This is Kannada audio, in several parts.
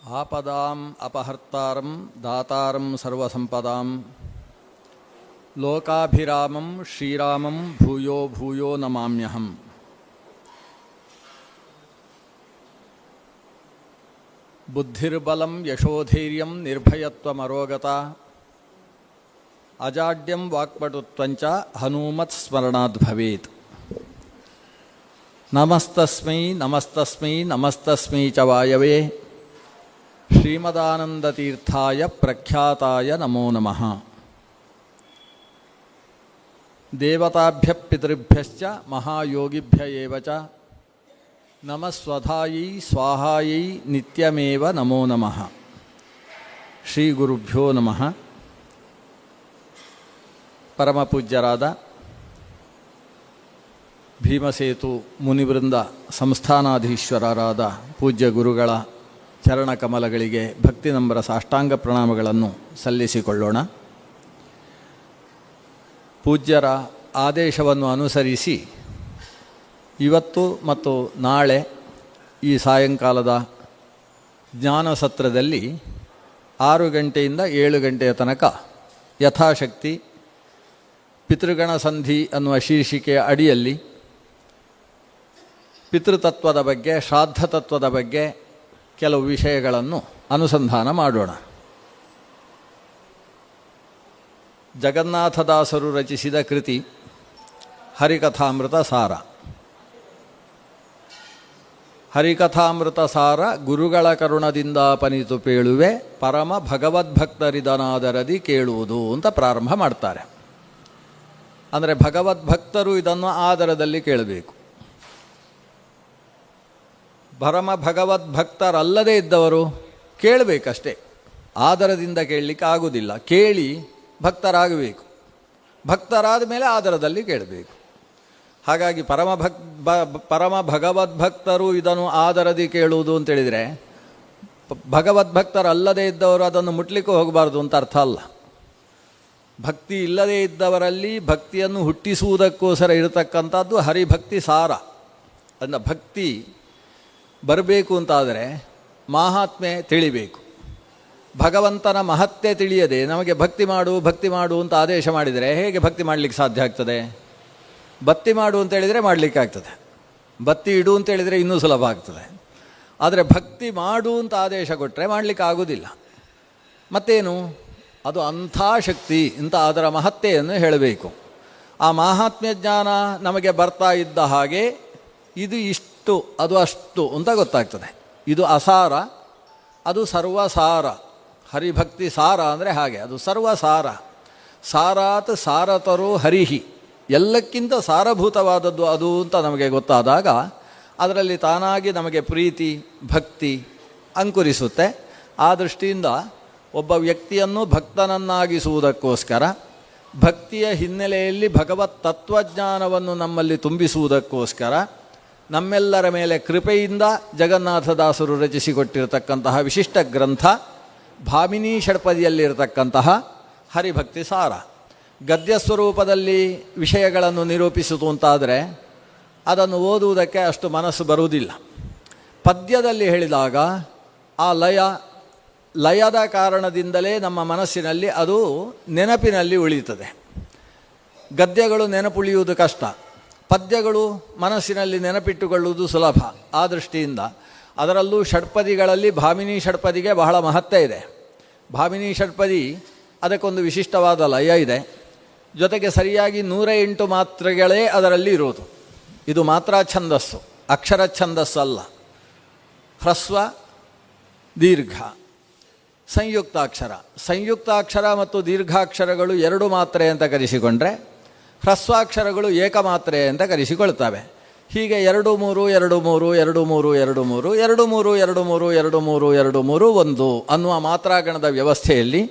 आपदाम् अपहर्तारं दातारं सर्वसंपदां लोकाभिरामं श्रीरामं भूयो भूयो नमाम्यहम्। बुद्धिर्बलं यशोधैर्यं निर्भयत्वमरोगता अजाड्यं वाक्पटुत्वञ्च हनूमत्स्मरणाद् भवेत्। नमस्तस्मै नमस्तस्मै नमस्तस्मै च वायवे श्रीमदानन्दतीर्थाय प्रख्याताय नमो नमः। देवताभ्यः पितृभ्यश्च महायोगिभ्य एव च नमः स्वधायै स्वाहायै नित्यमेव नमो नमः। ಶ್ರೀಗುರುಭ್ಯೋ ನಮಃ. ಪರಮಪೂಜ್ಯರಾದ ಭೀಮಸೇತು ಮುನಿವೃಂದ ಸಂಸ್ಥಾನಾಧೀಶ್ವರರಾದ ಪೂಜ್ಯ ಗುರುಗಳ ಚರಣಕಮಲಗಳಿಗೆ ಭಕ್ತಿ ನಂಬರ ಸಾಷ್ಟಾಂಗ ಪ್ರಣಾಮಗಳನ್ನು ಸಲ್ಲಿಸಿಕೊಳ್ಳೋಣ. ಪೂಜ್ಯರ ಆದೇಶವನ್ನು ಅನುಸರಿಸಿ ಇವತ್ತು ಮತ್ತು ನಾಳೆ ಈ ಸಾಯಂಕಾಲದ ಜ್ಞಾನಸತ್ರದಲ್ಲಿ 6 ಗಂಟೆಯಿಂದ 7 ಗಂಟೆಯ ತನಕ ಯಥಾಶಕ್ತಿ ಪಿತೃಗಣ ಸಂಧಿ ಅನ್ನುವ ಶೀರ್ಷಿಕೆಯ ಅಡಿಯಲ್ಲಿ ಪಿತೃತತ್ವದ ಬಗ್ಗೆ, ಶ್ರಾದ್ದ ತತ್ವದ ಬಗ್ಗೆ ಕೆಲವು ವಿಷಯಗಳನ್ನು ಅನುಸಂಧಾನ ಮಾಡೋಣ. ಜಗನ್ನಾಥದಾಸರು ರಚಿಸಿದ ಕೃತಿ ಹರಿಕಥಾಮೃತ ಸಾರ. ಹರಿಕಥಾಮೃತ ಸಾರ ಗುರುಗಳ ಕರುಣದಿಂದ ಪನಿತು ಪೇಳುವೆ ಪರಮ ಭಗವದ್ಭಕ್ತರಿದನಾದರದಿ ಕೇಳುವುದು ಅಂತ ಪ್ರಾರಂಭ ಮಾಡ್ತಾರೆ. ಅಂದರೆ ಭಗವದ್ಭಕ್ತರು ಇದನ್ನು ಆದರದಲ್ಲಿ ಕೇಳಬೇಕು. ಪರಮ ಭಗವದ್ಭಕ್ತರಲ್ಲದೇ ಇದ್ದವರು ಕೇಳಬೇಕಷ್ಟೇ, ಆದರದಿಂದ ಕೇಳಲಿಕ್ಕೆ ಆಗುವುದಿಲ್ಲ. ಕೇಳಿ ಭಕ್ತರಾಗಬೇಕು, ಭಕ್ತರಾದ ಮೇಲೆ ಆದರದಲ್ಲಿ ಕೇಳಬೇಕು. ಹಾಗಾಗಿ ಪರಮ ಭಗವದ್ಭಕ್ತರು ಇದನ್ನು ಆದರದಿ ಕೇಳುವುದು ಅಂತೇಳಿದರೆ ಭಗವದ್ಭಕ್ತರಲ್ಲದೇ ಇದ್ದವರು ಅದನ್ನು ಮುಟ್ಲಿಕ್ಕೂ ಹೋಗಬಾರ್ದು ಅಂತ ಅರ್ಥ ಅಲ್ಲ. ಭಕ್ತಿ ಇಲ್ಲದೇ ಇದ್ದವರಲ್ಲಿ ಭಕ್ತಿಯನ್ನು ಹುಟ್ಟಿಸುವುದಕ್ಕೋಸ್ಕರ ಇರತಕ್ಕಂಥದ್ದು ಹರಿಭಕ್ತಿ ಸಾರ. ಅದನ್ನು ಭಕ್ತಿ ಬರಬೇಕು ಅಂತಾದರೆ ಮಾಹಾತ್ಮೆ ತಿಳಿಬೇಕು. ಭಗವಂತನ ಮಹತ್ಯೆ ತಿಳಿಯದೆ ನಮಗೆ ಭಕ್ತಿ ಮಾಡು ಅಂತ ಆದೇಶ ಮಾಡಿದರೆ ಹೇಗೆ ಭಕ್ತಿ ಮಾಡಲಿಕ್ಕೆ ಸಾಧ್ಯ ಆಗ್ತದೆ? ಬತ್ತಿ ಮಾಡು ಅಂತೇಳಿದರೆ ಮಾಡಲಿಕ್ಕೆ ಆಗ್ತದೆ, ಬತ್ತಿ ಇಡು ಅಂತೇಳಿದರೆ ಇನ್ನೂ ಸುಲಭ ಆಗ್ತದೆ. ಆದರೆ ಭಕ್ತಿ ಮಾಡು ಅಂತ ಆದೇಶ ಕೊಟ್ಟರೆ ಮಾಡಲಿಕ್ಕೆ ಆಗೋದಿಲ್ಲ. ಮತ್ತೇನು ಅದು ಅಂಥ ಶಕ್ತಿ ಅಂತ ಅದರ ಮಹತ್ಯೆಯನ್ನು ಹೇಳಬೇಕು. ಆ ಮಾಹಾತ್ಮ್ಯ ಜ್ಞಾನ ನಮಗೆ ಬರ್ತಾ ಇದ್ದ ಹಾಗೆ ಇದು ಇಷ್ಟು ಅದು ಅಷ್ಟು ಅಂತ ಗೊತ್ತಾಗ್ತದೆ. ಇದು ಅಸಾರ, ಅದು ಸರ್ವಸಾರ. ಹರಿಭಕ್ತಿ ಸಾರ ಅಂದರೆ ಹಾಗೆ, ಅದು ಸರ್ವಸಾರ. ಸಾರಾತ್ ಸಾರತರೋ ಹರಿಹಿ, ಎಲ್ಲಕ್ಕಿಂತ ಸಾರಭೂತವಾದದ್ದು ಅದು ಅಂತ ನಮಗೆ ಗೊತ್ತಾದಾಗ ಅದರಲ್ಲಿ ತಾನಾಗಿ ನಮಗೆ ಪ್ರೀತಿ ಭಕ್ತಿ ಅಂಕುರಿಸುತ್ತೆ. ಆ ದೃಷ್ಟಿಯಿಂದ ಒಬ್ಬ ವ್ಯಕ್ತಿಯನ್ನು ಭಕ್ತನನ್ನಾಗಿಸುವುದಕ್ಕೋಸ್ಕರ, ಭಕ್ತಿಯ ಹಿನ್ನೆಲೆಯಲ್ಲಿ ಭಗವತ್ ತತ್ವಜ್ಞಾನವನ್ನು ನಮ್ಮಲ್ಲಿ ತುಂಬಿಸುವುದಕ್ಕೋಸ್ಕರ ನಮ್ಮೆಲ್ಲರ ಮೇಲೆ ಕೃಪೆಯಿಂದ ಜಗನ್ನಾಥದಾಸರು ರಚಿಸಿಕೊಟ್ಟಿರತಕ್ಕಂತಹ ವಿಶಿಷ್ಟ ಗ್ರಂಥ ಭಾಮಿನಿ ಷಡ್ಪದಿಯಲ್ಲಿರತಕ್ಕಂತಹ ಹರಿಭಕ್ತಿ ಸಾರ. ಗದ್ಯ ಸ್ವರೂಪದಲ್ಲಿ ವಿಷಯಗಳನ್ನು ನಿರೂಪಿಸಿತು ಅಂತಾದರೆ ಅದನ್ನು ಓದುವುದಕ್ಕೆ ಅಷ್ಟು ಮನಸ್ಸು ಬರುವುದಿಲ್ಲ. ಪದ್ಯದಲ್ಲಿ ಹೇಳಿದಾಗ ಆ ಲಯದ ಕಾರಣದಿಂದಲೇ ನಮ್ಮ ಮನಸ್ಸಿನಲ್ಲಿ ಅದು ನೆನಪಿನಲ್ಲಿ ಉಳಿಯುತ್ತದೆ. ಗದ್ಯಗಳು ನೆನಪುಳಿಯುವುದು ಕಷ್ಟ, ಪದ್ಯಗಳು ಮನಸ್ಸಿನಲ್ಲಿ ನೆನಪಿಟ್ಟುಕೊಳ್ಳುವುದು ಸುಲಭ. ಆ ದೃಷ್ಟಿಯಿಂದ ಅದರಲ್ಲೂ ಷಡ್ಪದಿಗಳಲ್ಲಿ ಭಾಮಿನಿ ಷಡ್ಪದಿಗೆ ಬಹಳ ಮಹತ್ವ ಇದೆ. ಭಾಮಿನಿ ಷಡ್ಪದಿ ಅದಕ್ಕೊಂದು ವಿಶಿಷ್ಟವಾದ ಲಯ ಇದೆ. ಜೊತೆಗೆ ಸರಿಯಾಗಿ 108 ಮಾತ್ರೆಗಳೇ ಅದರಲ್ಲಿ ಇರೋದು. ಇದು ಮಾತ್ರ ಛಂದಸ್ಸು, ಅಕ್ಷರ ಛಂದಸ್ಸಲ್ಲ. ಹ್ರಸ್ವ ದೀರ್ಘ ಸಂಯುಕ್ತಾಕ್ಷರ ಮತ್ತು ದೀರ್ಘಾಕ್ಷರಗಳು 2 ಮಾತ್ರೆ ಅಂತ ಕರೆಸಿಕೊಂಡ್ರೆ ಹ್ರಸ್ವಾಕ್ಷರಗಳು ಏಕಮಾತ್ರೆ ಅಂತ ಕರೆಸಿಕೊಳ್ತವೆ. ಹೀಗೆ 2 3 2 3 2 3 2 3 2 3 2 3 2 3 2 3 1 ಅನ್ನುವ ಮಾತ್ರಾಗಣದ ವ್ಯವಸ್ಥೆಯಲ್ಲಿ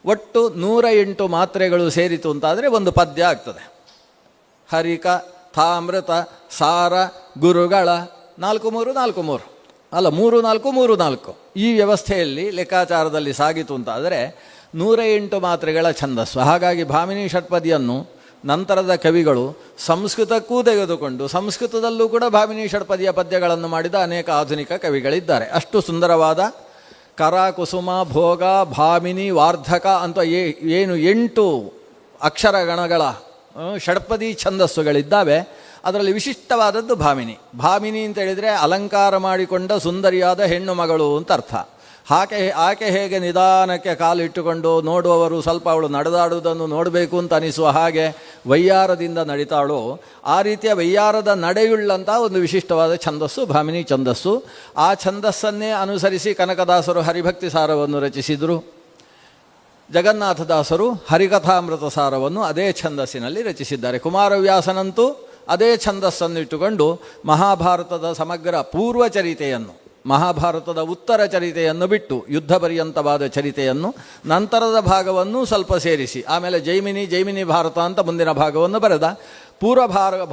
ಒಟ್ಟು 108 ಮಾತ್ರೆಗಳು ಸೇರಿತು ಅಂತಾದರೆ ಒಂದು ಪದ್ಯ ಆಗ್ತದೆ. ಹರಿಕ ಥಾಮೃತ ಸಾರ ಗುರುಗಳ 4 3 4 3 ಅಲ್ಲ 3 4 3 4 ಈ ವ್ಯವಸ್ಥೆಯಲ್ಲಿ ಲೆಕ್ಕಾಚಾರದಲ್ಲಿ ಸಾಗಿತು ಅಂತಾದರೆ 108 ಮಾತ್ರೆಗಳ ಛಂದಸ್ಸು. ಹಾಗಾಗಿ ಭಾಮಿನಿ ಷಟ್ಪದಿಯನ್ನು ನಂತರದ ಕವಿಗಳು ಸಂಸ್ಕೃತಕ್ಕೂ ತೆಗೆದುಕೊಂಡು ಸಂಸ್ಕೃತದಲ್ಲೂ ಕೂಡ ಭಾಮಿನಿ ಷಡ್ಪದಿಯ ಪದ್ಯಗಳನ್ನು ಮಾಡಿದ ಅನೇಕ ಆಧುನಿಕ ಕವಿಗಳಿದ್ದಾರೆ. ಅಷ್ಟು ಸುಂದರವಾದ ಕರ, ಕುಸುಮ, ಭೋಗ, ಭಾಮಿನಿ, ವಾರ್ಧಕ ಅಂತ ಏನು 8 ಅಕ್ಷರಗಣಗಳ ಷಡ್ಪದಿ ಛಂದಸ್ಸುಗಳಿದ್ದಾವೆ. ಅದರಲ್ಲಿ ವಿಶಿಷ್ಟವಾದದ್ದು ಭಾಮಿನಿ. ಭಾಮಿನಿ ಅಂತ ಹೇಳಿದರೆ ಅಲಂಕಾರ ಮಾಡಿಕೊಂಡ ಸುಂದರಿಯಾದ ಹೆಣ್ಣು ಮಗಳು ಅಂತ ಅರ್ಥ. ಆಕೆ ಹೇಗೆ ನಿಧಾನಕ್ಕೆ ಕಾಲಿಟ್ಟುಕೊಂಡು ನೋಡುವವರು ಸ್ವಲ್ಪ ಅವಳು ನಡೆದಾಡುವುದನ್ನು ನೋಡಬೇಕು ಅಂತ ಅನಿಸುವ ಹಾಗೆ ವಯ್ಯಾರದಿಂದ ನಡಿತಾಳೋ, ಆ ರೀತಿಯ ವಯ್ಯಾರದ ನಡೆಯುಳ್ಳಂಥ ಒಂದು ವಿಶಿಷ್ಟವಾದ ಛಂದಸ್ಸು ಭಾಮಿನಿ ಛಂದಸ್ಸು. ಆ ಛಂದಸ್ಸನ್ನೇ ಅನುಸರಿಸಿ ಕನಕದಾಸರು ಹರಿಭಕ್ತಿ ಸಾರವನ್ನು ರಚಿಸಿದರು. ಜಗನ್ನಾಥದಾಸರು ಹರಿಕಥಾಮೃತ ಸಾರವನ್ನು ಅದೇ ಛಂದಸ್ಸಿನಲ್ಲಿ ರಚಿಸಿದ್ದಾರೆ. ಕುಮಾರವ್ಯಾಸನಂತೂ ಅದೇ ಛಂದಸ್ಸನ್ನು ಇಟ್ಟುಕೊಂಡು ಮಹಾಭಾರತದ ಸಮಗ್ರ ಪೂರ್ವಚರಿತೆಯನ್ನು, ಮಹಾಭಾರತದ ಉತ್ತರ ಚರಿತೆಯನ್ನು ಬಿಟ್ಟು ಯುದ್ಧ ಪರ್ಯಂತವಾದ ಚರಿತೆಯನ್ನು, ನಂತರದ ಭಾಗವನ್ನು ಸ್ವಲ್ಪ ಸೇರಿಸಿ ಆಮೇಲೆ ಜೈಮಿನಿ ಭಾರತ ಅಂತ ಮುಂದಿನ ಭಾಗವನ್ನು ಬರೆದ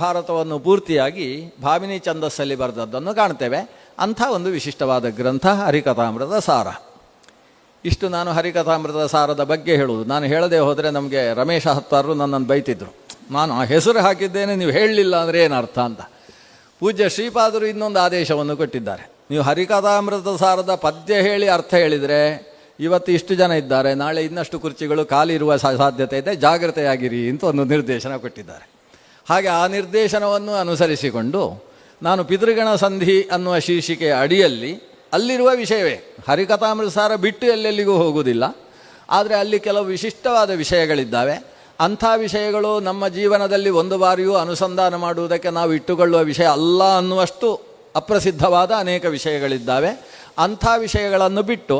ಭಾರತವನ್ನು ಪೂರ್ತಿಯಾಗಿ ಭಾಮಿನಿ ಛಂದಸ್ಸಲ್ಲಿ ಬರೆದದ್ದನ್ನು ಕಾಣ್ತೇವೆ. ಅಂಥ ಒಂದು ವಿಶಿಷ್ಟವಾದ ಗ್ರಂಥ ಹರಿಕಥಾಮೃತ ಸಾರ. ಇಷ್ಟು ನಾನು ಹರಿಕಥಾಮೃತ ಸಾರದ ಬಗ್ಗೆ ಹೇಳುವುದು. ನಾನು ಹೇಳದೆ ಹೋದರೆ ನಮಗೆ ರಮೇಶ ಹತ್ತಾರರು ನನ್ನನ್ನು ಬೈತಿದ್ರು. ನಾನು ಆ ಹೆಸರು ಹಾಕಿದ್ದೇನೆ, ನೀವು ಹೇಳಲಿಲ್ಲ ಅಂದರೆ ಏನರ್ಥ ಅಂತ. ಪೂಜ್ಯ ಶ್ರೀಪಾದರು ಇನ್ನೊಂದು ಆದೇಶವನ್ನು ಕೊಟ್ಟಿದ್ದಾರೆ. ನೀವು ಹರಿಕಥಾಮೃತ ಸಾರದ ಪದ್ಯ ಹೇಳಿ ಅರ್ಥ ಹೇಳಿದರೆ ಇವತ್ತು ಇಷ್ಟು ಜನ ಇದ್ದಾರೆ, ನಾಳೆ ಇನ್ನಷ್ಟು ಕುರ್ಚಿಗಳು ಖಾಲಿ ಇರುವ ಸಾಧ್ಯತೆ ಇದೆ, ಜಾಗ್ರತೆಯಾಗಿರಿ ಅಂತ ಒಂದು ನಿರ್ದೇಶನ ಕೊಟ್ಟಿದ್ದಾರೆ. ಹಾಗೆ ಆ ನಿರ್ದೇಶನವನ್ನು ಅನುಸರಿಸಿಕೊಂಡು ನಾನು ಪಿತೃಗಣ ಸಂಧಿ ಅನ್ನುವ ಶೀರ್ಷಿಕೆಯ ಅಡಿಯಲ್ಲಿ ಅಲ್ಲಿರುವ ವಿಷಯವೇ, ಹರಿಕಥಾಮೃತ ಸಾರ ಬಿಟ್ಟು ಎಲ್ಲೆಲ್ಲಿಗೂ ಹೋಗುವುದಿಲ್ಲ, ಆದರೆ ಅಲ್ಲಿ ಕೆಲವು ವಿಶಿಷ್ಟವಾದ ವಿಷಯಗಳಿದ್ದಾವೆ. ಅಂಥ ವಿಷಯಗಳು ನಮ್ಮ ಜೀವನದಲ್ಲಿ ಒಂದು ಬಾರಿಯೂ ಅನುಸಂಧಾನ ಮಾಡುವುದಕ್ಕೆ ನಾವು ಇಟ್ಟುಕೊಳ್ಳುವ ವಿಷಯ ಅಲ್ಲ ಅನ್ನುವಷ್ಟು ಅಪ್ರಸಿದ್ಧವಾದ ಅನೇಕ ವಿಷಯಗಳಿದ್ದಾವೆ. ಅಂಥ ವಿಷಯಗಳನ್ನು ಬಿಟ್ಟು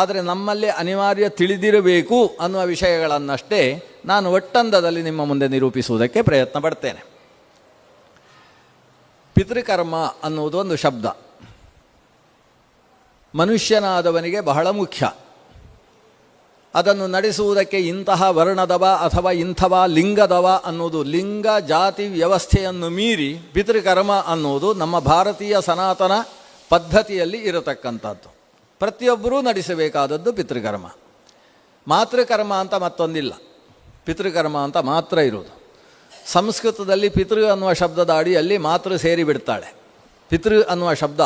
ಆದರೆ ನಮ್ಮಲ್ಲಿ ಅನಿವಾರ್ಯ ತಿಳಿದಿರಬೇಕು ಅನ್ನುವ ವಿಷಯಗಳನ್ನಷ್ಟೇ ನಾನು ಒಟ್ಟಂದದಲ್ಲಿ ನಿಮ್ಮ ಮುಂದೆ ನಿರೂಪಿಸುವುದಕ್ಕೆ ಪ್ರಯತ್ನ ಪಡ್ತೇನೆ. ಪಿತೃಕರ್ಮ ಅನ್ನುವುದು ಒಂದು ಶಬ್ದ ಮನುಷ್ಯನಾದವನಿಗೆ ಬಹಳ ಮುಖ್ಯ. ಅದನ್ನು ನಡೆಸುವುದಕ್ಕೆ ಇಂತಹ ವರ್ಣದವ ಅಥವಾ ಇಂಥವ ಲಿಂಗದವ ಅನ್ನೋದು, ಲಿಂಗ ಜಾತಿ ವ್ಯವಸ್ಥೆಯನ್ನು ಮೀರಿ ಪಿತೃಕರ್ಮ ಅನ್ನುವುದು ನಮ್ಮ ಭಾರತೀಯ ಸನಾತನ ಪದ್ಧತಿಯಲ್ಲಿ ಇರತಕ್ಕಂಥದ್ದು. ಪ್ರತಿಯೊಬ್ಬರೂ ನಡೆಸಬೇಕಾದದ್ದು ಪಿತೃಕರ್ಮ. ಮಾತೃಕರ್ಮ ಅಂತ ಮತ್ತೊಂದಿಲ್ಲ, ಪಿತೃಕರ್ಮ ಅಂತ ಮಾತ್ರ ಇರುವುದು. ಸಂಸ್ಕೃತದಲ್ಲಿ ಪಿತೃ ಅನ್ನುವ ಶಬ್ದದ ಅಡಿಯಲ್ಲಿ ಮಾತೃ ಸೇರಿಬಿಡ್ತಾಳೆ. ಪಿತೃ ಅನ್ನುವ ಶಬ್ದ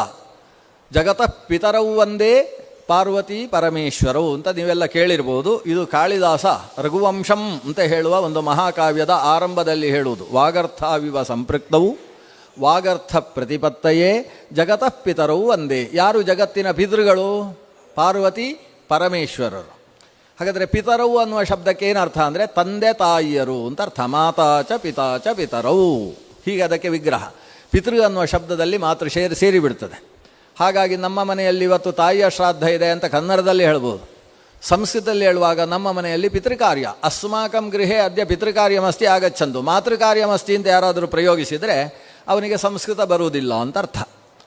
ಜಗತಃ ಪಿತರವು ಒಂದೇ ಪಾರ್ವತಿ ಪರಮೇಶ್ವರವು ಅಂತ ನೀವೆಲ್ಲ ಕೇಳಿರ್ಬೋದು. ಇದು ಕಾಳಿದಾಸ ರಘುವಂಶಂ ಅಂತ ಹೇಳುವ ಒಂದು ಮಹಾಕಾವ್ಯದ ಆರಂಭದಲ್ಲಿ ಹೇಳುವುದು. ವಾಗರ್ಥಾವಿವ ಸಂಪೃಕ್ತವು ವಾಗರ್ಥ ಪ್ರತಿಪತ್ತಯೇ ಜಗತಃ ಪಿತರವು ಒಂದೇ. ಯಾರು ಜಗತ್ತಿನ ಪಿತೃಗಳು? ಪಾರ್ವತಿ ಪರಮೇಶ್ವರರು. ಹಾಗಾದರೆ ಪಿತರವು ಅನ್ನುವ ಶಬ್ದಕ್ಕೆ ಏನರ್ಥ ಅಂದರೆ ತಂದೆ ತಾಯಿಯರು ಅಂತ ಅರ್ಥ. ಮಾತಾಚ ಪಿತಾಚ ಪಿತರವು, ಹೀಗೆ ಅದಕ್ಕೆ ವಿಗ್ರಹ. ಪಿತೃ ಅನ್ನುವ ಶಬ್ದದಲ್ಲಿ ಮಾತೃ ಸೇರಿಬಿಡ್ತದೆ. ಹಾಗಾಗಿ ನಮ್ಮ ಮನೆಯಲ್ಲಿ ಇವತ್ತು ತಾಯಿಯ ಶ್ರಾದ್ದ ಇದೆ ಅಂತ ಕನ್ನಡದಲ್ಲಿ ಹೇಳ್ಬೋದು. ಸಂಸ್ಕೃತದಲ್ಲಿ ಹೇಳುವಾಗ ನಮ್ಮ ಮನೆಯಲ್ಲಿ ಪಿತೃಕಾರ್ಯ, ಅಸ್ಮಾಕಂ ಗೃಹೇ ಅದ್ಯ ಪಿತೃಕಾರ್ಯಮಸ್ತಿ ಆಗಚ್ಚಂದು. ಮಾತೃಕಾರ್ಯಮಸ್ತಿ ಅಂತ ಯಾರಾದರೂ ಪ್ರಯೋಗಿಸಿದರೆ ಅವನಿಗೆ ಸಂಸ್ಕೃತ ಬರುವುದಿಲ್ಲ ಅಂತ ಅರ್ಥ.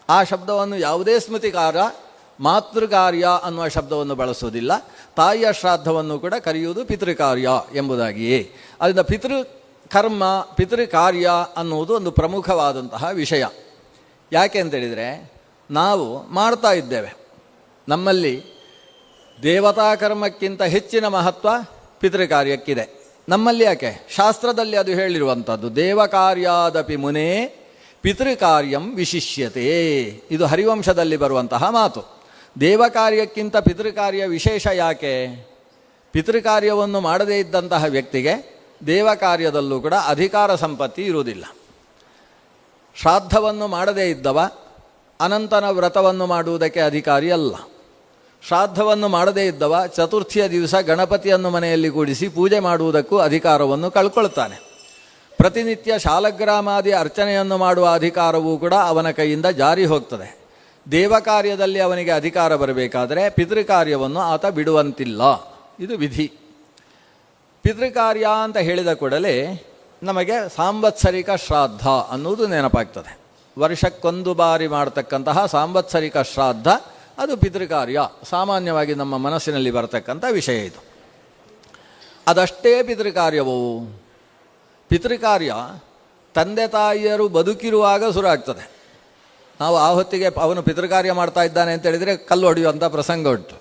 ಆ ಶಬ್ದವನ್ನು ಯಾವುದೇ ಸ್ಮೃತಿಕಾರ ಮಾತೃಕಾರ್ಯ ಅನ್ನುವ ಶಬ್ದವನ್ನು ಬಳಸುವುದಿಲ್ಲ. ತಾಯಿಯ ಶ್ರಾದ್ದವನ್ನು ಕೂಡ ಕರೆಯುವುದು ಪಿತೃಕಾರ್ಯ ಎಂಬುದಾಗಿಯೇ. ಅದರಿಂದ ಪಿತೃಕರ್ಮ ಪಿತೃಕಾರ್ಯ ಅನ್ನುವುದು ಒಂದು ಪ್ರಮುಖವಾದಂತಹ ವಿಷಯ. ಯಾಕೆ ಅಂತೇಳಿದರೆ ನಾವು ಮಾಡ್ತಾ ಇದ್ದೇವೆ. ನಮ್ಮಲ್ಲಿ ದೇವತಾ ಕರ್ಮಕ್ಕಿಂತ ಹೆಚ್ಚಿನ ಮಹತ್ವ ಪಿತೃಕಾರ್ಯಕ್ಕಿದೆ. ನಮ್ಮಲ್ಲಿ ಯಾಕೆ? ಶಾಸ್ತ್ರದಲ್ಲಿ ಅದು ಹೇಳಿರುವಂಥದ್ದು. ದೇವಕಾರ್ಯಾದಪಿ ಮುನೇ ಪಿತೃಕಾರ್ಯಂ ವಿಶಿಷ್ಯತೆ. ಇದು ಹರಿವಂಶದಲ್ಲಿ ಬರುವಂತಹ ಮಾತು. ದೇವಕಾರ್ಯಕ್ಕಿಂತ ಪಿತೃಕಾರ್ಯ ವಿಶೇಷ ಯಾಕೆ? ಪಿತೃಕಾರ್ಯವನ್ನು ಮಾಡದೇ ಇದ್ದಂತಹ ವ್ಯಕ್ತಿಗೆ ದೇವಕಾರ್ಯದಲ್ಲೂ ಕೂಡ ಅಧಿಕಾರ ಸಂಪತ್ತಿ ಇರುವುದಿಲ್ಲ. ಶ್ರಾದ್ದವನ್ನು ಮಾಡದೇ ಇದ್ದವ ಅನಂತನ ವ್ರತವನ್ನು ಮಾಡುವುದಕ್ಕೆ ಅಧಿಕಾರಿ ಅಲ್ಲ. ಶ್ರಾದ್ದವನ್ನು ಮಾಡದೇ ಇದ್ದವ ಚತುರ್ಥಿಯ ದಿವಸ ಗಣಪತಿಯನ್ನು ಮನೆಯಲ್ಲಿ ಕೂಡಿಸಿ ಪೂಜೆ ಮಾಡುವುದಕ್ಕೂ ಅಧಿಕಾರವನ್ನು ಕಳ್ಕೊಳ್ತಾನೆ. ಪ್ರತಿನಿತ್ಯ ಶಾಲಗ್ರಾಮಾದಿ ಅರ್ಚನೆಯನ್ನು ಮಾಡುವ ಅಧಿಕಾರವೂ ಕೂಡ ಅವನ ಕೈಯಿಂದ ಜಾರಿ ಹೋಗ್ತದೆ. ದೇವಕಾರ್ಯದಲ್ಲಿ ಅವನಿಗೆ ಅಧಿಕಾರ ಬರಬೇಕಾದರೆ ಪಿತೃಕಾರ್ಯವನ್ನು ಆತ ಬಿಡುವಂತಿಲ್ಲ. ಇದು ವಿಧಿ. ಪಿತೃಕಾರ್ಯ ಅಂತ ಹೇಳಿದ ಕೂಡಲೇ ನಮಗೆ ಸಾಂವತ್ಸರಿಕ ಶ್ರಾದ್ದ ಅನ್ನುವುದು ನೆನಪಾಗ್ತದೆ. ವರ್ಷಕ್ಕೊಂದು ಬಾರಿ ಮಾಡತಕ್ಕಂತಹ ಸಾಂವತ್ಸರಿಕ ಶ್ರಾದ್ದ ಅದು ಪಿತೃಕಾರ್ಯ. ಸಾಮಾನ್ಯವಾಗಿ ನಮ್ಮ ಮನಸ್ಸಿನಲ್ಲಿ ಬರತಕ್ಕಂಥ ವಿಷಯ ಇದು. ಅದಷ್ಟೇ ಪಿತೃಕಾರ್ಯವೂ? ಪಿತೃಕಾರ್ಯ ತಂದೆ ತಾಯಿಯರು ಬದುಕಿರುವಾಗ ಶುರು ಆಗ್ತದೆ. ನಾವು ಆ ಹೊತ್ತಿಗೆ ಅವನು ಪಿತೃಕಾರ್ಯ ಮಾಡ್ತಾ ಇದ್ದಾನೆ ಅಂತೇಳಿದರೆ ಕಲ್ಲು ಹೊಡೆಯುವಂಥ ಪ್ರಸಂಗ ಉಂಟು.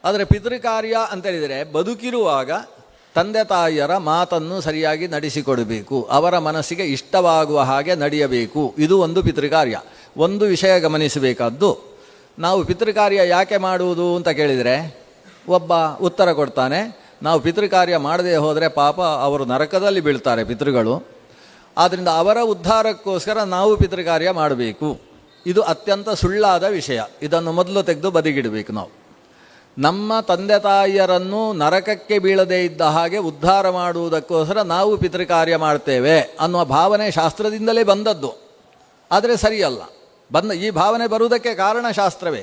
ಆದರೆ ಪಿತೃಕಾರ್ಯ ಅಂತೇಳಿದರೆ ಬದುಕಿರುವಾಗ ತಂದೆ ತಾಯಿಯರ ಮಾತನ್ನು ಸರಿಯಾಗಿ ನಡೆಸಿಕೊಡಬೇಕು, ಅವರ ಮನಸ್ಸಿಗೆ ಇಷ್ಟವಾಗುವ ಹಾಗೆ ನಡೆಯಬೇಕು. ಇದು ಒಂದು ಪಿತೃಕಾರ್ಯ. ಒಂದು ವಿಷಯ ಗಮನಿಸಬೇಕಾದ್ದು, ನಾವು ಪಿತೃಕಾರ್ಯ ಯಾಕೆ ಮಾಡುವುದು ಅಂತ ಕೇಳಿದರೆ ಒಬ್ಬ ಉತ್ತರ ಕೊಡ್ತಾನೆ, ನಾವು ಪಿತೃಕಾರ್ಯ ಮಾಡದೇ ಹೋದರೆ ಪಾಪ ಅವರು ನರಕದಲ್ಲಿ ಬೀಳ್ತಾರೆ ಪಿತೃಗಳು, ಆದ್ದರಿಂದ ಅವರ ಉದ್ಧಾರಕ್ಕೋಸ್ಕರ ನಾವು ಪಿತೃಕಾರ್ಯ ಮಾಡಬೇಕು. ಇದು ಅತ್ಯಂತ ಸುಳ್ಳಾದ ವಿಷಯ. ಇದನ್ನು ಮೊದಲು ತೆಗೆದು ಬದಿಗಿಡಬೇಕು. ನಾವು ನಮ್ಮ ತಂದೆ ತಾಯಿಯರನ್ನು ನರಕಕ್ಕೆ ಬೀಳದೇ ಇದ್ದ ಹಾಗೆ ಉದ್ಧಾರ ಮಾಡುವುದಕ್ಕೋಸ್ಕರ ನಾವು ಪಿತೃಕಾರ್ಯ ಮಾಡ್ತೇವೆ ಅನ್ನುವ ಭಾವನೆ ಶಾಸ್ತ್ರದಿಂದಲೇ ಬಂದದ್ದು. ಆದರೆ ಸರಿಯಲ್ಲ. ಈ ಭಾವನೆ ಬರುವುದಕ್ಕೆ ಕಾರಣ ಶಾಸ್ತ್ರವೇ.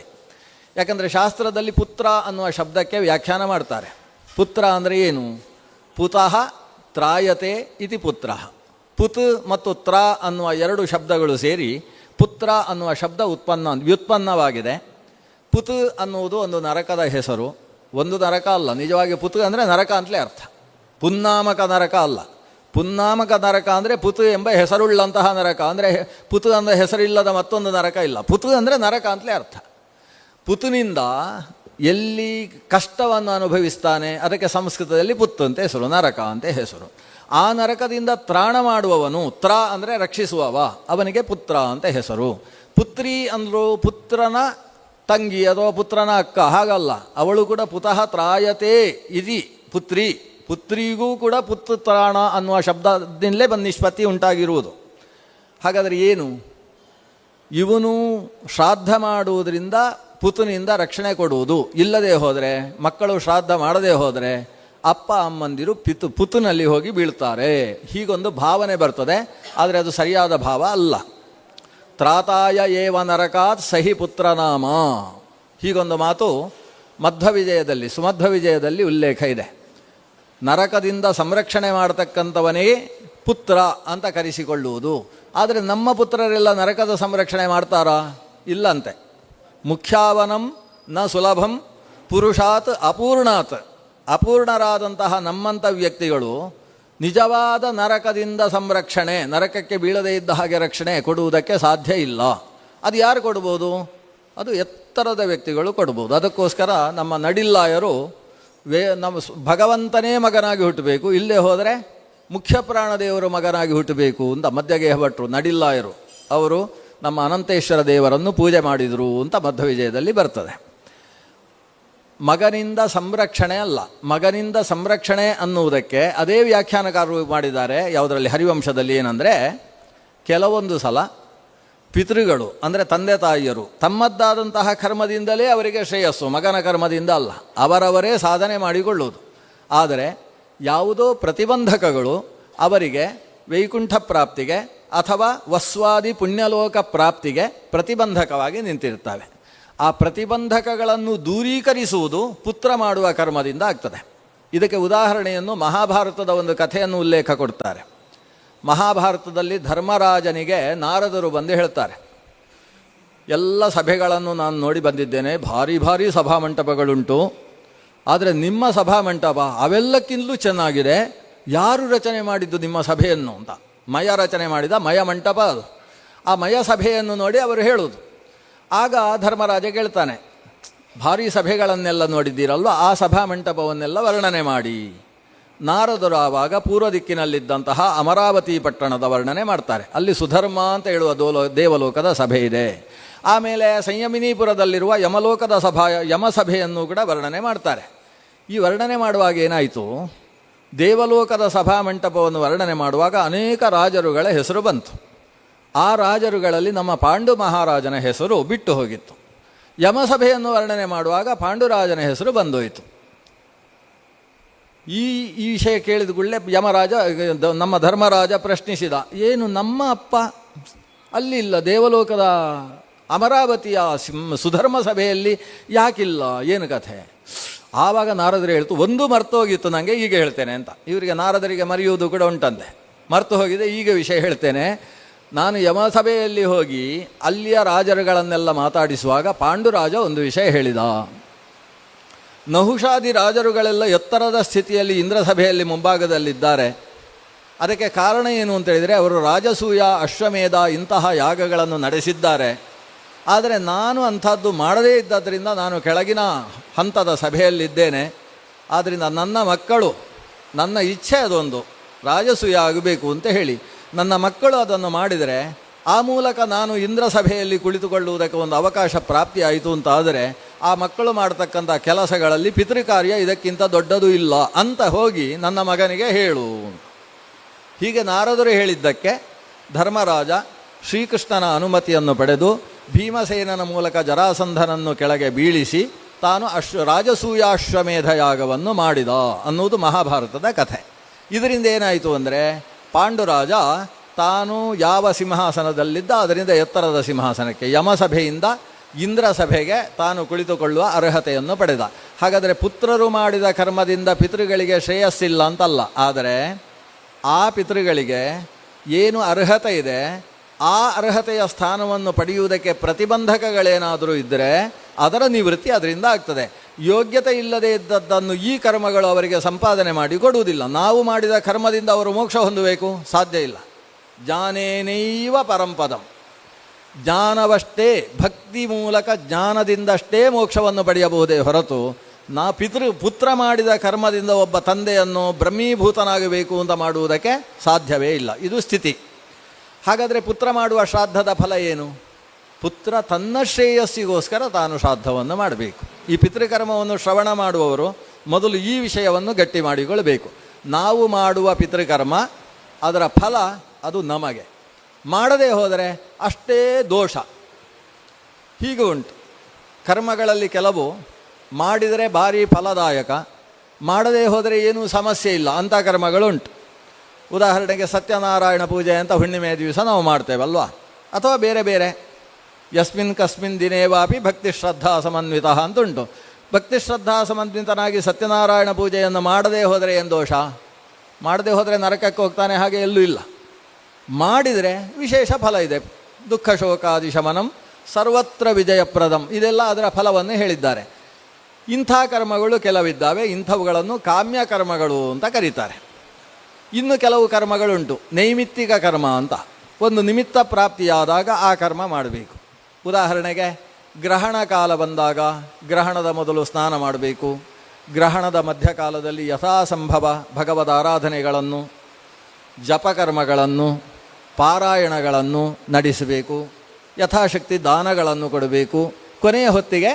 ಯಾಕಂದರೆ ಶಾಸ್ತ್ರದಲ್ಲಿ ಪುತ್ರ ಅನ್ನುವ ಶಬ್ದಕ್ಕೆ ವ್ಯಾಖ್ಯಾನ ಮಾಡ್ತಾರೆ. ಪುತ್ರ ಅಂದರೆ ಏನು? ಪುತಃ ತ್ರಾಯತೆ ಇತಿ ಪುತ್ರ. ಪುತ್ ಮತ್ತು ತ್ರ ಅನ್ನುವ ಎರಡು ಶಬ್ದಗಳು ಸೇರಿ ಪುತ್ರ ಅನ್ನುವ ಶಬ್ದ ವ್ಯುತ್ಪನ್ನವಾಗಿದೆ. ಪುತ್ ಅನ್ನುವುದು ಒಂದು ನರಕದ ಹೆಸರು. ಒಂದು ನರಕ ಅಲ್ಲ, ನಿಜವಾಗಿ ಪುತ್ ಅಂದರೆ ನರಕ ಅಂತಲೇ ಅರ್ಥ. ಪುನ್ನಾಮಕ ನರಕ ಅಲ್ಲ. ಪುನ್ನಾಮಕ ನರಕ ಅಂದರೆ ಪುತ್ ಎಂಬ ಹೆಸರುಳ್ಳಂತಹ ನರಕ. ಅಂದರೆ ಪುತ್ ಅಂದರೆ ಹೆಸರಿಲ್ಲದ ಮತ್ತೊಂದು ನರಕ ಇಲ್ಲ. ಪುತ್ ಅಂದರೆ ನರಕ ಅಂತಲೇ ಅರ್ಥ. ಪುತನಿಂದ ಎಲ್ಲಿ ಕಷ್ಟವನ್ನು ಅನುಭವಿಸ್ತಾನೆ ಅದಕ್ಕೆ ಸಂಸ್ಕೃತದಲ್ಲಿ ಪುತ್ ಅಂತ ಹೆಸರು, ನರಕ ಅಂತ ಹೆಸರು. ಆ ನರಕದಿಂದ ತ್ರಾಣ ಮಾಡುವವನು, ತ್ರ ಅಂದರೆ ರಕ್ಷಿಸುವವ, ಅವನಿಗೆ ಪುತ್ರ ಅಂತ ಹೆಸರು. ಪುತ್ರಿ ಅಂದರು ಪುತ್ರನ ತಂಗಿ ಅಥವಾ ಪುತ್ರನ ಅಕ್ಕ, ಹಾಗಲ್ಲ. ಅವಳು ಕೂಡ ಪುತಃ ತ್ರಾಯತೆ ಇದಿ ಪುತ್ರಿ. ಪುತ್ರಿಗೂ ಕೂಡ ಪುತ್ರಾಣ ಅನ್ನುವ ಶಬ್ದದಿಂದಲೇ ನಿಷ್ಪತ್ತಿ ಉಂಟಾಗಿರುವುದು. ಹಾಗಾದರೆ ಏನು? ಇವನು ಶ್ರಾದ್ದ ಮಾಡುವುದರಿಂದ ಪುತನಿಂದ ರಕ್ಷಣೆ ಕೊಡುವುದು. ಇಲ್ಲದೆ ಹೋದರೆ, ಮಕ್ಕಳು ಶ್ರಾದ್ದ ಮಾಡದೆ ಹೋದರೆ ಅಪ್ಪ ಅಮ್ಮಂದಿರು ಪುತನಲ್ಲಿ ಹೋಗಿ ಬೀಳ್ತಾರೆ. ಹೀಗೊಂದು ಭಾವನೆ ಬರ್ತದೆ. ಆದರೆ ಅದು ಸರಿಯಾದ ಭಾವ ಅಲ್ಲ. ತ್ರಾತಾಯ ಏವ ನರಕಾತ್ ಸಹಿ ಪುತ್ರನಾಮ, ಹೀಗೊಂದು ಮಾತು ಮಧ್ವವಿಜಯದಲ್ಲಿ, ಸುಮಧ್ವವಿಜಯದಲ್ಲಿ ಉಲ್ಲೇಖ ಇದೆ. ನರಕದಿಂದ ಸಂರಕ್ಷಣೆ ಮಾಡತಕ್ಕಂಥವನೇ ಪುತ್ರ ಅಂತ ಕರೆಸಿಕೊಳ್ಳುವುದು. ಆದರೆ ನಮ್ಮ ಪುತ್ರರೆಲ್ಲ ನರಕದ ಸಂರಕ್ಷಣೆ ಮಾಡ್ತಾರಾ? ಇಲ್ಲಂತೆ. ಮುಖ್ಯಾವನಂ ನ ಸುಲಭಂ ಪುರುಷಾತ್ ಅಪೂರ್ಣಾತ್. ಅಪೂರ್ಣರಾದಂತಹ ನಮ್ಮಂಥ ವ್ಯಕ್ತಿಗಳು ನಿಜವಾದ ನರಕದಿಂದ ಸಂರಕ್ಷಣೆ, ನರಕಕ್ಕೆ ಬೀಳದೇ ಇದ್ದ ಹಾಗೆ ರಕ್ಷಣೆ ಕೊಡುವುದಕ್ಕೆ ಸಾಧ್ಯ ಇಲ್ಲ. ಅದು ಯಾರು ಕೊಡ್ಬೋದು? ಅದು ಎತ್ತರದ ವ್ಯಕ್ತಿಗಳು ಕೊಡ್ಬೋದು. ಅದಕ್ಕೋಸ್ಕರ ನಮ್ಮ ನಡಿಲ್ಲಾಯರು ನಮ್ಮ ಭಗವಂತನೇ ಮಗನಾಗಿ ಹುಟ್ಟಬೇಕು, ಇಲ್ಲೇ ಹೋದರೆ ಮುಖ್ಯ ಪ್ರಾಣದೇವರು ಮಗನಾಗಿ ಹುಟ್ಟಬೇಕು ಅಂತ ಮಧ್ಯಗೇಹ ಭಟ್ರು ನಡಿಲ್ಲಾಯರು ಅವರು ನಮ್ಮ ಅನಂತೇಶ್ವರ ದೇವರನ್ನು ಪೂಜೆ ಮಾಡಿದರು ಅಂತ ಮಧ್ವವಿಜಯದಲ್ಲಿ ಬರ್ತದೆ. ಮಗನಿಂದ ಸಂರಕ್ಷಣೆ ಅಲ್ಲ, ಮಗನಿಂದ ಸಂರಕ್ಷಣೆ ಅನ್ನುವುದಕ್ಕೆ ಅದೇ ವ್ಯಾಖ್ಯಾನಕಾರರು ಮಾಡಿದ್ದಾರೆ. ಯಾವುದರಲ್ಲಿ? ಹರಿವಂಶದಲ್ಲಿ. ಏನಂದರೆ, ಕೆಲವೊಂದು ಸಲ ಪಿತೃಗಳು ಅಂದರೆ ತಂದೆ ತಾಯಿಯರು ತಮ್ಮದ್ದಾದಂತಹ ಕರ್ಮದಿಂದಲೇ ಅವರಿಗೆ ಶ್ರೇಯಸ್ಸು, ಮಗನ ಕರ್ಮದಿಂದ ಅಲ್ಲ. ಅವರವರೇ ಸಾಧನೆ ಮಾಡಿಕೊಳ್ಳುವುದು. ಆದರೆ ಯಾವುದೋ ಪ್ರತಿಬಂಧಕಗಳು ಅವರಿಗೆ ವೈಕುಂಠ ಪ್ರಾಪ್ತಿಗೆ ಅಥವಾ ವಸ್ವಾದಿ ಪುಣ್ಯಲೋಕ ಪ್ರಾಪ್ತಿಗೆ ಪ್ರತಿಬಂಧಕವಾಗಿ ನಿಂತಿರ್ತವೆ. ಆ ಪ್ರತಿಬಂಧಕಗಳನ್ನು ದೂರೀಕರಿಸುವುದು ಪುತ್ರ ಮಾಡುವ ಕರ್ಮದಿಂದ ಆಗ್ತದೆ. ಇದಕ್ಕೆ ಉದಾಹರಣೆಯನ್ನು ಮಹಾಭಾರತದ ಒಂದು ಕಥೆಯನ್ನು ಉಲ್ಲೇಖ ಕೊಡ್ತಾರೆ. ಮಹಾಭಾರತದಲ್ಲಿ ಧರ್ಮರಾಜನಿಗೆ ನಾರದರು ಬಂದು ಹೇಳ್ತಾರೆ, ಎಲ್ಲ ಸಭೆಗಳನ್ನು ನಾನು ನೋಡಿ ಬಂದಿದ್ದೇನೆ, ಭಾರಿ ಭಾರಿ ಸಭಾಮಂಟಪಗಳುಂಟು, ಆದರೆ ನಿಮ್ಮ ಸಭಾಮಂಟಪ ಅವೆಲ್ಲಕ್ಕಿಂತಲೂ ಚೆನ್ನಾಗಿದೆ. ಯಾರು ರಚನೆ ಮಾಡಿದ್ದು ನಿಮ್ಮ ಸಭೆಯನ್ನು ಅಂತ. ಮಯ ರಚನೆ ಮಾಡಿದ ಮಯ ಮಂಟಪ ಅದು. ಆ ಮಯ ಸಭೆಯನ್ನು ನೋಡಿ ಅವರು ಹೇಳುವುದು. ಆಗ ಧರ್ಮರಾಜ ಕೇಳ್ತಾನೆ, ಭಾರೀ ಸಭೆಗಳನ್ನೆಲ್ಲ ನೋಡಿದ್ದೀರಲ್ವ, ಆ ಸಭಾಮಂಟಪವನ್ನೆಲ್ಲ ವರ್ಣನೆ ಮಾಡಿ. ನಾರದರು ಆವಾಗ ಪೂರ್ವ ದಿಕ್ಕಿನಲ್ಲಿದ್ದಂತಹ ಅಮರಾವತಿ ಪಟ್ಟಣದ ವರ್ಣನೆ ಮಾಡ್ತಾರೆ. ಅಲ್ಲಿ ಸುಧರ್ಮ ಅಂತ ಹೇಳುವ ದೇವಲೋಕದ ಸಭೆ ಇದೆ. ಆಮೇಲೆ ಸಂಯಮಿನೀಪುರದಲ್ಲಿರುವ ಯಮಲೋಕದ ಯಮಸಭೆಯನ್ನು ಕೂಡ ವರ್ಣನೆ ಮಾಡ್ತಾರೆ. ಈ ವರ್ಣನೆ ಮಾಡುವಾಗ ಏನಾಯಿತು, ದೇವಲೋಕದ ಸಭಾಮಂಟಪವನ್ನು ವರ್ಣನೆ ಮಾಡುವಾಗ ಅನೇಕ ರಾಜರುಗಳ ಹೆಸರು ಬಂತು. ಆ ರಾಜರುಗಳಲ್ಲಿ ನಮ್ಮ ಪಾಂಡು ಮಹಾರಾಜನ ಹೆಸರು ಬಿಟ್ಟು ಹೋಗಿತ್ತು. ಯಮಸಭೆಯನ್ನು ವರ್ಣನೆ ಮಾಡುವಾಗ ಪಾಂಡುರಾಜನ ಹೆಸರು ಬಂದೋಯಿತು. ಈ ವಿಷಯ ಕೇಳಿದ ಕೂಡಲೇ ಯಮರಾಜ, ನಮ್ಮ ಧರ್ಮರಾಜ ಪ್ರಶ್ನಿಸಿದ, ಏನು ನಮ್ಮ ಅಪ್ಪ ಅಲ್ಲಿ ಇಲ್ಲ, ದೇವಲೋಕದ ಅಮರಾವತಿಯ ಸುಧರ್ಮ ಸಭೆಯಲ್ಲಿ ಯಾಕಿಲ್ಲ, ಏನು ಕಥೆ? ಆವಾಗ ನಾರದರು ಹೇಳ್ತು, ಒಂದು ಮರ್ತೋಗಿತ್ತು ನನಗೆ, ಈಗ ಹೇಳ್ತೇನೆ ಅಂತ. ಇವರಿಗೆ ನಾರದರಿಗೆ ಮರೆಯುವುದು ಕೂಡ ಉಂಟಂತೆ. ಮರ್ತು ಹೋಗಿದೆ, ಈಗ ವಿಷಯ ಹೇಳ್ತೇನೆ. ನಾನು ಯಮಸಭೆಯಲ್ಲಿ ಹೋಗಿ ಅಲ್ಲಿಯ ರಾಜರುಗಳನ್ನೆಲ್ಲ ಮಾತಾಡಿಸುವಾಗ ಪಾಂಡುರಾಜ ಒಂದು ವಿಷಯ ಹೇಳಿದ. ನಹುಷಾದಿ ರಾಜರುಗಳೆಲ್ಲ ಎತ್ತರದ ಸ್ಥಿತಿಯಲ್ಲಿ ಇಂದ್ರಸಭೆಯಲ್ಲಿ ಮುಂಭಾಗದಲ್ಲಿದ್ದಾರೆ. ಅದಕ್ಕೆ ಕಾರಣ ಏನು ಅಂತೇಳಿದರೆ, ಅವರು ರಾಜಸೂಯ, ಅಶ್ವಮೇಧ ಇಂತಹ ಯಾಗಗಳನ್ನು ನಡೆಸಿದ್ದಾರೆ. ಆದರೆ ನಾನು ಅಂಥದ್ದು ಮಾಡದೇ ಇದ್ದದ್ರಿಂದ ನಾನು ಕೆಳಗಿನ ಹಂತದ ಸಭೆಯಲ್ಲಿದ್ದೇನೆ. ಆದ್ದರಿಂದ ನನ್ನ ಮಕ್ಕಳು, ನನ್ನ ಇಚ್ಛೆ ಅದೊಂದು, ರಾಜಸೂಯ ಆಗಬೇಕು ಅಂತ ಹೇಳಿ ನನ್ನ ಮಕ್ಕಳು ಅದನ್ನು ಮಾಡಿದರೆ ಆ ಮೂಲಕ ನಾನು ಇಂದ್ರ ಸಭೆಯಲ್ಲಿ ಕುಳಿತುಕೊಳ್ಳುವುದಕ್ಕೆ ಒಂದು ಅವಕಾಶ ಪ್ರಾಪ್ತಿಯಾಯಿತು ಅಂತಾದರೆ ಆ ಮಕ್ಕಳು ಮಾಡತಕ್ಕಂಥ ಕೆಲಸಗಳಲ್ಲಿ ಪಿತೃಕಾರ್ಯ ಇದಕ್ಕಿಂತ ದೊಡ್ಡದು ಇಲ್ಲ ಅಂತ ಹೋಗಿ ನನ್ನ ಮಗನಿಗೆ ಹೇಳು. ಹೀಗೆ ನಾರದರು ಹೇಳಿದ್ದಕ್ಕೆ ಧರ್ಮರಾಜ ಶ್ರೀಕೃಷ್ಣನ ಅನುಮತಿಯನ್ನು ಪಡೆದು ಭೀಮಸೇನನ ಮೂಲಕ ಜರಾಸಂಧನನ್ನು ಕೆಳಗೆ ಬೀಳಿಸಿ ತಾನು ರಾಜಸೂಯಾಶ್ವಮೇಧ ಯಾಗವನ್ನು ಮಾಡಿದ ಅನ್ನುವುದು ಮಹಾಭಾರತದ ಕಥೆ. ಇದರಿಂದ ಏನಾಯಿತು ಅಂದರೆ ಪಾಂಡುರಾಜ ತಾನು ಯಾವ ಸಿಂಹಾಸನದಲ್ಲಿದ್ದ ಅದರಿಂದ ಎತ್ತರದ ಸಿಂಹಾಸನಕ್ಕೆ ಯಮಸಭೆಯಿಂದ ಇಂದ್ರ ಸಭೆಗೆ ತಾನು ಕುಳಿತುಕೊಳ್ಳುವ ಅರ್ಹತೆಯನ್ನು ಪಡೆದ. ಹಾಗಾದರೆ ಪುತ್ರರು ಮಾಡಿದ ಕರ್ಮದಿಂದ ಪಿತೃಗಳಿಗೆ ಶ್ರೇಯಸ್ಸಿಲ್ಲ ಅಂತಲ್ಲ, ಆದರೆ ಆ ಪಿತೃಗಳಿಗೆ ಏನು ಅರ್ಹತೆ ಇದೆ ಆ ಅರ್ಹತೆಯ ಸ್ಥಾನವನ್ನು ಪಡೆಯುವುದಕ್ಕೆ ಪ್ರತಿಬಂಧಕಗಳೇನಾದರೂ ಇದ್ದರೆ ಅದರ ನಿವೃತ್ತಿ ಅದರಿಂದ ಆಗ್ತದೆ. ಯೋಗ್ಯತೆ ಇಲ್ಲದೆ ಇದ್ದದ್ದನ್ನು ಈ ಕರ್ಮಗಳು ಅವರಿಗೆ ಸಂಪಾದನೆ ಮಾಡಿ ಕೊಡುವುದಿಲ್ಲ. ನಾವು ಮಾಡಿದ ಕರ್ಮದಿಂದ ಅವರು ಮೋಕ್ಷ ಹೊಂದಬೇಕು, ಸಾಧ್ಯ ಇಲ್ಲ. ಜ್ಞಾನೇನೈವ ಪರಂಪದಂ, ಜ್ಞಾನವಷ್ಟೇ ಭಕ್ತಿ ಮೂಲಕ ಜ್ಞಾನದಿಂದಷ್ಟೇ ಮೋಕ್ಷವನ್ನು ಪಡೆಯಬಹುದೇ ಹೊರತು ಪುತ್ರ ಮಾಡಿದ ಕರ್ಮದಿಂದ ಒಬ್ಬ ತಂದೆಯನ್ನು ಬ್ರಹ್ಮೀಭೂತನಾಗಬೇಕು ಅಂತ ಮಾಡುವುದಕ್ಕೆ ಸಾಧ್ಯವೇ ಇಲ್ಲ. ಇದು ಸ್ಥಿತಿ. ಹಾಗಾದರೆ ಪುತ್ರ ಮಾಡುವ ಶ್ರಾದ್ದದ ಫಲ ಏನು? ಪುತ್ರ ತನ್ನ ಶ್ರೇಯಸ್ಸಿಗೋಸ್ಕರ ತಾನು ಶ್ರಾದ್ದವನ್ನು ಮಾಡಬೇಕು. ಈ ಪಿತೃಕರ್ಮವನ್ನು ಶ್ರವಣ ಮಾಡುವವರು ಮೊದಲು ಈ ವಿಷಯವನ್ನು ಗಟ್ಟಿ ಮಾಡಿಕೊಳ್ಳಬೇಕು. ನಾವು ಮಾಡುವ ಪಿತೃಕರ್ಮ ಅದರ ಫಲ ಅದು ನಮಗೆ, ಮಾಡದೇ ಹೋದರೆ ಅಷ್ಟೇ ದೋಷ. ಹೀಗೂ ಉಂಟು. ಕರ್ಮಗಳಲ್ಲಿ ಕೆಲವು ಮಾಡಿದರೆ ಭಾರಿ ಫಲದಾಯಕ, ಮಾಡದೇ ಹೋದರೆ ಏನೂ ಸಮಸ್ಯೆ ಇಲ್ಲ ಅಂಥ ಕರ್ಮಗಳುಂಟು. ಉದಾಹರಣೆಗೆ ಸತ್ಯನಾರಾಯಣ ಪೂಜೆ ಅಂತ ಹುಣ್ಣಿಮೆಯ ದಿವಸ ನಾವು ಮಾಡ್ತೇವಲ್ವಾ, ಅಥವಾ ಬೇರೆ ಬೇರೆ ಯಸ್ಮಿನ್ ಕಸ್ಮಿನ್ ದಿನೇವಾಪಿ ಭಕ್ತಿ ಶ್ರದ್ಧಾ ಸಮನ್ವಿತ ಅಂತುಂಟು. ಭಕ್ತಿ ಶ್ರದ್ಧಾ ಸಮನ್ವಿತನಾಗಿ ಸತ್ಯನಾರಾಯಣ ಪೂಜೆಯನ್ನು ಮಾಡದೇ ಹೋದರೆ ಏನು ದೋಷ? ಮಾಡದೇ ಹೋದರೆ ನರಕಕ್ಕೆ ಹೋಗ್ತಾನೆ, ಹಾಗೆ ಎಲ್ಲೂ ಇಲ್ಲ. ಮಾಡಿದರೆ ವಿಶೇಷ ಫಲ ಇದೆ. ದುಃಖ ಶೋಕಾದಿ ಶಮನಂ ಸರ್ವತ್ರ ವಿಜಯಪ್ರದಂ, ಇದೆಲ್ಲ ಅದರ ಫಲವನ್ನು ಹೇಳಿದ್ದಾರೆ. ಇಂಥ ಕರ್ಮಗಳು ಕೆಲವಿದ್ದಾವೆ. ಇಂಥವುಗಳನ್ನು ಕಾಮ್ಯ ಕರ್ಮಗಳು ಅಂತ ಕರೀತಾರೆ. ಇನ್ನು ಕೆಲವು ಕರ್ಮಗಳುಂಟು, ನೈಮಿತ್ತಿಕ ಕರ್ಮ ಅಂತ. ಒಂದು ನಿಮಿತ್ತ ಪ್ರಾಪ್ತಿಯಾದಾಗ ಆ ಕರ್ಮ ಮಾಡಬೇಕು. ಉದಾಹರಣೆಗೆ ಗ್ರಹಣ ಕಾಲ ಬಂದಾಗ ಗ್ರಹಣದ ಮೊದಲು ಸ್ನಾನ ಮಾಡಬೇಕು. ಗ್ರಹಣದ ಮಧ್ಯಕಾಲದಲ್ಲಿ ಯಥಾಸಂಭವ ಭಗವದ್ ಆರಾಧನೆಗಳನ್ನು, ಜಪಕರ್ಮಗಳನ್ನು, ಪಾರಾಯಣಗಳನ್ನು ನಡೆಸಬೇಕು. ಯಥಾಶಕ್ತಿ ದಾನಗಳನ್ನು ಕೊಡಬೇಕು. ಕೊನೆಯ ಹೊತ್ತಿಗೆ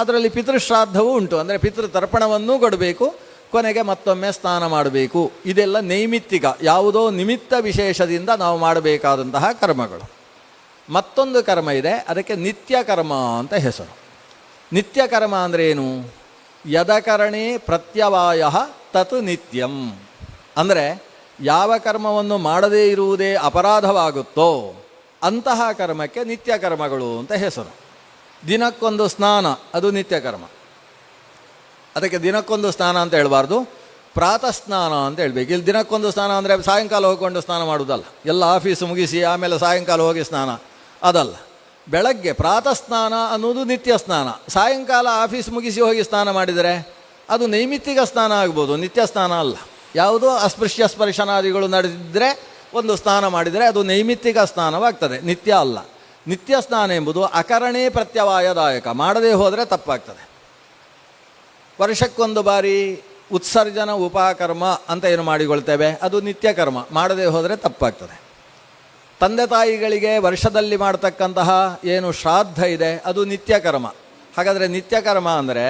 ಅದರಲ್ಲಿ ಪಿತೃಶ್ರಾದ್ದವೂ ಉಂಟು, ಅಂದರೆ ಪಿತೃತರ್ಪಣವನ್ನೂ ಕೊಡಬೇಕು. ಕೊನೆಗೆ ಮತ್ತೊಮ್ಮೆ ಸ್ನಾನ ಮಾಡಬೇಕು. ಇದೆಲ್ಲ ನೈಮಿತ್ತಿಕ, ಯಾವುದೋ ನಿಮಿತ್ತ ವಿಶೇಷದಿಂದ ನಾವು ಮಾಡಬೇಕಾದಂತಹ ಕರ್ಮಗಳು. ಮತ್ತೊಂದು ಕರ್ಮ ಇದೆ, ಅದಕ್ಕೆ ನಿತ್ಯ ಕರ್ಮ ಅಂತ ಹೆಸರು. ನಿತ್ಯ ಕರ್ಮ ಅಂದರೆ ಏನು? ಯದಕರಣೆ ಪ್ರತ್ಯವಾಯ ತತ್ ನಿತ್ಯಂ. ಅಂದರೆ ಯಾವ ಕರ್ಮವನ್ನು ಮಾಡದೇ ಇರುವುದೇ ಅಪರಾಧವಾಗುತ್ತೋ ಅಂತಹ ಕರ್ಮಕ್ಕೆ ನಿತ್ಯ ಕರ್ಮಗಳು ಅಂತ ಹೆಸರು. ದಿನಕ್ಕೊಂದು ಸ್ನಾನ, ಅದು ನಿತ್ಯ ಕರ್ಮ. ಅದಕ್ಕೆ ದಿನಕ್ಕೊಂದು ಸ್ನಾನ ಅಂತ ಹೇಳಬಾರ್ದು, ಪ್ರಾತಃ ಸ್ನಾನ ಅಂತ ಹೇಳಬೇಕು. ಇಲ್ಲಿ ದಿನಕ್ಕೊಂದು ಸ್ನಾನ ಅಂದರೆ ಸಾಯಂಕಾಲ ಹೋಗಿಕೊಂಡು ಸ್ನಾನ ಮಾಡುವುದಲ್ಲ, ಎಲ್ಲ ಆಫೀಸು ಮುಗಿಸಿ ಆಮೇಲೆ ಸಾಯಂಕಾಲ ಹೋಗಿ ಸ್ನಾನ ಅದಲ್ಲ. ಬೆಳಗ್ಗೆ ಪ್ರಾತಃ ಸ್ನಾನ ಅನ್ನೋದು ನಿತ್ಯ ಸ್ನಾನ. ಸಾಯಂಕಾಲ ಆಫೀಸ್ ಮುಗಿಸಿ ಹೋಗಿ ಸ್ನಾನ ಮಾಡಿದರೆ ಅದು ನೈಮಿತ್ತಿಕ ಸ್ನಾನ ಆಗ್ಬೋದು, ನಿತ್ಯ ಸ್ನಾನ ಅಲ್ಲ. ಯಾವುದೋ ಅಸ್ಪೃಶ್ಯ ಸ್ಪರ್ಶನಾದಿಗಳು ನಡೆದಿದ್ದರೆ ಒಂದು ಸ್ನಾನ ಮಾಡಿದರೆ ಅದು ನೈಮಿತ್ತಿಕ ಸ್ನಾನವಾಗ್ತದೆ, ನಿತ್ಯ ಅಲ್ಲ. ನಿತ್ಯ ಸ್ನಾನ ಎಂಬುದು ಅಕರಣೇ ಪ್ರತ್ಯವಾಯದಾಯಕ, ಮಾಡದೇ ಹೋದರೆ ತಪ್ಪಾಗ್ತದೆ. ವರ್ಷಕ್ಕೊಂದು ಬಾರಿ ಉತ್ಸರ್ಜನ ಉಪಕರ್ಮ ಅಂತ ಏನು ಮಾಡಿಕೊಳ್ತೇವೆ, ಅದು ನಿತ್ಯ ಕರ್ಮ, ಮಾಡದೇ ಹೋದರೆ ತಪ್ಪಾಗ್ತದೆ. ತಂದೆ ತಾಯಿಗಳಿಗೆ ವರ್ಷದಲ್ಲಿ ಮಾಡ್ತಕ್ಕಂತಹ ಏನು ಶ್ರಾದ್ದ ಇದೆ ಅದು ನಿತ್ಯ ಕರ್ಮ. ಹಾಗಾದರೆ ನಿತ್ಯ ಕರ್ಮ ಅಂದರೆ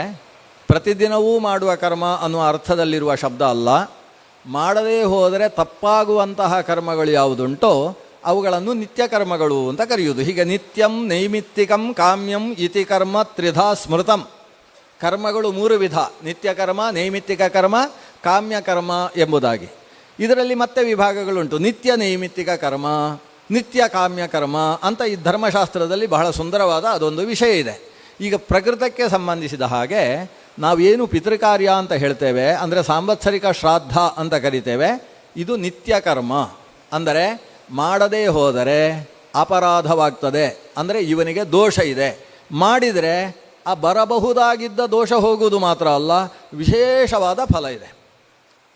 ಪ್ರತಿದಿನವೂ ಮಾಡುವ ಕರ್ಮ ಅನ್ನುವ ಅರ್ಥದಲ್ಲಿರುವ ಶಬ್ದ ಅಲ್ಲ. ಮಾಡದೇ ಹೋದರೆ ತಪ್ಪಾಗುವಂತಹ ಕರ್ಮಗಳು ಯಾವುದುಂಟೋ ಅವುಗಳನ್ನು ನಿತ್ಯ ಕರ್ಮಗಳು ಅಂತ ಕರೆಯುವುದು. ಹೀಗೆ ನಿತ್ಯಂ, ನೈಮಿತ್ತಿಕಂ, ಕಾಮ್ಯಂ ಇತಿ ಕರ್ಮ ತ್ರಿಧಾ ಸ್ಮೃತಂ. ಕರ್ಮಗಳು ಮೂರು ವಿಧ: ನಿತ್ಯ ಕರ್ಮ, ನೈಮಿತ್ತಿಕ ಕರ್ಮ, ಕಾಮ್ಯ ಕರ್ಮ ಎಂಬುದಾಗಿ. ಇದರಲ್ಲಿ ಮತ್ತೆ ವಿಭಾಗಗಳುಂಟು. ನಿತ್ಯ ನೈಮಿತ್ತಿಕ ಕರ್ಮ, ನಿತ್ಯ ಕಾಮ್ಯ ಕರ್ಮ ಅಂತ ಈ ಧರ್ಮಶಾಸ್ತ್ರದಲ್ಲಿ ಬಹಳ ಸುಂದರವಾದ ಅದೊಂದು ವಿಷಯ ಇದೆ. ಈಗ ಪ್ರಕೃತಕ್ಕೆ ಸಂಬಂಧಿಸಿದ ಹಾಗೆ ನಾವೇನು ಪಿತೃಕಾರ್ಯ ಅಂತ ಹೇಳ್ತೇವೆ, ಅಂದರೆ ಸಾಂವತ್ಸರಿಕ ಶ್ರಾದ್ದ ಅಂತ ಕರಿತೇವೆ, ಇದು ನಿತ್ಯ ಕರ್ಮ. ಅಂದರೆ ಮಾಡದೇ ಹೋದರೆ ಅಪರಾಧವಾಗ್ತದೆ, ಅಂದರೆ ಇವನಿಗೆ ದೋಷ ಇದೆ. ಮಾಡಿದರೆ ಆ ಬರಬಹುದಾಗಿದ್ದ ದೋಷ ಹೋಗುವುದು ಮಾತ್ರ ಅಲ್ಲ, ವಿಶೇಷವಾದ ಫಲ ಇದೆ.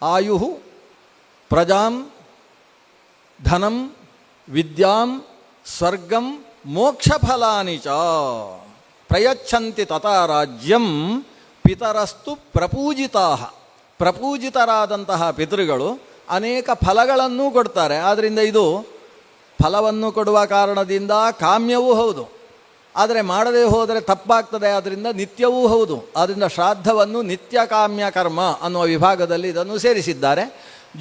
ಆಯುಹು ಪ್ರಜಾಂ ಧನಂ ವಿದ್ಯಾಂ ಸ್ವರ್ಗಂ ಮೋಕ್ಷಫಲಾನಿ ಚ ಪ್ರಯಚ್ಛಂತಿ ತಥಾ ರಾಜ್ಯಂ ಪಿತರಸ್ತು ಪ್ರಪೂಜಿತಾ. ಪ್ರಪೂಜಿತರಾದಂತಹ ಪಿತೃಗಳು ಅನೇಕ ಫಲಗಳನ್ನೂ ಕೊಡ್ತಾರೆ. ಆದ್ದರಿಂದ ಇದು ಫಲವನ್ನು ಕೊಡುವ ಕಾರಣದಿಂದ ಕಾಮ್ಯವೂ ಹೌದು, ಆದರೆ ಮಾಡದೇ ಹೋದರೆ ತಪ್ಪಾಗ್ತದೆ, ಆದ್ದರಿಂದ ನಿತ್ಯವೂ ಹೌದು. ಆದ್ದರಿಂದ ಶ್ರಾದ್ದವನ್ನು ನಿತ್ಯ ಕಾಮ್ಯ ಕರ್ಮ ಅನ್ನುವ ವಿಭಾಗದಲ್ಲಿ ಇದನ್ನು ಸೇರಿಸಿದ್ದಾರೆ.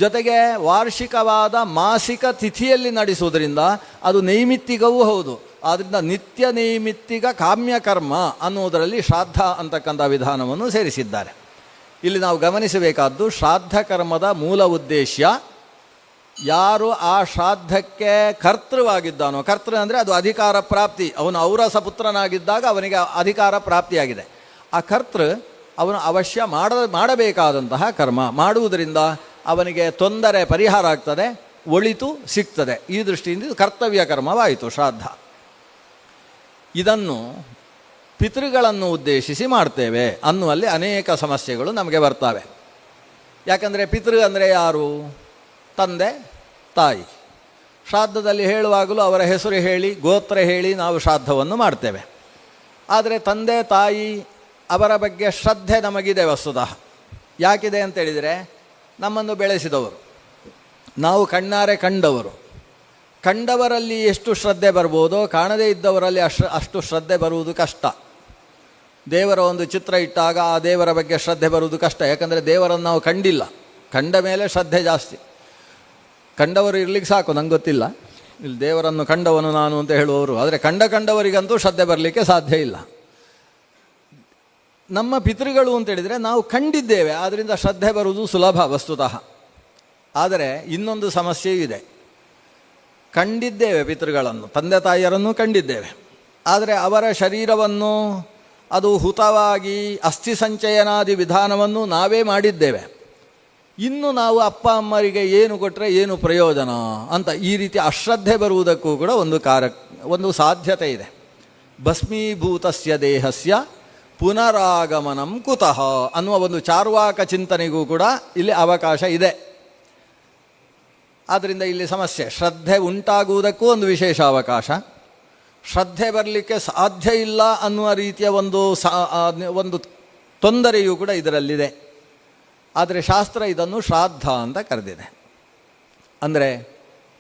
ಜೊತೆಗೆ ವಾರ್ಷಿಕವಾದ ಮಾಸಿಕ ತಿಥಿಯಲ್ಲಿ ನಡೆಸುವುದರಿಂದ ಅದು ನೈಮಿತ್ತಿಕವೂ ಹೌದು. ಆದ್ದರಿಂದ ನಿತ್ಯ ನೈಮಿತ್ತಿಕ ಕಾಮ್ಯ ಕರ್ಮ ಅನ್ನುವುದರಲ್ಲಿ ಶ್ರಾದ್ದ ಅಂತಕ್ಕಂಥ ವಿಧಾನವನ್ನು ಸೇರಿಸಿದ್ದಾರೆ. ಇಲ್ಲಿ ನಾವು ಗಮನಿಸಬೇಕಾದ್ದು ಶ್ರಾದ್ದ ಕರ್ಮದ ಮೂಲ ಉದ್ದೇಶ, ಯಾರು ಆ ಶ್ರಾದ್ದಕ್ಕೆ ಕರ್ತೃವಾಗಿದ್ದಾನೋ, ಕರ್ತೃ ಅಂದರೆ ಅದು ಅಧಿಕಾರ ಪ್ರಾಪ್ತಿ, ಅವನು ಔರಸ ಪುತ್ರನಾಗಿದ್ದಾಗ ಅವನಿಗೆ ಅಧಿಕಾರ ಪ್ರಾಪ್ತಿಯಾಗಿದೆ. ಆ ಕರ್ತೃ ಅವನು ಅವಶ್ಯ ಮಾಡಬೇಕಾದಂತಹ ಕರ್ಮ ಮಾಡುವುದರಿಂದ ಅವನಿಗೆ ತೊಂದರೆ ಪರಿಹಾರ ಆಗ್ತದೆ, ಒಳಿತು ಸಿಗ್ತದೆ. ಈ ದೃಷ್ಟಿಯಿಂದ ಇದು ಕರ್ತವ್ಯ ಕರ್ಮವಾಯಿತು ಶ್ರಾದ್ದ. ಇದನ್ನು ಪಿತೃಗಳನ್ನು ಉದ್ದೇಶಿಸಿ ಮಾಡ್ತೇವೆ ಅನ್ನುವಲ್ಲಿ ಅನೇಕ ಸಮಸ್ಯೆಗಳು ನಮಗೆ ಬರ್ತವೆ. ಯಾಕಂದರೆ ಪಿತೃ ಅಂದರೆ ಯಾರು? ತಂದೆ ತಾಯಿ. ಶ್ರಾದ್ದದಲ್ಲಿ ಹೇಳುವಾಗಲೂ ಅವರ ಹೆಸರು ಹೇಳಿ ಗೋತ್ರ ಹೇಳಿ ನಾವು ಶ್ರಾದ್ದವನ್ನು ಮಾಡ್ತೇವೆ. ಆದರೆ ತಂದೆ ತಾಯಿ ಅವರ ಬಗ್ಗೆ ಶ್ರದ್ಧೆ ನಮಗಿದೆ ವಸ್ತುತಃ. ಯಾಕಿದೆ ಅಂತೇಳಿದರೆ, ನಮ್ಮನ್ನು ಬೆಳೆಸಿದವರು, ನಾವು ಕಣ್ಣಾರೆ ಕಂಡವರು. ಕಂಡವರಲ್ಲಿ ಎಷ್ಟು ಶ್ರದ್ಧೆ ಬರ್ಬೋದೋ ಕಾಣದೇ ಇದ್ದವರಲ್ಲಿ ಅಷ್ಟು ಶ್ರದ್ಧೆ ಬರುವುದು ಕಷ್ಟ. ದೇವರ ಒಂದು ಚಿತ್ರ ಇಟ್ಟಾಗ ಆ ದೇವರ ಬಗ್ಗೆ ಶ್ರದ್ಧೆ ಬರುವುದು ಕಷ್ಟ. ಯಾಕಂದರೆ ದೇವರನ್ನು ನಾವು ಕಂಡಿಲ್ಲ, ಕಂಡ ಮೇಲೆ ಶ್ರದ್ಧೆ ಜಾಸ್ತಿ. ಕಂಡವರು ಇರ್ಲಿಕ್ಕೆ ಸಾಕು, ನಂಗೆ ಗೊತ್ತಿಲ್ಲ, ಇಲ್ಲಿ ದೇವರನ್ನು ಕಂಡವನು ನಾನು ಅಂತ ಹೇಳುವವರು. ಆದರೆ ಕಂಡವರಿಗಂತೂ ಶ್ರದ್ಧೆ ಬರಲಿಕ್ಕೆ ಸಾಧ್ಯ ಇಲ್ಲ. ನಮ್ಮ ಪಿತೃಗಳು ಅಂತೇಳಿದರೆ ನಾವು ಕಂಡಿದ್ದೇವೆ, ಆದ್ದರಿಂದ ಶ್ರದ್ಧೆ ಬರುವುದು ಸುಲಭ ವಸ್ತುತಃ. ಆದರೆ ಇನ್ನೊಂದು ಸಮಸ್ಯೆಯೂ ಇದೆ. ಕಂಡಿದ್ದೇವೆ ಪಿತೃಗಳನ್ನು, ತಂದೆ ತಾಯಿಯರನ್ನು ಕಂಡಿದ್ದೇವೆ, ಆದರೆ ಅವರ ಶರೀರವನ್ನು ಅದು ಹುತವಾಗಿ ಅಸ್ಥಿ ಸಂಚಯನಾದಿ ವಿಧಾನವನ್ನು ನಾವೇ ಮಾಡಿದ್ದೇವೆ. ಇನ್ನು ನಾವು ಅಪ್ಪ ಅಮ್ಮರಿಗೆ ಏನು ಕೊಟ್ಟರೆ ಏನು ಪ್ರಯೋಜನ ಅಂತ ಈ ರೀತಿ ಅಶ್ರದ್ಧೆ ಬರುವುದಕ್ಕೂ ಕೂಡ ಒಂದು ಸಾಧ್ಯತೆ ಇದೆ. ಭಸ್ಮೀಭೂತಸ್ಯ ದೇಹಸ್ಯ ಪುನರಾಗಮನಂ ಕುತಃ ಅನ್ನುವ ಒಂದು ಚಾರ್ವಾಕ ಚಿಂತನೆಗೂ ಕೂಡ ಇಲ್ಲಿ ಅವಕಾಶ ಇದೆ. ಆದ್ದರಿಂದ ಇಲ್ಲಿ ಸಮಸ್ಯೆ, ಶ್ರದ್ಧೆ ಉಂಟಾಗುವುದಕ್ಕೂ ಒಂದು ವಿಶೇಷ ಅವಕಾಶ, ಶ್ರದ್ಧೆ ಬರಲಿಕ್ಕೆ ಸಾಧ್ಯ ಇಲ್ಲ ಅನ್ನುವ ರೀತಿಯ ಒಂದು ತೊಂದರೆಯೂ ಕೂಡ ಇದರಲ್ಲಿದೆ. ಆದರೆ ಶಾಸ್ತ್ರ ಇದನ್ನು ಶ್ರಾದ್ದ ಅಂತ ಕರೆದಿದೆ. ಅಂದರೆ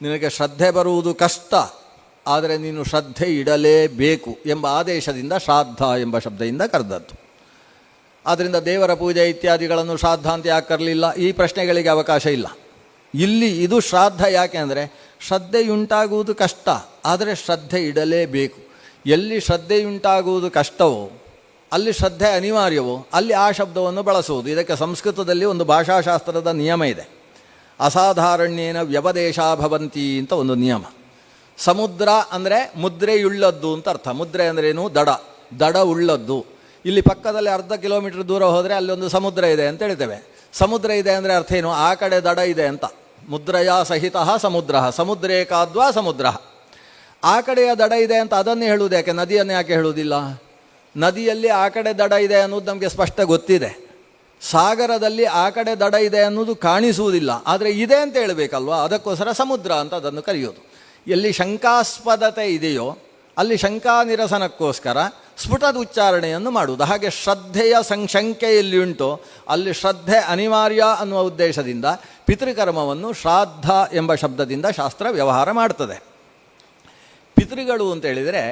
ನಿನಗೆ ಶ್ರದ್ಧೆ ಬರುವುದು ಕಷ್ಟ, ಆದರೆ ನೀನು ಶ್ರದ್ಧೆ ಇಡಲೇಬೇಕು ಎಂಬ ಆದೇಶದಿಂದ ಶ್ರಾದ್ದ ಎಂಬ ಶಬ್ದದಿಂದ ಕರೆದದ್ದು. ಆದ್ದರಿಂದ ದೇವರ ಪೂಜೆ ಇತ್ಯಾದಿಗಳನ್ನು ಶ್ರಾದ್ದ ಅಂತ ಯಾಕೆ ಕರಲಿಲ್ಲ, ಈ ಪ್ರಶ್ನೆಗಳಿಗೆ ಅವಕಾಶ ಇಲ್ಲ. ಇಲ್ಲಿ ಇದು ಶ್ರಾದ್ದ ಯಾಕೆ ಅಂದರೆ ಶ್ರದ್ಧೆಯುಂಟಾಗುವುದು ಕಷ್ಟ, ಆದರೆ ಶ್ರದ್ಧೆ ಇಡಲೇಬೇಕು. ಎಲ್ಲಿ ಶ್ರದ್ಧೆಯುಂಟಾಗುವುದು ಕಷ್ಟವೋ ಅಲ್ಲಿ ಶ್ರದ್ಧೆ ಅನಿವಾರ್ಯವೋ ಅಲ್ಲಿ ಆ ಶಬ್ದವನ್ನು ಬಳಸುವುದು. ಇದಕ್ಕೆ ಸಂಸ್ಕೃತದಲ್ಲಿ ಒಂದು ಭಾಷಾಶಾಸ್ತ್ರದ ನಿಯಮ ಇದೆ. ಅಸಾಧಾರಣ್ಯೇನ ವ್ಯವದೇಶ ಭವಂತಿ ಅಂತ ಒಂದು ನಿಯಮ. ಸಮುದ್ರ ಅಂದರೆ ಮುದ್ರೆಯುಳ್ಳದ್ದು ಅಂತ ಅರ್ಥ. ಮುದ್ರೆ ಅಂದ್ರೇನು? ದಡ ಉಳ್ಳದ್ದು. ಇಲ್ಲಿ ಪಕ್ಕದಲ್ಲಿ ಅರ್ಧ ಕಿಲೋಮೀಟರ್ ದೂರ ಹೋದರೆ ಅಲ್ಲಿ ಒಂದು ಸಮುದ್ರ ಇದೆ ಅಂತ ಹೇಳ್ತೇವೆ. ಸಮುದ್ರ ಇದೆ ಅಂದರೆ ಅರ್ಥ ಏನು? ಆ ಕಡೆ ದಡ ಇದೆ ಅಂತ. ಮುದ್ರಯ ಸಹಿತ ಸಮುದ್ರ, ಸಮುದ್ರೇಕಾದ್ವಾ ಸಮುದ್ರ. ಆ ಕಡೆಯ ದಡ ಇದೆ ಅಂತ ಅದನ್ನೇ ಹೇಳುವುದು ಯಾಕೆ? ನದಿಯನ್ನು ಯಾಕೆ ಹೇಳುವುದಿಲ್ಲ? ನದಿಯಲ್ಲಿ ಆ ಕಡೆ ದಡ ಇದೆ ಅನ್ನೋದು ನಮಗೆ ಸ್ಪಷ್ಟ ಗೊತ್ತಿದೆ. ಸಾಗರದಲ್ಲಿ ಆ ಕಡೆ ದಡ ಇದೆ ಅನ್ನೋದು ಕಾಣಿಸುವುದಿಲ್ಲ, ಆದರೆ ಇದೆ ಅಂತ ಹೇಳಬೇಕಲ್ವ, ಅದಕ್ಕೋಸ್ಕರ ಸಮುದ್ರ ಅಂತ ಅದನ್ನು ಕರೆಯೋದು. ಎಲ್ಲಿ ಶಂಕಾಸ್ಪದತೆ ಇದೆಯೋ ಅಲ್ಲಿ ಶಂಕಾ ನಿರಸನಕ್ಕೋಸ್ಕರ ಸ್ಫುಟದ ಉಚ್ಚಾರಣೆಯನ್ನು ಮಾಡುವುದು. ಹಾಗೆ ಶ್ರದ್ಧೆಯ ಶಂಕೆ ಎಲ್ಲಿ ಉಂಟೋ ಅಲ್ಲಿ ಶ್ರದ್ಧೆ ಅನಿವಾರ್ಯ ಅನ್ನುವ ಉದ್ದೇಶದಿಂದ ಪಿತೃಕರ್ಮವನ್ನು ಶ್ರಾದ್ದ ಎಂಬ ಶಬ್ದದಿಂದ ಶಾಸ್ತ್ರ ವ್ಯವಹಾರ ಮಾಡ್ತದೆ. ಪಿತೃಗಳು ಅಂತೇಳಿದರೆ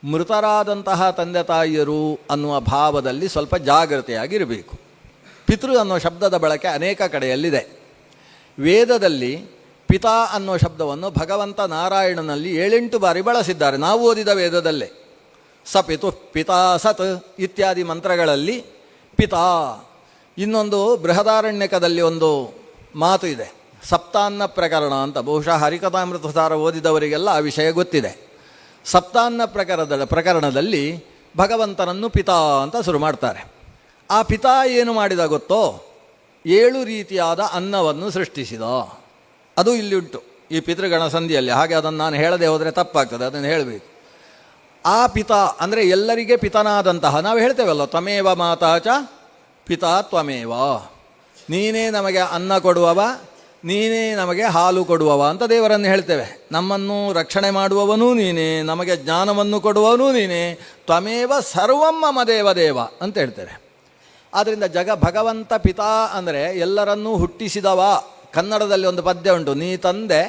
ಮೃತರಾದಂತಹ ತಂದೆ ತಾಯಿಯರು ಅನ್ನುವ ಭಾವದಲ್ಲಿ ಸ್ವಲ್ಪ ಜಾಗೃತೆಯಾಗಿರಬೇಕು. ಪಿತೃ ಅನ್ನೋ ಶಬ್ದದ ಬಳಕೆ ಅನೇಕ ಕಡೆಯಲ್ಲಿದೆ. ವೇದದಲ್ಲಿ ಪಿತಾ ಅನ್ನೋ ಶಬ್ದವನ್ನು ಭಗವಂತ ನಾರಾಯಣನಲ್ಲಿ 7-8 ಬಾರಿ ಬಳಸಿದ್ದಾರೆ. ನಾವು ಓದಿದ ವೇದದಲ್ಲೇ ಸ ಪಿತು ಪಿತಾ ಸತ್ ಇತ್ಯಾದಿ ಮಂತ್ರಗಳಲ್ಲಿ ಪಿತಾ. ಇನ್ನೊಂದು ಬೃಹದಾರಣ್ಯಕದಲ್ಲಿ ಒಂದು ಮಾತು ಇದೆ, ಸಪ್ತಾನ್ನ ಪ್ರಕರಣ ಅಂತ. ಬಹುಶಃ ಹರಿಕಥಾಮೃತಸಾರ ಓದಿದವರಿಗೆಲ್ಲ ಆ ವಿಷಯ ಗೊತ್ತಿದೆ. ಸಪ್ತಾನ್ನ ಪ್ರಕರಣದಲ್ಲಿ ಭಗವಂತನನ್ನು ಪಿತಾ ಅಂತ ಶುರು ಮಾಡ್ತಾರೆ. ಆ ಪಿತಾ ಏನು ಮಾಡಿದ ಗೊತ್ತೋ? 7 ರೀತಿಯಾದ ಅನ್ನವನ್ನು ಸೃಷ್ಟಿಸಿದ. ಅದು ಇಲ್ಲಿ ಉಂಟು ಈ ಪಿತೃಗಣ ಸಂಧಿಯಲ್ಲಿ. ಹಾಗೆ ಅದನ್ನು ನಾನು ಹೇಳದೆ ಹೋದರೆ ತಪ್ಪಾಗ್ತದೆ, ಅದನ್ನು ಹೇಳಬೇಕು. ಆ ಪಿತಾ ಅಂದರೆ ಎಲ್ಲರಿಗೆ ಪಿತನಾದಂತಹ, ನಾವು ಹೇಳ್ತೇವಲ್ಲ ತ್ವಮೇವ ಮಾತಾಚ ಪಿತಾ ತ್ವಮೇವ, ನೀನೇ ನಮಗೆ ಅನ್ನ ಕೊಡುವವ, ನೀನೇ ನಮಗೆ ಹಾಲು ಕೊಡುವವ ಅಂತ ದೇವರನ್ನು ಹೇಳ್ತೇವೆ. ನಮ್ಮನ್ನು ರಕ್ಷಣೆ ಮಾಡುವವನೂ ನೀನೇ, ನಮಗೆ ಜ್ಞಾನವನ್ನು ಕೊಡುವವನೂ ನೀನೇ, ತ್ವಮೇವ ಸರ್ವಂ ಮಮ ದೇವ ಅಂತ ಹೇಳ್ತೇವೆ. ಆದ್ದರಿಂದ ಭಗವಂತ ಪಿತಾ ಅಂದರೆ ಎಲ್ಲರನ್ನೂ ಹುಟ್ಟಿಸಿದವ. ಕನ್ನಡದಲ್ಲಿ ಒಂದು ಪದ್ಯ ಉಂಟು, ನೀ ತಂದೆ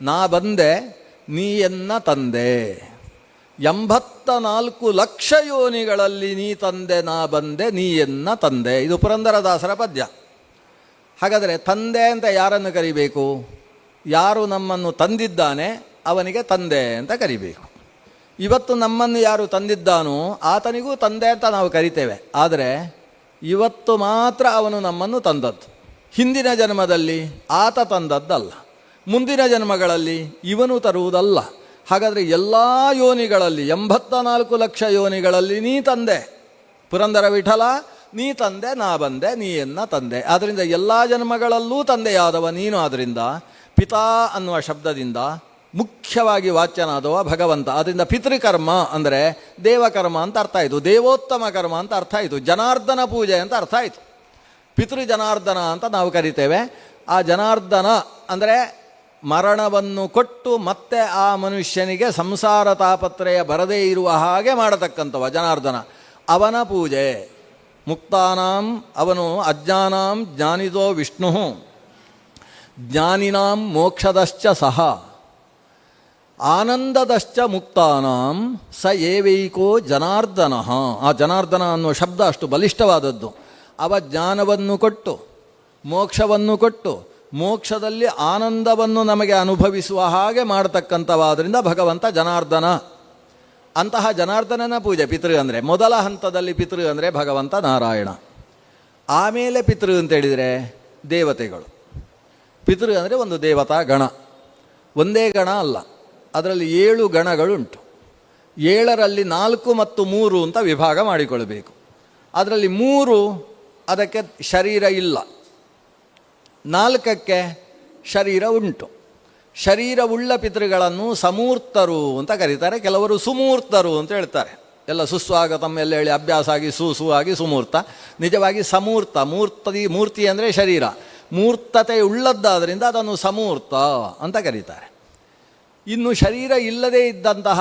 ನಾ ಬಂದೆ ನೀಯನ್ನ ತಂದೆ. 84 ಲಕ್ಷ ಯೋನಿಗಳಲ್ಲಿ ನೀ ತಂದೆ ನಾ ಬಂದೆ ನೀಯನ್ನ ತಂದೆ. ಇದು ಪುರಂದರದಾಸರ ಪದ್ಯ. ಹಾಗಾದರೆ ತಂದೆ ಅಂತ ಯಾರನ್ನು ಕರಿಬೇಕು? ಯಾರು ನಮ್ಮನ್ನು ತಂದಿದ್ದಾನೆ ಅವನಿಗೆ ತಂದೆ ಅಂತ ಕರಿಬೇಕು. ಇವತ್ತು ನಮ್ಮನ್ನು ಯಾರು ತಂದಿದ್ದಾನೋ ಆತನಿಗೂ ತಂದೆ ಅಂತ ನಾವು ಕರಿತೇವೆ. ಆದರೆ ಇವತ್ತು ಮಾತ್ರ ಅವನು ನಮ್ಮನ್ನು ತಂದದ್ದು. ಹಿಂದಿನ ಜನ್ಮದಲ್ಲಿ ಆತ ತಂದದ್ದಲ್ಲ, ಮುಂದಿನ ಜನ್ಮಗಳಲ್ಲಿ ಇವನು ತರುವುದಲ್ಲ. ಹಾಗಾದರೆ ಎಲ್ಲ ಯೋನಿಗಳಲ್ಲಿ 84 ಲಕ್ಷ ಯೋನಿಗಳಲ್ಲಿ ನೀ ತಂದೆ ಪುರಂದರ ವಿಠಲ, ನೀ ತಂದೆ ನಾ ಬಂದೆ ನೀಯನ್ನ ತಂದೆ. ಆದ್ದರಿಂದ ಎಲ್ಲ ಜನ್ಮಗಳಲ್ಲೂ ತಂದೆಯಾದವ ನೀನು. ಆದ್ದರಿಂದ ಪಿತಾ ಅನ್ನುವ ಶಬ್ದದಿಂದ ಮುಖ್ಯವಾಗಿ ವಾಚ್ಯನಾದವ ಭಗವಂತ. ಆದ್ದರಿಂದ ಪಿತೃಕರ್ಮ ಅಂದರೆ ದೇವಕರ್ಮ ಅಂತ ಅರ್ಥ ಆಯಿತು, ದೇವೋತ್ತಮ ಕರ್ಮ ಅಂತ ಅರ್ಥ ಆಯಿತು, ಜನಾರ್ದನ ಪೂಜೆ ಅಂತ ಅರ್ಥ ಆಯಿತು. ಪಿತೃ ಜನಾರ್ದನ ಅಂತ ನಾವು ಕರಿತೇವೆ. ಆ ಜನಾರ್ದನ ಅಂದರೆ ಮರಣವನ್ನು ಕೊಟ್ಟು ಮತ್ತೆ ಆ ಮನುಷ್ಯನಿಗೆ ಸಂಸಾರ ತಾಪತ್ರಯ ಬರದೇ ಇರುವ ಹಾಗೆ ಮಾಡತಕ್ಕಂಥವ ಜನಾರ್ದನ. ಅವನ ಪೂಜೆ. ಮುಕ್ತಾನಾಂ ಅವನು ಅಜ್ಞಾನಾಂ ಜ್ಞಾನಿದೋ ವಿಷ್ಣು ಜ್ಞಾನಿನಾಂ ಮೋಕ್ಷದಶ್ಚ ಸಹ ಆನಂದದಶ್ಚ ಮುಕ್ತಾನಾಂ ಸ ಏವೈಕೋ ಜನಾರ್ದನ. ಆ ಜನಾರ್ದನ ಅನ್ನುವ ಶಬ್ದ ಅಷ್ಟು ಬಲಿಷ್ಠವಾದದ್ದು. ಅವ ಜ್ಞಾನವನ್ನು ಕೊಟ್ಟು ಮೋಕ್ಷವನ್ನು ಕೊಟ್ಟು ಮೋಕ್ಷದಲ್ಲಿ ಆನಂದವನ್ನು ನಮಗೆ ಅನುಭವಿಸುವ ಹಾಗೆ ಮಾಡತಕ್ಕಂಥವಾದ್ದರಿಂದ ಭಗವಂತ ಜನಾರ್ದನ. ಅಂತಹ ಜನಾರ್ದನನ ಪೂಜೆ ಪಿತೃ ಅಂದರೆ. ಮೊದಲ ಹಂತದಲ್ಲಿ ಪಿತೃ ಅಂದರೆ ಭಗವಂತ ನಾರಾಯಣ. ಆಮೇಲೆ ಪಿತೃ ಅಂತೇಳಿದರೆ ದೇವತೆಗಳು. ಪಿತೃ ಅಂದರೆ ಒಂದು ದೇವತಾ ಗಣ. ಒಂದೇ ಗಣ ಅಲ್ಲ, ಅದರಲ್ಲಿ 7 ಗಣಗಳುಂಟು. 7ರಲ್ಲಿ 4 ಮತ್ತು 3 ಅಂತ ವಿಭಾಗ ಮಾಡಿಕೊಳ್ಬೇಕು. ಅದರಲ್ಲಿ 3 ಅದಕ್ಕೆ ಶರೀರ ಇಲ್ಲ, 4ಕ್ಕೆ ಶರೀರ ಉಂಟು. ಶರೀರವುಳ್ಳ ಪಿತೃಗಳನ್ನು ಸಮೂರ್ತರು ಅಂತ ಕರೀತಾರೆ, ಕೆಲವರು ಸುಮೂರ್ತರು ಅಂತ ಹೇಳ್ತಾರೆ. ಎಲ್ಲ ಸುಸ್ವಾಗತಂ ಎಲ್ಲ ಹೇಳಿ ಅಭ್ಯಾಸ ಆಗಿ ಸು ಆಗಿ ಸುಮೂರ್ತ. ನಿಜವಾಗಿ ಸಮೂರ್ತ. ಮೂರ್ತಿ ಅಂದರೆ ಶರೀರ. ಮೂರ್ತತೆ ಉಳ್ಳದ್ದಾದ್ದರಿಂದ ಅದನ್ನು ಸಮೂರ್ತ ಅಂತ ಕರೀತಾರೆ. ಇನ್ನು ಶರೀರ ಇಲ್ಲದೇ ಇದ್ದಂತಹ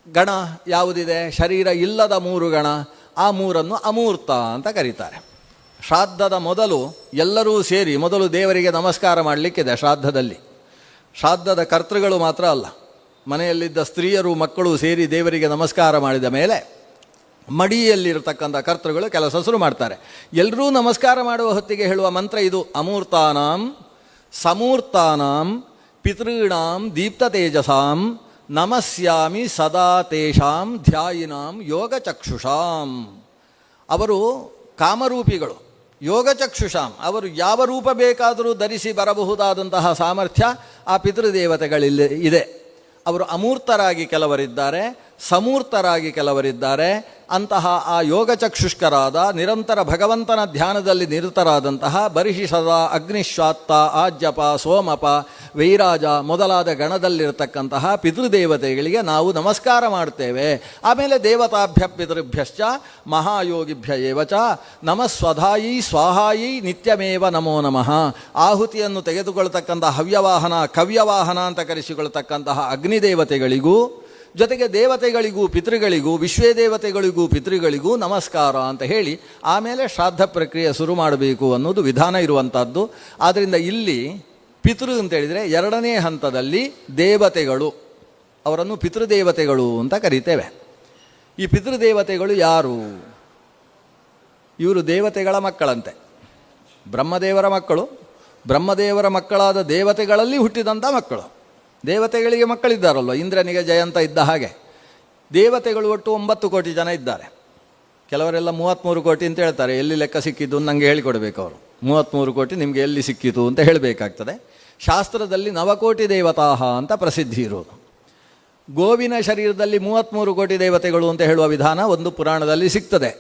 ಗಣ ಯಾವುದಿದೆ? ಶರೀರ ಇಲ್ಲದ 3 ಗಣ. ಆ 3ಅನ್ನು ಅಮೂರ್ತ ಅಂತ ಕರೀತಾರೆ. ಶ್ರಾದ್ದದ ಮೊದಲು ಎಲ್ಲರೂ ಸೇರಿ ಮೊದಲು ದೇವರಿಗೆ ನಮಸ್ಕಾರ ಮಾಡಲಿಕ್ಕಿದೆ. ಶ್ರಾದ್ದದ ಕರ್ತೃಗಳು ಮಾತ್ರ ಅಲ್ಲ, ಮನೆಯಲ್ಲಿದ್ದ ಸ್ತ್ರೀಯರು ಮಕ್ಕಳು ಸೇರಿ ದೇವರಿಗೆ ನಮಸ್ಕಾರ ಮಾಡಿದ ಮೇಲೆ ಮಡಿಯಲ್ಲಿರತಕ್ಕಂಥ ಕರ್ತೃಗಳು ಕೆಲಸ ಶುರು ಮಾಡ್ತಾರೆ. ಎಲ್ಲರೂ ನಮಸ್ಕಾರ ಮಾಡುವ ಹೊತ್ತಿಗೆ ಹೇಳುವ ಮಂತ್ರ ಇದು: ಅಮೂರ್ತಾನಾಂ ಸಮೂರ್ತಾನಾಂ ಪಿತೃಣಾಂ ದೀಪ್ತ ತೇಜಸಾಂ ನಮಸ್ಯಾಮಿ ಸದಾ ತೇಷಾಂ ಧ್ಯಾಯಿನಾಂ ಯೋಗಚಕ್ಷುಷಾಂ. ಅವರು ಕಾಮರೂಪಿಗಳು, ಯೋಗಚಕ್ಷುಷಾಂ. ಅವರು ಯಾವ ರೂಪ ಬೇಕಾದರೂ ಧರಿಸಿ ಬರಬಹುದಾದಂತಹ ಸಾಮರ್ಥ್ಯ ಆ ಪಿತೃದೇವತೆಗಳಿಲ್ಲ ಇದೆ. ಅವರು ಅಮೂರ್ತರಾಗಿ ಕೆಲವರಿದ್ದಾರೆ, ಸಮೂರ್ತರಾಗಿ ಕೆಲವರಿದ್ದಾರೆ. ಅಂತಹ ಆ ಯೋಗಚಕ್ಷುಷ್ಕರಾದ ನಿರಂತರ ಭಗವಂತನ ಧ್ಯಾನದಲ್ಲಿ ನಿರತರಾದಂತಹ ಬರಿಷಿ ಸದಾ ಅಗ್ನಿಶ್ವಾತ್ತ ಆಜ್ಯಪ ಸೋಮಪ ವೈರಾಜ ಮೊದಲಾದ ಗಣದಲ್ಲಿರತಕ್ಕಂತಹ ಪಿತೃದೇವತೆಗಳಿಗೆ ನಾವು ನಮಸ್ಕಾರ ಮಾಡ್ತೇವೆ. ಆಮೇಲೆ ದೇವತಾಭ್ಯ ಪಿತೃಭ್ಯಶ್ಚ ಮಹಾಯೋಗಿಭ್ಯ ಏವಚ ನಮಃ ಸ್ವಧಾಯಿ ಸ್ವಾಹಾಯಿ ನಿತ್ಯಮೇವ ನಮೋ ನಮಃ. ಆಹುತಿಯನ್ನು ತೆಗೆದುಕೊಳ್ತಕ್ಕಂಥ ಹವ್ಯವಾಹನ ಕವ್ಯವಾಹನ ಅಂತ ಕರೆಸಿಕೊಳ್ತಕ್ಕಂತಹ ಅಗ್ನಿದೇವತೆಗಳಿಗೂ ಜೊತೆಗೆ ದೇವತೆಗಳಿಗೂ ಪಿತೃಗಳಿಗೂ ವಿಶ್ವೇದೇವತೆಗಳಿಗೂ ಪಿತೃಗಳಿಗೂ ನಮಸ್ಕಾರ ಅಂತ ಹೇಳಿ ಆಮೇಲೆ ಶ್ರಾದ್ದ ಪ್ರಕ್ರಿಯೆ ಶುರು ಮಾಡಬೇಕು ಅನ್ನೋದು ವಿಧಾನ ಇರುವಂಥದ್ದು. ಆದ್ದರಿಂದ ಇಲ್ಲಿ ಪಿತೃ ಅಂತೇಳಿದರೆ 2ನೇ ಹಂತದಲ್ಲಿ ದೇವತೆಗಳು, ಅವರನ್ನು ಪಿತೃದೇವತೆಗಳು ಅಂತ ಕರೀತೇವೆ. ಈ ಪಿತೃದೇವತೆಗಳು ಯಾರು? ಇವರು ದೇವತೆಗಳ ಮಕ್ಕಳಂತೆ, ಬ್ರಹ್ಮದೇವರ ಮಕ್ಕಳು. ಬ್ರಹ್ಮದೇವರ ಮಕ್ಕಳಾದ ದೇವತೆಗಳಲ್ಲಿ ಹುಟ್ಟಿದಂಥ ಮಕ್ಕಳು. ದೇವತೆಗಳಿಗೆ ಮಕ್ಕಳಿದ್ದಾರಲ್ವ, ಇಂದ್ರನಿಗೆ ಜಯಂತ ಇದ್ದ ಹಾಗೆ. ದೇವತೆಗಳು ಒಟ್ಟು 9 ಕೋಟಿ ಜನ ಇದ್ದಾರೆ. ಕೆಲವರೆಲ್ಲ 33 ಕೋಟಿ ಅಂತ ಹೇಳ್ತಾರೆ. ಎಲ್ಲಿ ಲೆಕ್ಕ ಸಿಕ್ಕಿದ್ದು ನನಗೆ ಹೇಳಿಕೊಡ್ಬೇಕು ಅವರು. 33 ಕೋಟಿ ನಿಮಗೆ ಎಲ್ಲಿ ಸಿಕ್ಕಿತು ಅಂತ ಹೇಳಬೇಕಾಗ್ತದೆ. ಶಾಸ್ತ್ರದಲ್ಲಿ 9 ಕೋಟಿ ದೇವತಾಹ ಅಂತ ಪ್ರಸಿದ್ಧಿ ಇರೋದು. ಗೋವಿನ ಶರೀರದಲ್ಲಿ 33 ಕೋಟಿ ದೇವತೆಗಳು ಅಂತ ಹೇಳುವ ವಿಧಾನ ಒಂದು ಪುರಾಣದಲ್ಲಿ ಸಿಗ್ತದೆ.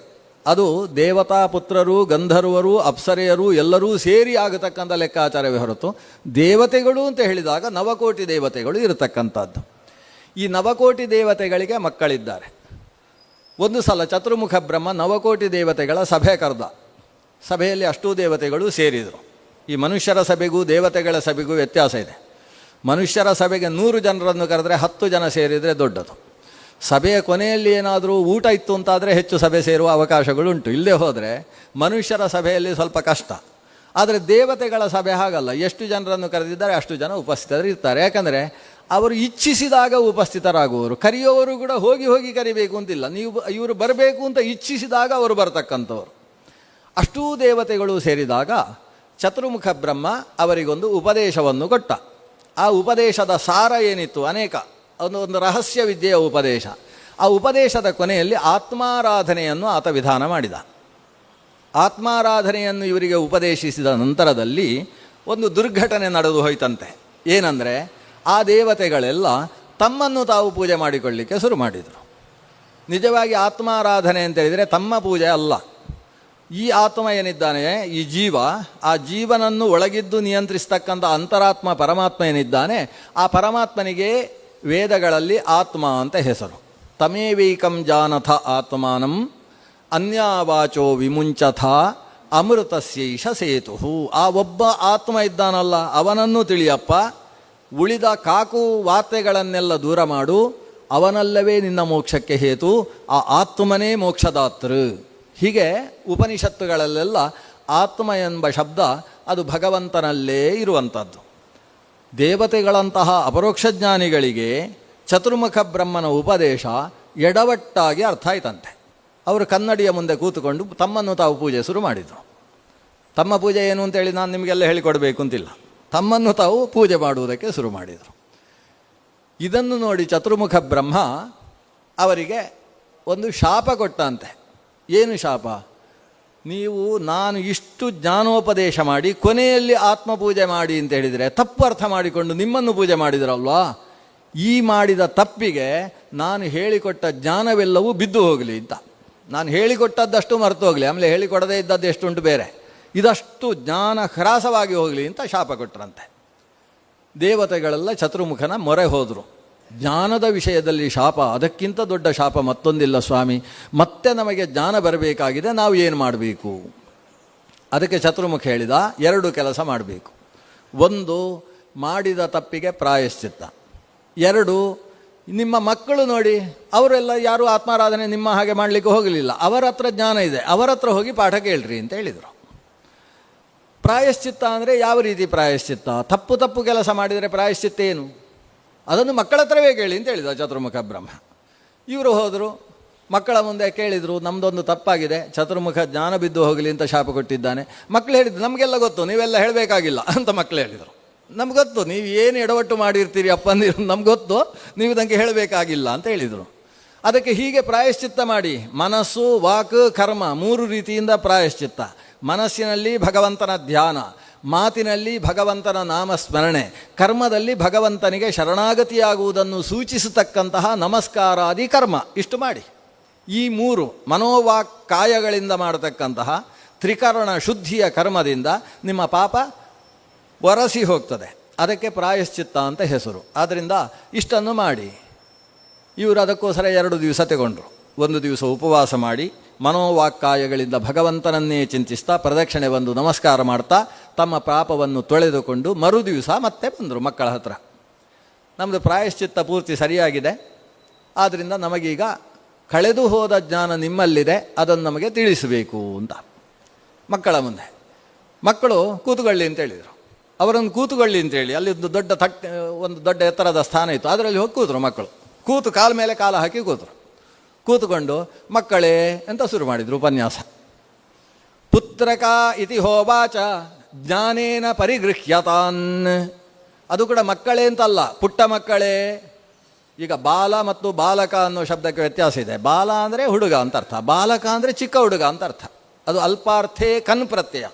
ಅದು ದೇವತಾ ಪುತ್ರರು ಗಂಧರ್ವರು ಅಪ್ಸರೆಯರು ಎಲ್ಲರೂ ಸೇರಿ ಆಗತಕ್ಕಂಥ ಲೆಕ್ಕಾಚಾರವೇ ಹೊರತು ದೇವತೆಗಳು ಅಂತ ಹೇಳಿದಾಗ 9 ಕೋಟಿ ದೇವತೆಗಳು ಇರತಕ್ಕಂಥದ್ದು. ಈ 9 ಕೋಟಿ ದೇವತೆಗಳಿಗೆ ಮಕ್ಕಳಿದ್ದಾರೆ. ಒಂದು ಸಲ ಚತುರ್ಮುಖ ಬ್ರಹ್ಮ 9 ಕೋಟಿ ದೇವತೆಗಳ ಸಭೆ ಕರೆದ. ಸಭೆಯಲ್ಲಿ ಅಷ್ಟೂ ದೇವತೆಗಳು ಸೇರಿದರು. ಈ ಮನುಷ್ಯರ ಸಭೆಗೂ ದೇವತೆಗಳ ಸಭೆಗೂ ವ್ಯತ್ಯಾಸ ಇದೆ. ಮನುಷ್ಯರ ಸಭೆಗೆ 100 ಜನರನ್ನು ಕರೆದರೆ 10 ಜನ ಸೇರಿದರೆ ದೊಡ್ಡದು. ಸಭೆಯ ಕೊನೆಯಲ್ಲಿ ಏನಾದರೂ ಊಟ ಇತ್ತು ಅಂತಾದರೆ ಹೆಚ್ಚು ಸಭೆ ಸೇರುವ ಅವಕಾಶಗಳುಂಟು. ಇಲ್ಲೇ ಹೋದರೆ ಮನುಷ್ಯರ ಸಭೆಯಲ್ಲಿ ಸ್ವಲ್ಪ ಕಷ್ಟ. ಆದರೆ ದೇವತೆಗಳ ಸಭೆ ಹಾಗಲ್ಲ. ಎಷ್ಟು ಜನರನ್ನು ಕರೆದಿದ್ದಾರೆ ಅಷ್ಟು ಜನ ಉಪಸ್ಥಿತರು ಇರ್ತಾರೆ. ಯಾಕಂದರೆ ಅವರು ಇಚ್ಛಿಸಿದಾಗ ಉಪಸ್ಥಿತರಾಗುವವರು. ಕರೆಯುವವರು ಕೂಡ ಹೋಗಿ ಹೋಗಿ ಕರಿಬೇಕು ಅಂತಿಲ್ಲ, ಇವರು ಬರಬೇಕು ಅಂತ ಇಚ್ಛಿಸಿದಾಗ ಅವರು ಬರ್ತಕ್ಕಂಥವ್ರು. ಅಷ್ಟೂ ದೇವತೆಗಳು ಸೇರಿದಾಗ ಚತುರ್ಮುಖ ಬ್ರಹ್ಮ ಅವರಿಗೊಂದು ಉಪದೇಶವನ್ನು ಕೊಟ್ಟ. ಆ ಉಪದೇಶದ ಸಾರ ಏನಿತ್ತು? ಅನೇಕ ಒಂದು ರಹಸ್ಯ ವಿದ್ಯೆಯ ಉಪದೇಶ. ಆ ಉಪದೇಶದ ಕೊನೆಯಲ್ಲಿ ಆತ್ಮಾರಾಧನೆಯನ್ನು ಆತ ವಿಧಾನ ಮಾಡಿದ. ಆತ್ಮಾರಾಧನೆಯನ್ನು ಇವರಿಗೆ ಉಪದೇಶಿಸಿದ ನಂತರದಲ್ಲಿ ಒಂದು ದುರ್ಘಟನೆ ನಡೆದು ಹೋಯ್ತಂತೆ. ಏನಂದರೆ, ಆ ದೇವತೆಗಳೆಲ್ಲ ತಮ್ಮನ್ನು ತಾವು ಪೂಜೆ ಮಾಡಿಕೊಳ್ಳಲಿಕ್ಕೆ ಶುರು ಮಾಡಿದರು. ನಿಜವಾಗಿ ಆತ್ಮಾರಾಧನೆ ಅಂತೇಳಿದರೆ ತಮ್ಮ ಪೂಜೆ ಅಲ್ಲ. ಈ ಆತ್ಮ ಏನಿದ್ದಾನೆ, ಈ ಜೀವ, ಆ ಜೀವನನ್ನು ಒಳಗಿದ್ದು ನಿಯಂತ್ರಿಸ್ತಕ್ಕಂಥ ಅಂತರಾತ್ಮ ಪರಮಾತ್ಮ ಏನಿದ್ದಾನೆ, ಆ ಪರಮಾತ್ಮನಿಗೆ ವೇದಗಳಲ್ಲಿ ಆತ್ಮ ಅಂತ ಹೆಸರು. ತಮೇವೈಕಂ ಜಾನಥ ಆತ್ಮಾನಂ ಅನ್ಯಾವಾಚೋ ವಿಮುಂಚಥ ಅಮೃತಸ್ಯೈಷ ಸೇತು. ಆ ಒಬ್ಬ ಆತ್ಮ ಇದ್ದಾನಲ್ಲ, ಅವನನ್ನು ತಿಳಿಯಪ್ಪ, ಉಳಿದ ಕಾಕು ವಾರ್ತೆಗಳನ್ನೆಲ್ಲ ದೂರ ಮಾಡು, ಅವನಲ್ಲವೇ ನಿನ್ನ ಮೋಕ್ಷಕ್ಕೆ ಹೇತು, ಆ ಆತ್ಮನೇ ಮೋಕ್ಷದಾತೃ. ಹೀಗೆ ಉಪನಿಷತ್ತುಗಳಲ್ಲೆಲ್ಲ ಆತ್ಮ ಎಂಬ ಶಬ್ದ ಅದು ಭಗವಂತನಲ್ಲೇ ಇರುವಂಥದ್ದು. ದೇವತೆಗಳಂತಹ ಅಪರೋಕ್ಷ ಜ್ಞಾನಿಗಳಿಗೆ ಚತುರ್ಮುಖ ಬ್ರಹ್ಮನ ಉಪದೇಶ ಎಡವಟ್ಟಾಗಿ ಅರ್ಥ ಆಯ್ತಂತೆ. ಅವರು ಕನ್ನಡಿಯ ಮುಂದೆ ಕೂತುಕೊಂಡು ತಮ್ಮನ್ನು ತಾವು ಪೂಜೆ ಶುರು ಮಾಡಿದರು. ತಮ್ಮ ಪೂಜೆ ಏನು ಅಂತೇಳಿ ನಾನು ನಿಮಗೆಲ್ಲ ಹೇಳಿಕೊಡಬೇಕು ಅಂತಿಲ್ಲ, ತಮ್ಮನ್ನು ತಾವು ಪೂಜೆ ಮಾಡುವುದಕ್ಕೆ ಶುರು ಮಾಡಿದರು. ಇದನ್ನು ನೋಡಿ ಚತುರ್ಮುಖ ಬ್ರಹ್ಮ ಅವರಿಗೆ ಒಂದು ಶಾಪ ಕೊಟ್ಟಂತೆ. ಏನು ಶಾಪ? ನೀವು ನಾನು ಇಷ್ಟು ಜ್ಞಾನೋಪದೇಶ ಮಾಡಿ ಕೊನೆಯಲ್ಲಿ ಆತ್ಮಪೂಜೆ ಮಾಡಿ ಅಂತ ಹೇಳಿದರೆ ತಪ್ಪು ಅರ್ಥ ಮಾಡಿಕೊಂಡು ನಿಮ್ಮನ್ನು ಪೂಜೆ ಮಾಡಿದ್ರಲ್ವಾ, ಈ ಮಾಡಿದ ತಪ್ಪಿಗೆ ನಾನು ಹೇಳಿಕೊಟ್ಟ ಜ್ಞಾನವೆಲ್ಲವೂ ಬಿದ್ದು ಹೋಗಲಿ ಅಂತ. ನಾನು ಹೇಳಿಕೊಟ್ಟದ್ದಷ್ಟು ಮರೆತು ಹೋಗಲಿ, ಆಮೇಲೆ ಹೇಳಿಕೊಡದೇ ಇದ್ದದ್ದು ಎಷ್ಟುಂಟು ಬೇರೆ, ಇದಷ್ಟು ಜ್ಞಾನ ಹ್ರಾಸವಾಗಿ ಹೋಗಲಿ ಅಂತ ಶಾಪ ಕೊಟ್ಟರಂತೆ. ದೇವತೆಗಳೆಲ್ಲ ಚತುರ್ಮುಖನ ಮೊರೆ ಹೋದರು. ಜ್ಞಾನದ ವಿಷಯದಲ್ಲಿ ಶಾಪ, ಅದಕ್ಕಿಂತ ದೊಡ್ಡ ಶಾಪ ಮತ್ತೊಂದಿಲ್ಲ ಸ್ವಾಮಿ. ಮತ್ತೆ ನಮಗೆ ಜ್ಞಾನ ಬರಬೇಕಾಗಿದೆ, ನಾವು ಏನು ಮಾಡಬೇಕು? ಅದಕ್ಕೆ ಚತುರ್ಮುಖ ಹೇಳಿದ, ಎರಡು ಕೆಲಸ ಮಾಡಬೇಕು. ಒಂದು, ಮಾಡಿದ ತಪ್ಪಿಗೆ ಪ್ರಾಯಶ್ಚಿತ್ತ. ಎರಡು, ನಿಮ್ಮ ಮಕ್ಕಳು ನೋಡಿ, ಅವರೆಲ್ಲ ಯಾರೂ ಆತ್ಮಾರಾಧನೆ ನಿಮ್ಮ ಹಾಗೆ ಮಾಡಲಿಕ್ಕೆ ಹೋಗಲಿಲ್ಲ, ಅವರ ಹತ್ರ ಜ್ಞಾನ ಇದೆ, ಅವರ ಹತ್ರ ಹೋಗಿ ಪಾಠ ಕೇಳ್ರಿ ಅಂತ ಹೇಳಿದರು. ಪ್ರಾಯಶ್ಚಿತ್ತ ಅಂದರೆ ಯಾವ ರೀತಿ ಪ್ರಾಯಶ್ಚಿತ್ತ? ತಪ್ಪು ಕೆಲಸ ಮಾಡಿದರೆ ಪ್ರಾಯಶ್ಚಿತ್ತ ಏನು? ಅದನ್ನು ಮಕ್ಕಳ ಹತ್ರವೇ ಕೇಳಿ ಅಂತ ಹೇಳಿದ ಚತುರ್ಮುಖ ಬ್ರಹ್ಮ. ಇವರು ಹೋದರು, ಮಕ್ಕಳ ಮುಂದೆ ಕೇಳಿದರು, ನಮ್ಮದೊಂದು ತಪ್ಪಾಗಿದೆ, ಚತುರ್ಮುಖ ಜ್ಞಾನ ಬಿದ್ದು ಹೋಗಲಿ ಅಂತ ಶಾಪ ಕೊಟ್ಟಿದ್ದಾನೆ. ಮಕ್ಕಳು ಹೇಳಿದ್ರು, ನಮಗೆಲ್ಲ ಗೊತ್ತು, ನೀವೆಲ್ಲ ಹೇಳಬೇಕಾಗಿಲ್ಲ ಅಂತ ಮಕ್ಕಳು ಹೇಳಿದರು. ನಮ್ಗೆ ಗೊತ್ತು, ನೀವು ಏನು ಎಡವಟ್ಟು ಮಾಡಿರ್ತೀರಿ ಅಪ್ಪಂದಿರು, ನಮ್ಗೆ ಗೊತ್ತು, ನೀವು ನನಗೆ ಹೇಳಬೇಕಾಗಿಲ್ಲ ಅಂತ ಹೇಳಿದರು. ಅದಕ್ಕೆ ಹೀಗೆ ಪ್ರಾಯಶ್ಚಿತ್ತ ಮಾಡಿ, ಮನಸ್ಸು, ವಾಕ್, ಕರ್ಮ, ಮೂರು ರೀತಿಯಿಂದ ಪ್ರಾಯಶ್ಚಿತ್ತ. ಮನಸ್ಸಿನಲ್ಲಿ ಭಗವಂತನ ಧ್ಯಾನ, ಮಾತಿನಲ್ಲಿ ಭಗವಂತನ ನಾಮಸ್ಮರಣೆ, ಕರ್ಮದಲ್ಲಿ ಭಗವಂತನಿಗೆ ಶರಣಾಗತಿಯಾಗುವುದನ್ನು ಸೂಚಿಸತಕ್ಕಂತಹ ನಮಸ್ಕಾರಾದಿ ಕರ್ಮ. ಇಷ್ಟು ಮಾಡಿ, ಈ ಮೂರು ಮನೋವಾಕ್ ಕಾಯಗಳಿಂದ ಮಾಡತಕ್ಕಂತಹ ತ್ರಿಕರಣ ಶುದ್ಧಿಯ ಕರ್ಮದಿಂದ ನಿಮ್ಮ ಪಾಪ ಒರಸಿ ಹೋಗ್ತದೆ. ಅದಕ್ಕೆ ಪ್ರಾಯಶ್ಚಿತ್ತ ಅಂತ ಹೆಸರು. ಆದ್ದರಿಂದ ಇಷ್ಟನ್ನು ಮಾಡಿ. ಇವರು ಅದಕ್ಕೋಸ್ಕರ 2 ದಿವಸ ತಗೊಂಡ್ರು. ಒಂದು ದಿವಸ ಉಪವಾಸ ಮಾಡಿ ಮನೋವಾಕ್ಕಾಯಗಳಿಂದ ಭಗವಂತನನ್ನೇ ಚಿಂತಿಸ್ತಾ ಪ್ರದಕ್ಷಿಣೆ ಬಂದು ನಮಸ್ಕಾರ ಮಾಡ್ತಾ ತಮ್ಮ ಪಾಪವನ್ನು ತೊಳೆದುಕೊಂಡು ಮರುದಿವಸ ಮತ್ತೆ ಬಂದರು ಮಕ್ಕಳ ಹತ್ರ. ನಮ್ಮದು ಪ್ರಾಯಶ್ಚಿತ್ತ ಪೂರ್ತಿ ಸರಿಯಾಗಿದೆ, ಆದ್ದರಿಂದ ನಮಗೀಗ ಕಳೆದು ಹೋದ ಜ್ಞಾನ ನಿಮ್ಮಲ್ಲಿದೆ, ಅದನ್ನು ನಮಗೆ ತಿಳಿಸಬೇಕು ಅಂತ ಮಕ್ಕಳ ಮುಂದೆ. ಮಕ್ಕಳು ಕೂತುಕೊಳ್ಳಿ ಅಂತ ಹೇಳಿದರು. ಅವರನ್ನು ಕೂತುಕೊಳ್ಳಿ ಅಂತೇಳಿ ಅಲ್ಲಿ ಒಂದು ದೊಡ್ಡ ಎತ್ತರದ ಸ್ಥಾನ ಇತ್ತು, ಅದರಲ್ಲಿ ಹೋಗಿ ಕೂತರು ಮಕ್ಕಳು. ಕೂತು ಕಾಲ ಮೇಲೆ ಕಾಲ ಹಾಕಿ ಕೂತರು. ಕೂತುಕೊಂಡು ಮಕ್ಕಳೇ ಅಂತ ಶುರು ಮಾಡಿದರು ಉಪನ್ಯಾಸ. ಪುತ್ರಕ ಇತಿ ಹೋವಾಚ ಜ್ಞಾನೇನ ಪರಿಗೃಹ್ಯತಾನ್. ಅದು ಕೂಡ ಮಕ್ಕಳೇ ಅಂತಲ್ಲ, ಪುಟ್ಟ ಮಕ್ಕಳೇ. ಈಗ ಬಾಲ ಮತ್ತು ಬಾಲಕ ಅನ್ನೋ ಶಬ್ದಕ್ಕೆ ವ್ಯತ್ಯಾಸ ಇದೆ. ಬಾಲ ಅಂದರೆ ಹುಡುಗ ಅಂತ ಅರ್ಥ, ಬಾಲಕ ಅಂದರೆ ಚಿಕ್ಕ ಹುಡುಗ ಅಂತ ಅರ್ಥ. ಅದು ಅಲ್ಪಾರ್ಥೇ ಕನ್ ಪ್ರತ್ಯಯ.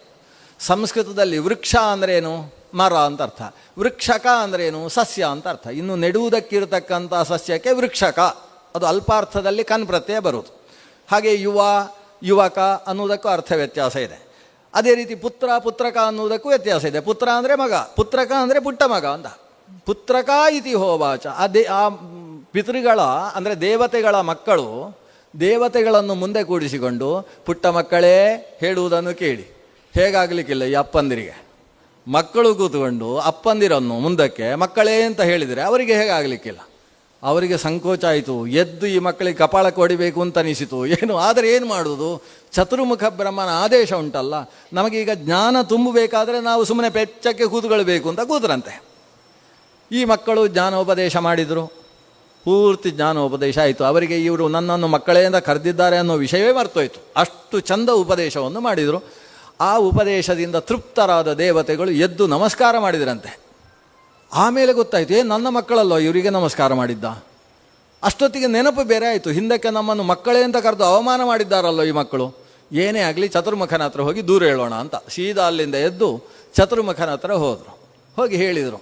ಸಂಸ್ಕೃತದಲ್ಲಿ ವೃಕ್ಷ ಅಂದ್ರೇನು? ಮರ ಅಂತ ಅರ್ಥ. ವೃಕ್ಷಕ ಅಂದ್ರೇನು? ಸಸ್ಯ ಅಂತ ಅರ್ಥ. ಇನ್ನು ನೆಡುವುದಕ್ಕಿರತಕ್ಕಂಥ ಸಸ್ಯಕ್ಕೆ ವೃಕ್ಷಕ, ಅದು ಅಲ್ಪಾರ್ಥದಲ್ಲಿ ಕನ್ ಪ್ರತ್ಯಯ ಬರುವುದು. ಹಾಗೆ ಯುವ, ಯುವಕ ಅನ್ನುವುದಕ್ಕೂ ಅರ್ಥ ವ್ಯತ್ಯಾಸ ಇದೆ. ಅದೇ ರೀತಿ ಪುತ್ರ, ಪುತ್ರಕ ಅನ್ನುವುದಕ್ಕೂ ವ್ಯತ್ಯಾಸ ಇದೆ. ಪುತ್ರ ಅಂದರೆ ಮಗ, ಪುತ್ರಕ ಅಂದರೆ ಪುಟ್ಟ ಮಗ ಅಂತ. ಪುತ್ರಕ ಇತಿ ಹೋವಾಚ. ಆ ಪಿತೃಗಳ ಅಂದರೆ ದೇವತೆಗಳ ಮಕ್ಕಳು ದೇವತೆಗಳನ್ನು ಮುಂದೆ ಕೂಡಿಸಿಕೊಂಡು ಪುಟ್ಟ ಮಕ್ಕಳೇ ಹೇಳುವುದನ್ನು ಕೇಳಿ. ಹೇಗಾಗಲಿಕ್ಕಿಲ್ಲ ಈ ಅಪ್ಪಂದಿರಿಗೆ. ಮಕ್ಕಳು ಕೂತ್ಕೊಂಡು ಅಪ್ಪಂದಿರನ್ನು ಮುಂದಕ್ಕೆ ಮಕ್ಕಳೇ ಅಂತ ಹೇಳಿದರೆ ಅವರಿಗೆ ಹೇಗಾಗಲಿಕ್ಕಿಲ್ಲ. ಅವರಿಗೆ ಸಂಕೋಚ ಆಯಿತು. ಎದ್ದು ಈ ಮಕ್ಕಳಿಗೆ ಕಪಾಳಕ್ಕೆ ಹೊಡಿಬೇಕು ಅಂತ ಅನಿಸಿತು. ಆದರೆ ಏನು ಮಾಡೋದು? ಚತುರ್ಮುಖ ಬ್ರಹ್ಮನ ಆದೇಶ ಉಂಟಲ್ಲ, ನಮಗೀಗ ಜ್ಞಾನ ತುಂಬಬೇಕಾದ್ರೆ ನಾವು ಸುಮ್ಮನೆ ಪೆಚ್ಚಕ್ಕೆ ಕೂತ್ಕೊಳ್ಬೇಕು ಅಂತ ಕೂತ್ರಂತೆ. ಈ ಮಕ್ಕಳು ಜ್ಞಾನೋಪದೇಶ ಮಾಡಿದರು. ಪೂರ್ತಿ ಜ್ಞಾನೋಪದೇಶ ಆಯಿತು. ಅವರಿಗೆ ಇವರು ನನ್ನನ್ನು ಮಕ್ಕಳೆಯಿಂದ ಕರೆದಿದ್ದಾರೆ ಅನ್ನೋ ವಿಷಯವೇ ಮರ್ತೋಯ್ತು. ಅಷ್ಟು ಚಂದ ಉಪದೇಶವನ್ನು ಮಾಡಿದರು. ಆ ಉಪದೇಶದಿಂದ ತೃಪ್ತರಾದ ದೇವತೆಗಳು ಎದ್ದು ನಮಸ್ಕಾರ ಮಾಡಿದರಂತೆ. ಆಮೇಲೆ ಗೊತ್ತಾಯಿತು, ನನ್ನ ಮಕ್ಕಳಲ್ಲೋ ಇವರಿಗೆ ನಮಸ್ಕಾರ ಮಾಡಿದ್ದ. ಅಷ್ಟೊತ್ತಿಗೆ ನೆನಪು ಬೇರೆ ಆಯಿತು, ಹಿಂದಕ್ಕೆ ನಮ್ಮನ್ನು ಮಕ್ಕಳೇ ಅಂತ ಕರೆದು ಅವಮಾನ ಮಾಡಿದ್ದಾರಲ್ಲೋ ಈ ಮಕ್ಕಳು. ಏನೇ ಆಗಲಿ ಚತುರ್ಮುಖನ ಹತ್ರ ಹೋಗಿ ದೂರ ಹೇಳೋಣ ಅಂತ ಸೀದಾ ಅಲ್ಲಿಂದ ಎದ್ದು ಚತುರ್ಮುಖನ ಹತ್ರ ಹೋದರು. ಹೋಗಿ ಹೇಳಿದರು,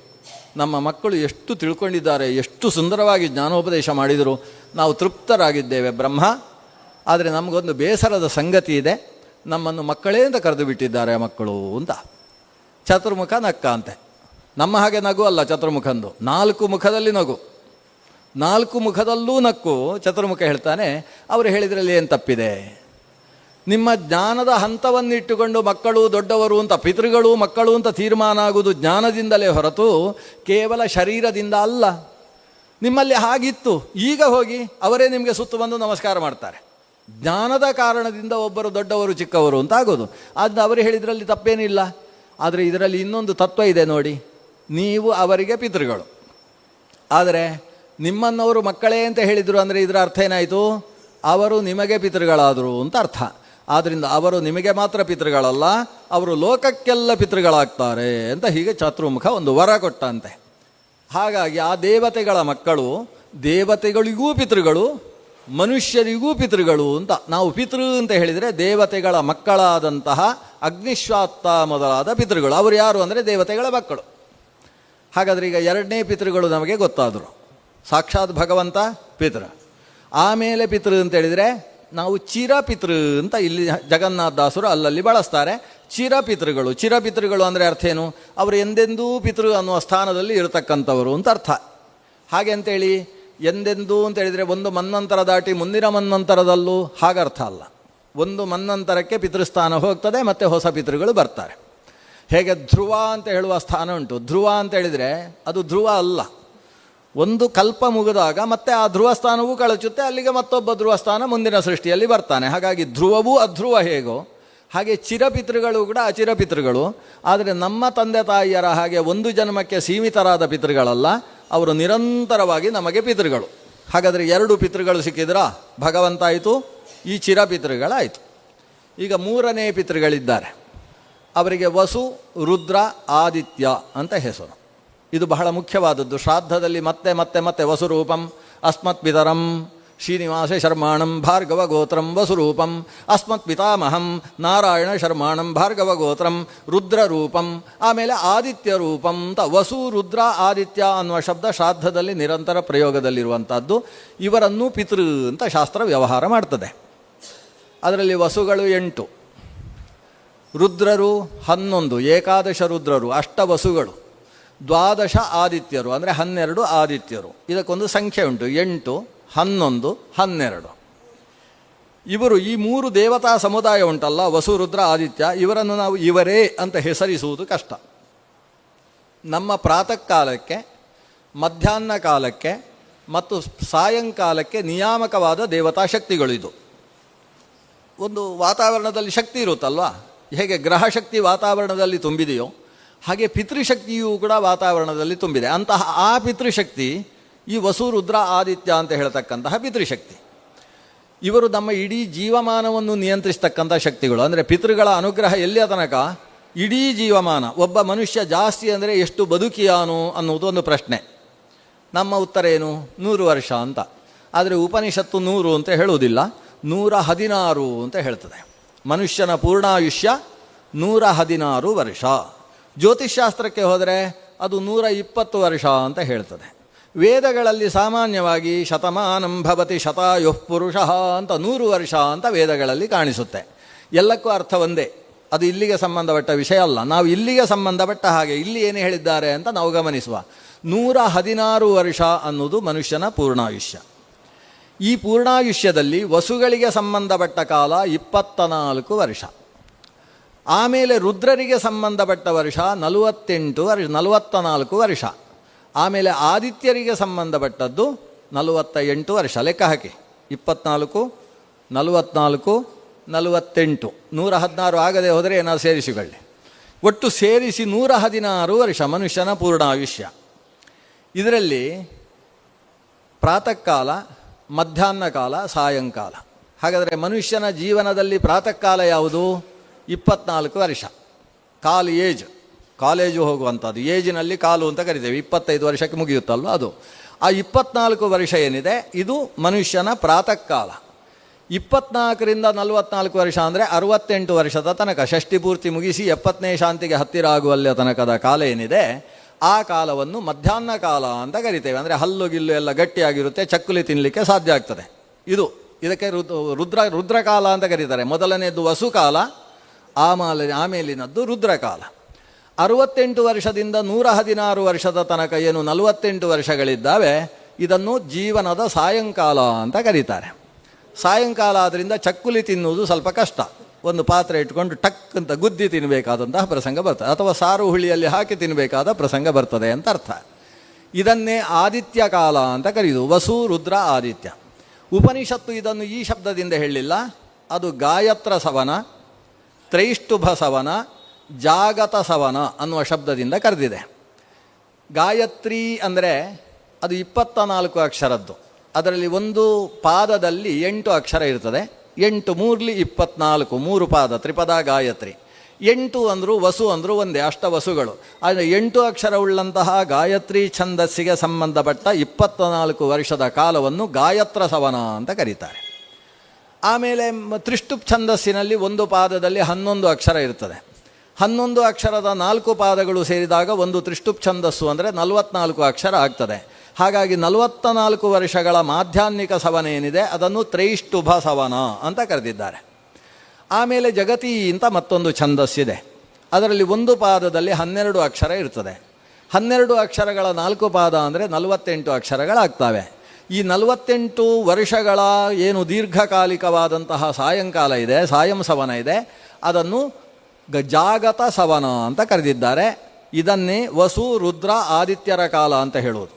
ನಮ್ಮ ಮಕ್ಕಳು ಎಷ್ಟು ತಿಳ್ಕೊಂಡಿದ್ದಾರೆ, ಎಷ್ಟು ಸುಂದರವಾಗಿ ಜ್ಞಾನೋಪದೇಶ ಮಾಡಿದರು, ನಾವು ತೃಪ್ತರಾಗಿದ್ದೇವೆ ಬ್ರಹ್ಮ. ಆದರೆ ನಮಗೊಂದು ಬೇಸರದ ಸಂಗತಿ ಇದೆ, ನಮ್ಮನ್ನು ಮಕ್ಕಳೇ ಅಂತ ಕರೆದು ಬಿಟ್ಟಿದ್ದಾರೆ ಮಕ್ಕಳು ಅಂತ. ಚತುರ್ಮುಖ ನಕ್ಕ ಅಂತೆ. ನಮ್ಮ ಹಾಗೆ ನಗು ಅಲ್ಲ ಚತುರ್ಮುಖಂದು, 4 ಮುಖದಲ್ಲಿ ನಗು. 4 ಮುಖದಲ್ಲೂ ನಕ್ಕು ಚತುರ್ಮುಖ ಹೇಳ್ತಾನೆ, ಅವರು ಹೇಳಿದ್ರಲ್ಲಿ ಏನು ತಪ್ಪಿದೆ? ನಿಮ್ಮ ಜ್ಞಾನದ ಹಂತವನ್ನಿಟ್ಟುಕೊಂಡು ಮಕ್ಕಳು ದೊಡ್ಡವರು ಅಂತ, ಪಿತೃಗಳು ಮಕ್ಕಳು ಅಂತ ತೀರ್ಮಾನ ಆಗುವುದು ಜ್ಞಾನದಿಂದಲೇ ಹೊರತು ಕೇವಲ ಶರೀರದಿಂದ ಅಲ್ಲ. ನಿಮ್ಮಲ್ಲಿ ಹಾಗಿತ್ತು, ಈಗ ಹೋಗಿ ಅವರೇ ನಿಮಗೆ ಸುತ್ತು ಬಂದು ನಮಸ್ಕಾರ ಮಾಡ್ತಾರೆ. ಜ್ಞಾನದ ಕಾರಣದಿಂದ ಒಬ್ಬರು ದೊಡ್ಡವರು ಚಿಕ್ಕವರು ಅಂತ ಆಗೋದು. ಅದು ಅವರು ಹೇಳಿದ್ರಲ್ಲಿ ತಪ್ಪೇನಿಲ್ಲ. ಆದರೆ ಇದರಲ್ಲಿ ಇನ್ನೊಂದು ತತ್ವ ಇದೆ ನೋಡಿ, ನೀವು ಅವರಿಗೆ ಪಿತೃಗಳು, ಆದರೆ ನಿಮ್ಮನ್ನವರು ಮಕ್ಕಳೇ ಅಂತ ಹೇಳಿದರು ಅಂದರೆ ಇದರ ಅರ್ಥ ಏನಾಯಿತು? ಅವರು ನಿಮಗೆ ಪಿತೃಗಳಾದರು ಅಂತ ಅರ್ಥ. ಆದ್ದರಿಂದ ಅವರು ನಿಮಗೆ ಮಾತ್ರ ಪಿತೃಗಳಲ್ಲ, ಅವರು ಲೋಕಕ್ಕೆಲ್ಲ ಪಿತೃಗಳಾಗ್ತಾರೆ ಅಂತ ಹೀಗೆ ಚತುರ್ಮುಖ ಒಂದು ವರ ಕೊಟ್ಟಂತೆ. ಹಾಗಾಗಿ ಆ ದೇವತೆಗಳ ಮಕ್ಕಳು ದೇವತೆಗಳಿಗೂ ಪಿತೃಗಳು, ಮನುಷ್ಯರಿಗೂ ಪಿತೃಗಳು ಅಂತ. ನಾವು ಪಿತೃ ಅಂತ ಹೇಳಿದರೆ ದೇವತೆಗಳ ಮಕ್ಕಳಾದಂತಹ ಅಗ್ನಿಶ್ವಾತ್ತ ಮೊದಲಾದ ಪಿತೃಗಳು. ಅವರು ಯಾರು ಅಂದರೆ ದೇವತೆಗಳ ಮಕ್ಕಳು. ಹಾಗಾದರೆ ಈಗ 2ನೇ ಪಿತೃಗಳು ನಮಗೆ ಗೊತ್ತಾದರು. ಸಾಕ್ಷಾತ್ ಭಗವಂತ ಪಿತೃ. ಆಮೇಲೆ ಪಿತೃ ಅಂತ ಹೇಳಿದರೆ ನಾವು ಚಿರಪಿತೃ ಅಂತ ಇಲ್ಲಿ ಜಗನ್ನಾಥದಾಸರು ಅಲ್ಲಲ್ಲಿ ಬಳಸ್ತಾರೆ. ಚಿರಪಿತೃಗಳು. ಚಿರಪಿತೃಗಳು ಅಂದರೆ ಅರ್ಥ ಏನು? ಅವರು ಎಂದೆಂದೂ ಪಿತೃ ಅನ್ನುವ ಸ್ಥಾನದಲ್ಲಿ ಇರತಕ್ಕಂಥವರು ಅಂತ ಅರ್ಥ. ಹಾಗೆ ಅಂತೇಳಿ ಎಂದೆಂದೂ ಅಂತ ಹೇಳಿದರೆ ಒಂದು ಮನ್ವಂತರ ದಾಟಿ ಮುಂದಿನ ಮನ್ವಂತರದಲ್ಲೂ ಹಾಗರ್ಥ ಅಲ್ಲ. ಒಂದು ಮನ್ವಂತರಕ್ಕೆ ಪಿತೃಸ್ಥಾನ ಹೋಗ್ತದೆ, ಮತ್ತು ಹೊಸ ಪಿತೃಗಳು ಬರ್ತಾರೆ. ಹೇಗೆ ಧ್ರುವ ಅಂತ ಹೇಳುವ ಸ್ಥಾನ ಉಂಟು. ಧ್ರುವ ಅಂತ ಹೇಳಿದರೆ ಅದು ಧ್ರುವ ಅಲ್ಲ, ಒಂದು ಕಲ್ಪ ಮುಗಿದಾಗ ಮತ್ತೆ ಆ ಧ್ರುವ ಸ್ಥಾನವೂ ಕಳಚುತ್ತೆ, ಅಲ್ಲಿಗೆ ಮತ್ತೊಬ್ಬ ಧ್ರುವ ಸ್ಥಾನ ಮುಂದಿನ ಸೃಷ್ಟಿಯಲ್ಲಿ ಬರ್ತಾನೆ. ಹಾಗಾಗಿ ಧ್ರುವವೂ ಅಧ್ರುವ ಹೇಗೋ ಹಾಗೆ ಚಿರಪಿತೃಗಳು ಕೂಡ ಅಚಿರಪಿತೃಗಳು. ಆದರೆ ನಮ್ಮ ತಂದೆ ತಾಯಿಯರ ಹಾಗೆ ಒಂದು ಜನ್ಮಕ್ಕೆ ಸೀಮಿತರಾದ ಪಿತೃಗಳಲ್ಲ, ಅವರು ನಿರಂತರವಾಗಿ ನಮಗೆ ಪಿತೃಗಳು. ಹಾಗಾದರೆ 2 ಪಿತೃಗಳು ಸಿಕ್ಕಿದ್ರಾ? ಭಗವಂತ ಆಯಿತು, ಈ ಚಿರಪಿತೃಗಳಾಯಿತು. ಈಗ 3ನೇ ಪಿತೃಗಳಿದ್ದಾರೆ. ಅವರಿಗೆ ವಸು, ರುದ್ರ, ಆದಿತ್ಯ ಅಂತ ಹೆಸರು. ಇದು ಬಹಳ ಮುಖ್ಯವಾದದ್ದು. ಶ್ರಾದ್ದದಲ್ಲಿ ಮತ್ತೆ ಮತ್ತೆ ಮತ್ತೆ ವಸುರೂಪಂ ಅಸ್ಮತ್ ಪಿತರಂ ಶ್ರೀನಿವಾಸ ಶರ್ಮಾಣಂ ಭಾರ್ಗವ ಗೋತ್ರಂ ವಸುರೂಪಂ ಅಸ್ಮತ್ ಪಿತಾಮಹಂ ನಾರಾಯಣ ಶರ್ಮಾಣಂ ಭಾರ್ಗವ ಗೋತ್ರಂ ರುದ್ರರೂಪಂ, ಆಮೇಲೆ ಆದಿತ್ಯ ರೂಪಂ ಅಂತ. ವಸು, ರುದ್ರ, ಆದಿತ್ಯ ಅನ್ನುವ ಶಬ್ದ ಶ್ರಾದ್ದದಲ್ಲಿ ನಿರಂತರ ಪ್ರಯೋಗದಲ್ಲಿರುವಂಥದ್ದು. ಇವರನ್ನು ಪಿತೃ ಅಂತ ಶಾಸ್ತ್ರ ವ್ಯವಹಾರ ಮಾಡ್ತದೆ. ಅದರಲ್ಲಿ ವಸುಗಳು 8, ರುದ್ರರು 11, ಏಕಾದಶ ರುದ್ರರು, ಅಷ್ಟವಸುಗಳು, 12 ಆದಿತ್ಯರು ಅಂದರೆ 12 ಆದಿತ್ಯರು. ಇದಕ್ಕೊಂದು ಸಂಖ್ಯೆ ಉಂಟು, 8, 11, 12. ಇವರು ಈ 3 ದೇವತಾ ಸಮುದಾಯ ಉಂಟಲ್ಲ, ವಸು, ರುದ್ರ, ಆದಿತ್ಯ, ಇವರನ್ನು ನಾವು ಇವರೇ ಅಂತ ಹೆಸರಿಸುವುದು ಕಷ್ಟ. ನಮ್ಮ ಪ್ರಾತಃ ಕಾಲಕ್ಕೆ, ಮಧ್ಯಾಹ್ನ ಕಾಲಕ್ಕೆ ಮತ್ತು ಸಾಯಂಕಾಲಕ್ಕೆ ನಿಯಾಮಕವಾದ ದೇವತಾ ಶಕ್ತಿಗಳು. ಇದು ಒಂದು ವಾತಾವರಣದಲ್ಲಿ ಶಕ್ತಿ ಇರುತ್ತಲ್ವ, ಹೇಗೆ ಗ್ರಹಶಕ್ತಿ ವಾತಾವರಣದಲ್ಲಿ ತುಂಬಿದೆಯೋ ಹಾಗೆ ಪಿತೃಶಕ್ತಿಯೂ ಕೂಡ ವಾತಾವರಣದಲ್ಲಿ ತುಂಬಿದೆ. ಅಂತಹ ಆ ಪಿತೃಶಕ್ತಿ ಈ ವಸು, ರುದ್ರ, ಆದಿತ್ಯ ಅಂತ ಹೇಳ್ತಕ್ಕಂತಹ ಪಿತೃಶಕ್ತಿ. ಇವರು ನಮ್ಮ ಇಡೀ ಜೀವಮಾನವನ್ನು ನಿಯಂತ್ರಿಸ್ತಕ್ಕಂಥ ಶಕ್ತಿಗಳು. ಅಂದರೆ ಪಿತೃಗಳ ಅನುಗ್ರಹ ಎಲ್ಲಿಯ ತನಕ? ಇಡೀ ಜೀವಮಾನ. ಒಬ್ಬ ಮನುಷ್ಯ ಜಾಸ್ತಿ ಅಂದರೆ ಎಷ್ಟು ಬದುಕಿಯಾನು ಅನ್ನುವುದು ಒಂದು ಪ್ರಶ್ನೆ. ನಮ್ಮ ಉತ್ತರ ಏನು? 100 ವರ್ಷ ಅಂತ. ಆದರೆ ಉಪನಿಷತ್ತು 100 ಅಂತ ಹೇಳುವುದಿಲ್ಲ, 116 ಅಂತ ಹೇಳ್ತದೆ. ಮನುಷ್ಯನ ಪೂರ್ಣಾಯುಷ್ಯ 116 ವರ್ಷ. ಜ್ಯೋತಿಷ್ಶಾಸ್ತ್ರಕ್ಕೆ ಹೋದರೆ ಅದು 120 ವರ್ಷ ಅಂತ ಹೇಳ್ತದೆ. ವೇದಗಳಲ್ಲಿ ಸಾಮಾನ್ಯವಾಗಿ ಶತಮಾನಂ ಭವತಿ ಶತಾಯುಃ ಪುರುಷಃ ಅಂತ 100 ವರ್ಷ ಅಂತ ವೇದಗಳಲ್ಲಿ ಕಾಣಿಸುತ್ತೆ. ಎಲ್ಲಕ್ಕೂ ಅರ್ಥ ಒಂದೇ. ಅದು ಇಲ್ಲಿಗೆ ಸಂಬಂಧಪಟ್ಟ ವಿಷಯ ಅಲ್ಲ. ನಾವು ಇಲ್ಲಿಗೆ ಸಂಬಂಧಪಟ್ಟ ಹಾಗೆ ಇಲ್ಲಿ ಏನು ಹೇಳಿದ್ದಾರೆ ಅಂತ ನಾವು ಗಮನಿಸುವ. 116 ವರ್ಷ ಅನ್ನೋದು ಮನುಷ್ಯನ ಪೂರ್ಣಾಯುಷ್ಯ. ಈ ಪೂರ್ಣಾಯುಷ್ಯದಲ್ಲಿ ವಸುಗಳಿಗೆ ಸಂಬಂಧಪಟ್ಟ ಕಾಲ 24 ವರ್ಷ. ಆಮೇಲೆ ರುದ್ರರಿಗೆ ಸಂಬಂಧಪಟ್ಟ ವರ್ಷ 44 ವರ್ಷ. ಆಮೇಲೆ ಆದಿತ್ಯರಿಗೆ ಸಂಬಂಧಪಟ್ಟದ್ದು 48 ವರ್ಷ ಲೆಕ್ಕ ಹಾಕಿ. 24, 44, 48, 116 ಆಗದೆ ಹೋದರೆ ಏನಾದ್ರು ಸೇರಿಸಿಕೊಳ್ಳಿ. ಒಟ್ಟು ಸೇರಿಸಿ 116 ವರ್ಷ ಮನುಷ್ಯನ ಪೂರ್ಣ ಆಯುಷ್ಯ. ಇದರಲ್ಲಿ ಪ್ರಾತಃ ಕಾಲ, ಮಧ್ಯಾಹ್ನ ಕಾಲ, ಸಾಯಂಕಾಲ. ಹಾಗಾದರೆ ಮನುಷ್ಯನ ಜೀವನದಲ್ಲಿ ಪ್ರಾತಃ ಕಾಲ ಯಾವುದು? 24 ವರ್ಷ. ಕಾಲೇಜು ಹೋಗುವಂಥದ್ದು. ಏಜಿನಲ್ಲಿ ಕಾಲು ಅಂತ ಕರಿತೇವೆ. 25 ವರ್ಷಕ್ಕೆ ಮುಗಿಯುತ್ತಲ್ವ ಅದು. ಆ 24 ವರ್ಷ ಏನಿದೆ ಇದು ಮನುಷ್ಯನ ಪ್ರಾತಃ ಕಾಲ. 24ರಿಂದ 44 ವರ್ಷ ಅಂದರೆ 68 ವರ್ಷದ ತನಕ, ಷಷ್ಠಿ ಪೂರ್ತಿ ಮುಗಿಸಿ 70ನೇ ಶಾಂತಿಗೆ ಹತ್ತಿರ ಆಗುವಲ್ಲಿಯ ತನಕದ ಕಾಲ ಏನಿದೆ ಆ ಕಾಲವನ್ನು ಮಧ್ಯಾಹ್ನ ಕಾಲ ಅಂತ ಕರಿತೇವೆ. ಅಂದರೆ ಹಲ್ಲು ಗಿಲ್ಲು ಎಲ್ಲ ಗಟ್ಟಿಯಾಗಿರುತ್ತೆ, ಚಕ್ಕುಲಿ ತಿನ್ನಲಿಕ್ಕೆ ಸಾಧ್ಯ ಆಗ್ತದೆ. ಇದಕ್ಕೆ ರುದ್ರಕಾಲ ಅಂತ ಕರೀತಾರೆ. ಮೊದಲನೇದು ವಸುಕಾಲ, ಆಮೇಲಿನದ್ದು ರುದ್ರಕಾಲ. 68 ವರ್ಷದಿಂದ 116 ವರ್ಷದ ತನಕ ಏನು 48 ವರ್ಷಗಳಿದ್ದಾವೆ ಇದನ್ನು ಜೀವನದ ಸಾಯಂಕಾಲ ಅಂತ ಕರೀತಾರೆ. ಸಾಯಂಕಾಲ ಆದ್ದರಿಂದ ಚಕ್ಕುಲಿ ತಿನ್ನುವುದು ಸ್ವಲ್ಪ ಕಷ್ಟ. ಒಂದು ಪಾತ್ರೆ ಇಟ್ಕೊಂಡು ಟಕ್ ಅಂತ ಗುದ್ದಿ ತಿನ್ನಬೇಕಾದಂತಹ ಪ್ರಸಂಗ ಬರ್ತದೆ, ಅಥವಾ ಸಾರು ಹುಳಿಯಲ್ಲಿ ಹಾಕಿ ತಿನ್ನಬೇಕಾದ ಪ್ರಸಂಗ ಬರ್ತದೆ ಅಂತ ಅರ್ಥ. ಇದನ್ನೇ ಆದಿತ್ಯ ಕಾಲ ಅಂತ ಕರೆಯುವುದು. ವಸು, ರುದ್ರ, ಆದಿತ್ಯ. ಉಪನಿಷತ್ತು ಇದನ್ನು ಈ ಶಬ್ದದಿಂದ ಹೇಳಿಲ್ಲ, ಅದು ಗಾಯತ್ರ ಸವನ, ತ್ರೈಷ್ಟುಭ ಸವನ, ಜಾಗತ ಸವನ ಅನ್ನುವ ಶಬ್ದದಿಂದ ಕರೆದಿದೆ. ಗಾಯತ್ರಿ ಅಂದರೆ ಅದು 24 ಅಕ್ಷರದ್ದು. ಅದರಲ್ಲಿ ಒಂದು ಪಾದದಲ್ಲಿ 8 ಅಕ್ಷರ ಇರ್ತದೆ. 8 3 24, 3 ಪಾದ, ತ್ರಿಪದ ಗಾಯತ್ರಿ. 8 ಅಂದರು ವಸು ಅಂದರು ಒಂದೇ, ಅಷ್ಟವಸುಗಳು. ಆದರೆ 8 ಅಕ್ಷರವುಳ್ಳಂತಹ ಗಾಯತ್ರಿ ಛಂದಸ್ಸಿಗೆ ಸಂಬಂಧಪಟ್ಟ 24 ವರ್ಷದ ಕಾಲವನ್ನು ಗಾಯತ್ರ ಸವನ ಅಂತ ಕರೀತಾರೆ. ಆಮೇಲೆ ತ್ರಿಷ್ಟುಪ್ ಛಂದಸ್ಸಿನಲ್ಲಿ ಒಂದು ಪಾದದಲ್ಲಿ 11 ಅಕ್ಷರ ಇರ್ತದೆ. 11 ಅಕ್ಷರದ 4 ಪಾದಗಳು ಸೇರಿದಾಗ ಒಂದು ತ್ರಿಷ್ಟುಪ್ ಛಂದಸ್ಸು ಅಂದರೆ 44 ಅಕ್ಷರ ಆಗ್ತದೆ. ಹಾಗಾಗಿ 44 ವರ್ಷಗಳ ಮಾಧ್ಯಾಹ್ನಿಕ ಸವನ ಏನಿದೆ ಅದನ್ನು ತ್ರೈಷ್ಟುಭ ಸವನ ಅಂತ ಕರೆದಿದ್ದಾರೆ. ಆಮೇಲೆ ಜಗತಿ ಅಂತ ಮತ್ತೊಂದು ಛಂದಸ್ಸಿದೆ. ಅದರಲ್ಲಿ ಒಂದು ಪಾದದಲ್ಲಿ 12 ಅಕ್ಷರ ಇರ್ತದೆ. 12 ಅಕ್ಷರಗಳ 4 ಪಾದ ಅಂದರೆ 48 ಅಕ್ಷರಗಳಾಗ್ತವೆ. ಈ 48 ವರ್ಷಗಳ ಏನು ದೀರ್ಘಕಾಲಿಕವಾದಂತಹ ಸಾಯಂಕಾಲ ಇದೆ, ಸಾಯಂ ಸವನ ಇದೆ, ಅದನ್ನು ಜಾಗತ ಸವನ ಅಂತ ಕರೆದಿದ್ದಾರೆ. ಇದನ್ನೇ ವಸು, ರುದ್ರ, ಆದಿತ್ಯರ ಕಾಲ ಅಂತ ಹೇಳುವುದು.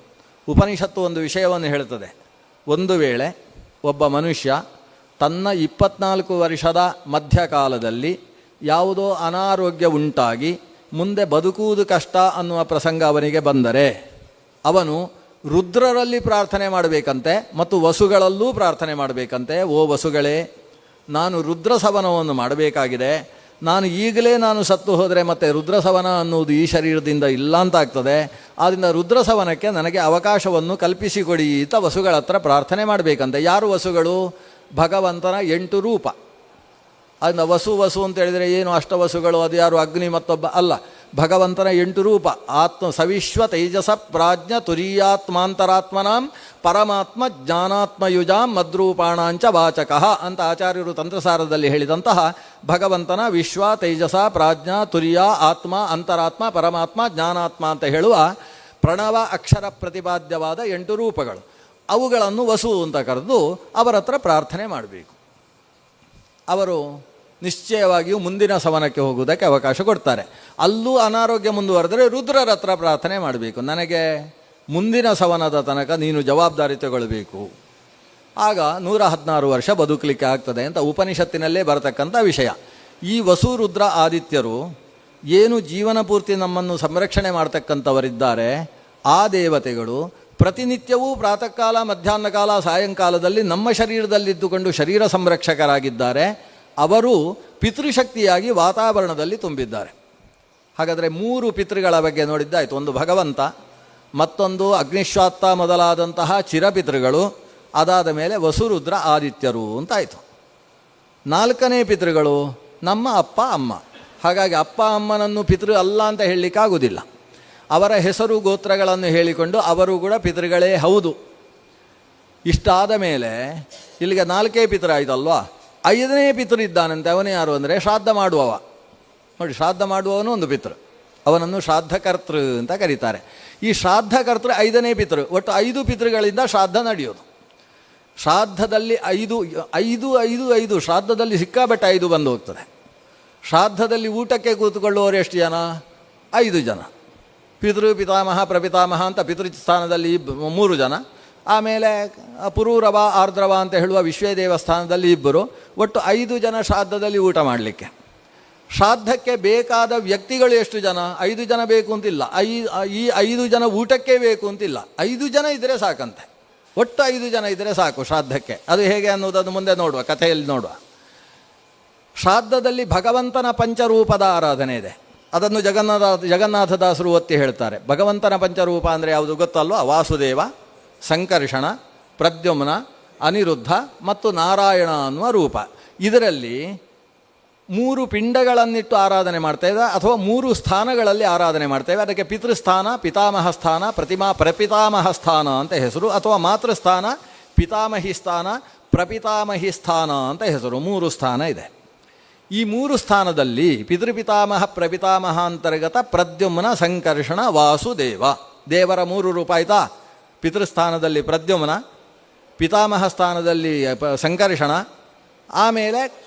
ಉಪನಿಷತ್ತು ಒಂದು ವಿಷಯವನ್ನು ಹೇಳ್ತದೆ. ಒಂದು ವೇಳೆ ಒಬ್ಬ ಮನುಷ್ಯ ತನ್ನ 24 ವರ್ಷದ ಮಧ್ಯಕಾಲದಲ್ಲಿ ಯಾವುದೋ ಅನಾರೋಗ್ಯ ಉಂಟಾಗಿ ಮುಂದೆ ಬದುಕುವುದು ಕಷ್ಟ ಅನ್ನುವ ಪ್ರಸಂಗ ಅವನಿಗೆ ಬಂದರೆ ಅವನು ರುದ್ರರಲ್ಲಿ ಪ್ರಾರ್ಥನೆ ಮಾಡಬೇಕಂತೆ ಮತ್ತು ವಸುಗಳಲ್ಲೂ ಪ್ರಾರ್ಥನೆ ಮಾಡಬೇಕಂತೆ. ಓ ವಸುಗಳೇ, ನಾನು ರುದ್ರ ಸವನವನ್ನು ಮಾಡಬೇಕಾಗಿದೆ. ಈಗಲೇ ನಾನು ಸತ್ತು ಹೋದರೆ ಮತ್ತೆ ರುದ್ರಸವನ ಅನ್ನುವುದು ಈ ಶರೀರದಿಂದ ಇಲ್ಲ ಅಂತ ಆಗ್ತದೆ. ಆದ್ದರಿಂದ ರುದ್ರಸವನಕ್ಕೆ ನನಗೆ ಅವಕಾಶವನ್ನು ಕಲ್ಪಿಸಿಕೊಡಿ ಅಂತ ವಸುಗಳ ಹತ್ರ ಪ್ರಾರ್ಥನೆ ಮಾಡಬೇಕಂತೆ. ಯಾರು ವಸುಗಳು? ಭಗವಂತನ 8 ರೂಪ. ಅದನ್ನ ವಸು ಅಂತ ಹೇಳಿದರೆ ಏನು ಅಷ್ಟವಸುಗಳು, ಅದು ಯಾರು ಅಗ್ನಿ ಮತ್ತೊಬ್ಬ ಅಲ್ಲ. ಭಗವಂತನ 8 ರೂಪ. ಸವಿಶ್ವ ತೈಜಸ ಪ್ರಾಜ್ಞ ತುರೀಯಾತ್ಮಾಂತರಾತ್ಮನಾಂ ಪರಮಾತ್ಮ ಜ್ಞಾನಾತ್ಮಯುಜಾಂ ಮದ್ರೂಪಾಣಾಂಚ ವಾಚಕಃ ಅಂತ ಆಚಾರ್ಯರು ತಂತ್ರಸಾರದಲ್ಲಿ ಹೇಳಿದಂತಹ ಭಗವಂತನ ವಿಶ್ವ, ತೈಜಸ, ಪ್ರಾಜ್ಞ, ತುರಿಯ, ಆತ್ಮ, ಅಂತರಾತ್ಮ, ಪರಮಾತ್ಮ, ಜ್ಞಾನಾತ್ಮ ಅಂತ ಹೇಳುವ ಪ್ರಣವ ಅಕ್ಷರ ಪ್ರತಿಪಾದ್ಯವಾದ 8 ರೂಪಗಳು. ಅವುಗಳನ್ನು ವಸು ಅಂತ ಕರೆದು ಅವರ ಹತ್ರ ಪ್ರಾರ್ಥನೆ ಮಾಡಬೇಕು. ಅವರು ನಿಶ್ಚಯವಾಗಿಯೂ ಮುಂದಿನ ಸವನಕ್ಕೆ ಹೋಗುವುದಕ್ಕೆ ಅವಕಾಶ ಕೊಡ್ತಾರೆ. ಅಲ್ಲೂ ಅನಾರೋಗ್ಯ ಮುಂದುವರೆದರೆ ರುದ್ರರ ಹತ್ರ ಪ್ರಾರ್ಥನೆ ಮಾಡಬೇಕು. ನನಗೆ ಮುಂದಿನ ಸವನದ ತನಕ ನೀನು ಜವಾಬ್ದಾರಿ ತಗೊಳ್ಬೇಕು, ಆಗ 116 ವರ್ಷ ಬದುಕಲಿಕ್ಕೆ ಆಗ್ತದೆ ಅಂತ ಉಪನಿಷತ್ತಿನಲ್ಲೇ ಬರತಕ್ಕಂಥ ವಿಷಯ. ಈ ವಸು, ರುದ್ರ, ಆದಿತ್ಯರು ಏನು ಜೀವನ ಪೂರ್ತಿ ನಮ್ಮನ್ನು ಸಂರಕ್ಷಣೆ ಮಾಡ್ತಕ್ಕಂಥವರಿದ್ದಾರೆ, ಆ ದೇವತೆಗಳು ಪ್ರತಿನಿತ್ಯವೂ ಪ್ರಾತಃ ಕಾಲ, ಮಧ್ಯಾಹ್ನ ಕಾಲ, ಸಾಯಂಕಾಲದಲ್ಲಿ ನಮ್ಮ ಶರೀರದಲ್ಲಿದ್ದುಕೊಂಡು ಶರೀರ ಸಂರಕ್ಷಕರಾಗಿದ್ದಾರೆ. ಅವರು ಪಿತೃಶಕ್ತಿಯಾಗಿ ವಾತಾವರಣದಲ್ಲಿ ತುಂಬಿದ್ದಾರೆ. ಹಾಗಾದರೆ 3 ಪಿತೃಗಳ ಬಗ್ಗೆ ನೋಡಿದ್ದಾಯಿತು. ಒಂದು ಭಗವಂತ, ಮತ್ತೊಂದು ಅಗ್ನಿಶ್ವಾತ್ತ ಮೊದಲಾದಂತಹ ಚಿರಪಿತೃಗಳು, ಅದಾದ ಮೇಲೆ ವಸುರುದ್ರ ಆದಿತ್ಯರು ಅಂತಾಯಿತು. 4ನೇ ಪಿತೃಗಳು ನಮ್ಮ ಅಪ್ಪ ಅಮ್ಮ. ಹಾಗಾಗಿ ಅಪ್ಪ ಅಮ್ಮನನ್ನು ಪಿತೃ ಅಲ್ಲ ಅಂತ ಹೇಳಲಿಕ್ಕಾಗುವುದಿಲ್ಲ. ಅವರ ಹೆಸರು ಗೋತ್ರಗಳನ್ನು ಹೇಳಿಕೊಂಡು ಅವರು ಕೂಡ ಪಿತೃಗಳೇ ಹೌದು. ಇಷ್ಟಾದ ಮೇಲೆ ಇಲ್ಲಿಗೆ 4 ಪಿತೃ ಆಯಿತಲ್ವಾ. 5ನೇ ಪಿತೃ ಇದ್ದಾನಂತೆ. ಅವನೇ ಯಾರು ಅಂದರೆ ಶ್ರಾದ್ದ ಮಾಡುವವ. ನೋಡಿ, ಶ್ರಾದ್ದ ಮಾಡುವವನು ಒಂದು ಪಿತೃ, ಅವನನ್ನು ಶ್ರಾದ್ದಕರ್ತೃ ಅಂತ ಕರೀತಾರೆ. ಈ ಶ್ರಾದ್ದಕರ್ತೃ 5ನೇ ಪಿತೃ. ಒಟ್ಟು 5 ಪಿತೃಗಳಿಂದ ಶ್ರಾದ್ದ ನಡೆಯೋದು. ಶ್ರಾದ್ದದಲ್ಲಿ 5 ಶ್ರಾದ್ದದಲ್ಲಿ ಸಿಕ್ಕಾಬಟ್ಟೆ 5 ಬಂದು ಹೋಗ್ತದೆ. ಶ್ರಾದ್ದದಲ್ಲಿ ಊಟಕ್ಕೆ ಕೂತ್ಕೊಳ್ಳುವವರು ಎಷ್ಟು ಜನ? 5 ಜನ. ಪಿತೃ, ಪಿತಾಮಹ, ಪ್ರಪಿತಾಮಹ ಅಂತ ಪಿತೃಸ್ಥಾನದಲ್ಲಿ 3 ಜನ, ಆಮೇಲೆ ಪುರೂರವ ಆರ್ದ್ರವ ಅಂತ ಹೇಳುವ ವಿಶ್ವೇ ದೇವಸ್ಥಾನದಲ್ಲಿ ಇಬ್ಬರು, ಒಟ್ಟು 5 ಜನ ಶ್ರಾದ್ದದಲ್ಲಿ ಊಟ ಮಾಡಲಿಕ್ಕೆ. ಶ್ರಾದ್ದಕ್ಕೆ ಬೇಕಾದ ವ್ಯಕ್ತಿಗಳು ಎಷ್ಟು ಜನ? 5 ಜನ ಬೇಕು ಅಂತಿಲ್ಲ, ಈ 5 ಜನ ಊಟಕ್ಕೆ ಬೇಕು ಅಂತಿಲ್ಲ, 5 ಜನ ಇದ್ದರೆ ಸಾಕಂತೆ. ಒಟ್ಟು 5 ಜನ ಇದ್ದರೆ ಸಾಕು ಶ್ರಾದ್ದಕ್ಕೆ. ಅದು ಹೇಗೆ ಅನ್ನೋದನ್ನು ಮುಂದೆ ನೋಡುವ, ಕಥೆಯಲ್ಲಿ ನೋಡುವ. ಶ್ರಾದ್ದದಲ್ಲಿ ಭಗವಂತನ ಪಂಚರೂಪದ ಆರಾಧನೆ ಇದೆ. ಅದನ್ನು ಜಗನ್ನಾಥದಾಸರು ಒತ್ತಿ ಹೇಳ್ತಾರೆ. ಭಗವಂತನ ಪಂಚರೂಪ ಅಂದರೆ ಯಾವುದು ಗೊತ್ತಲ್ವ? ವಾಸುದೇವ, ಸಂಕರ್ಷಣ, ಪ್ರದ್ಯುಮ್ನ, ಅನಿರುದ್ಧ ಮತ್ತು ನಾರಾಯಣ ಅನ್ನುವ ರೂಪ. ಇದರಲ್ಲಿ 3 ಪಿಂಡಗಳನ್ನಿಟ್ಟು ಆರಾಧನೆ ಮಾಡ್ತಾಯಿದೆ, ಅಥವಾ 3 ಸ್ಥಾನಗಳಲ್ಲಿ ಆರಾಧನೆ ಮಾಡ್ತೇವೆ. ಅದಕ್ಕೆ ಪಿತೃಸ್ಥಾನ, ಪಿತಾಮಹ ಸ್ಥಾನ, ಪ್ರಪಿತಾಮಹ ಸ್ಥಾನ ಅಂತ ಹೆಸರು, ಅಥವಾ ಮಾತೃಸ್ಥಾನ, ಪಿತಾಮಹಿ ಸ್ಥಾನ, ಪ್ರಪಿತಾಮಹಿ ಸ್ಥಾನ ಅಂತ ಹೆಸರು. 3 ಸ್ಥಾನ ಇದೆ. ಈ 3 ಸ್ಥಾನದಲ್ಲಿ ಪಿತೃಪಿತಾಮಹ ಪ್ರಪಿತಾಮಹ ಅಂತರ್ಗತ ಪ್ರದ್ಯುಮ್ನ, ಸಂಕರ್ಷಣ, ವಾಸುದೇವ, ದೇವರ 3 ರೂಪ ಆಯಿತಾ. ಪಿತೃಸ್ಥಾನದಲ್ಲಿ ಪ್ರದ್ಯುಮ್ನ, ಪಿತಾಮಹ ಸ್ಥಾನದಲ್ಲಿ ಸಂಕರ್ಷಣ, ಆಮೇಲೆ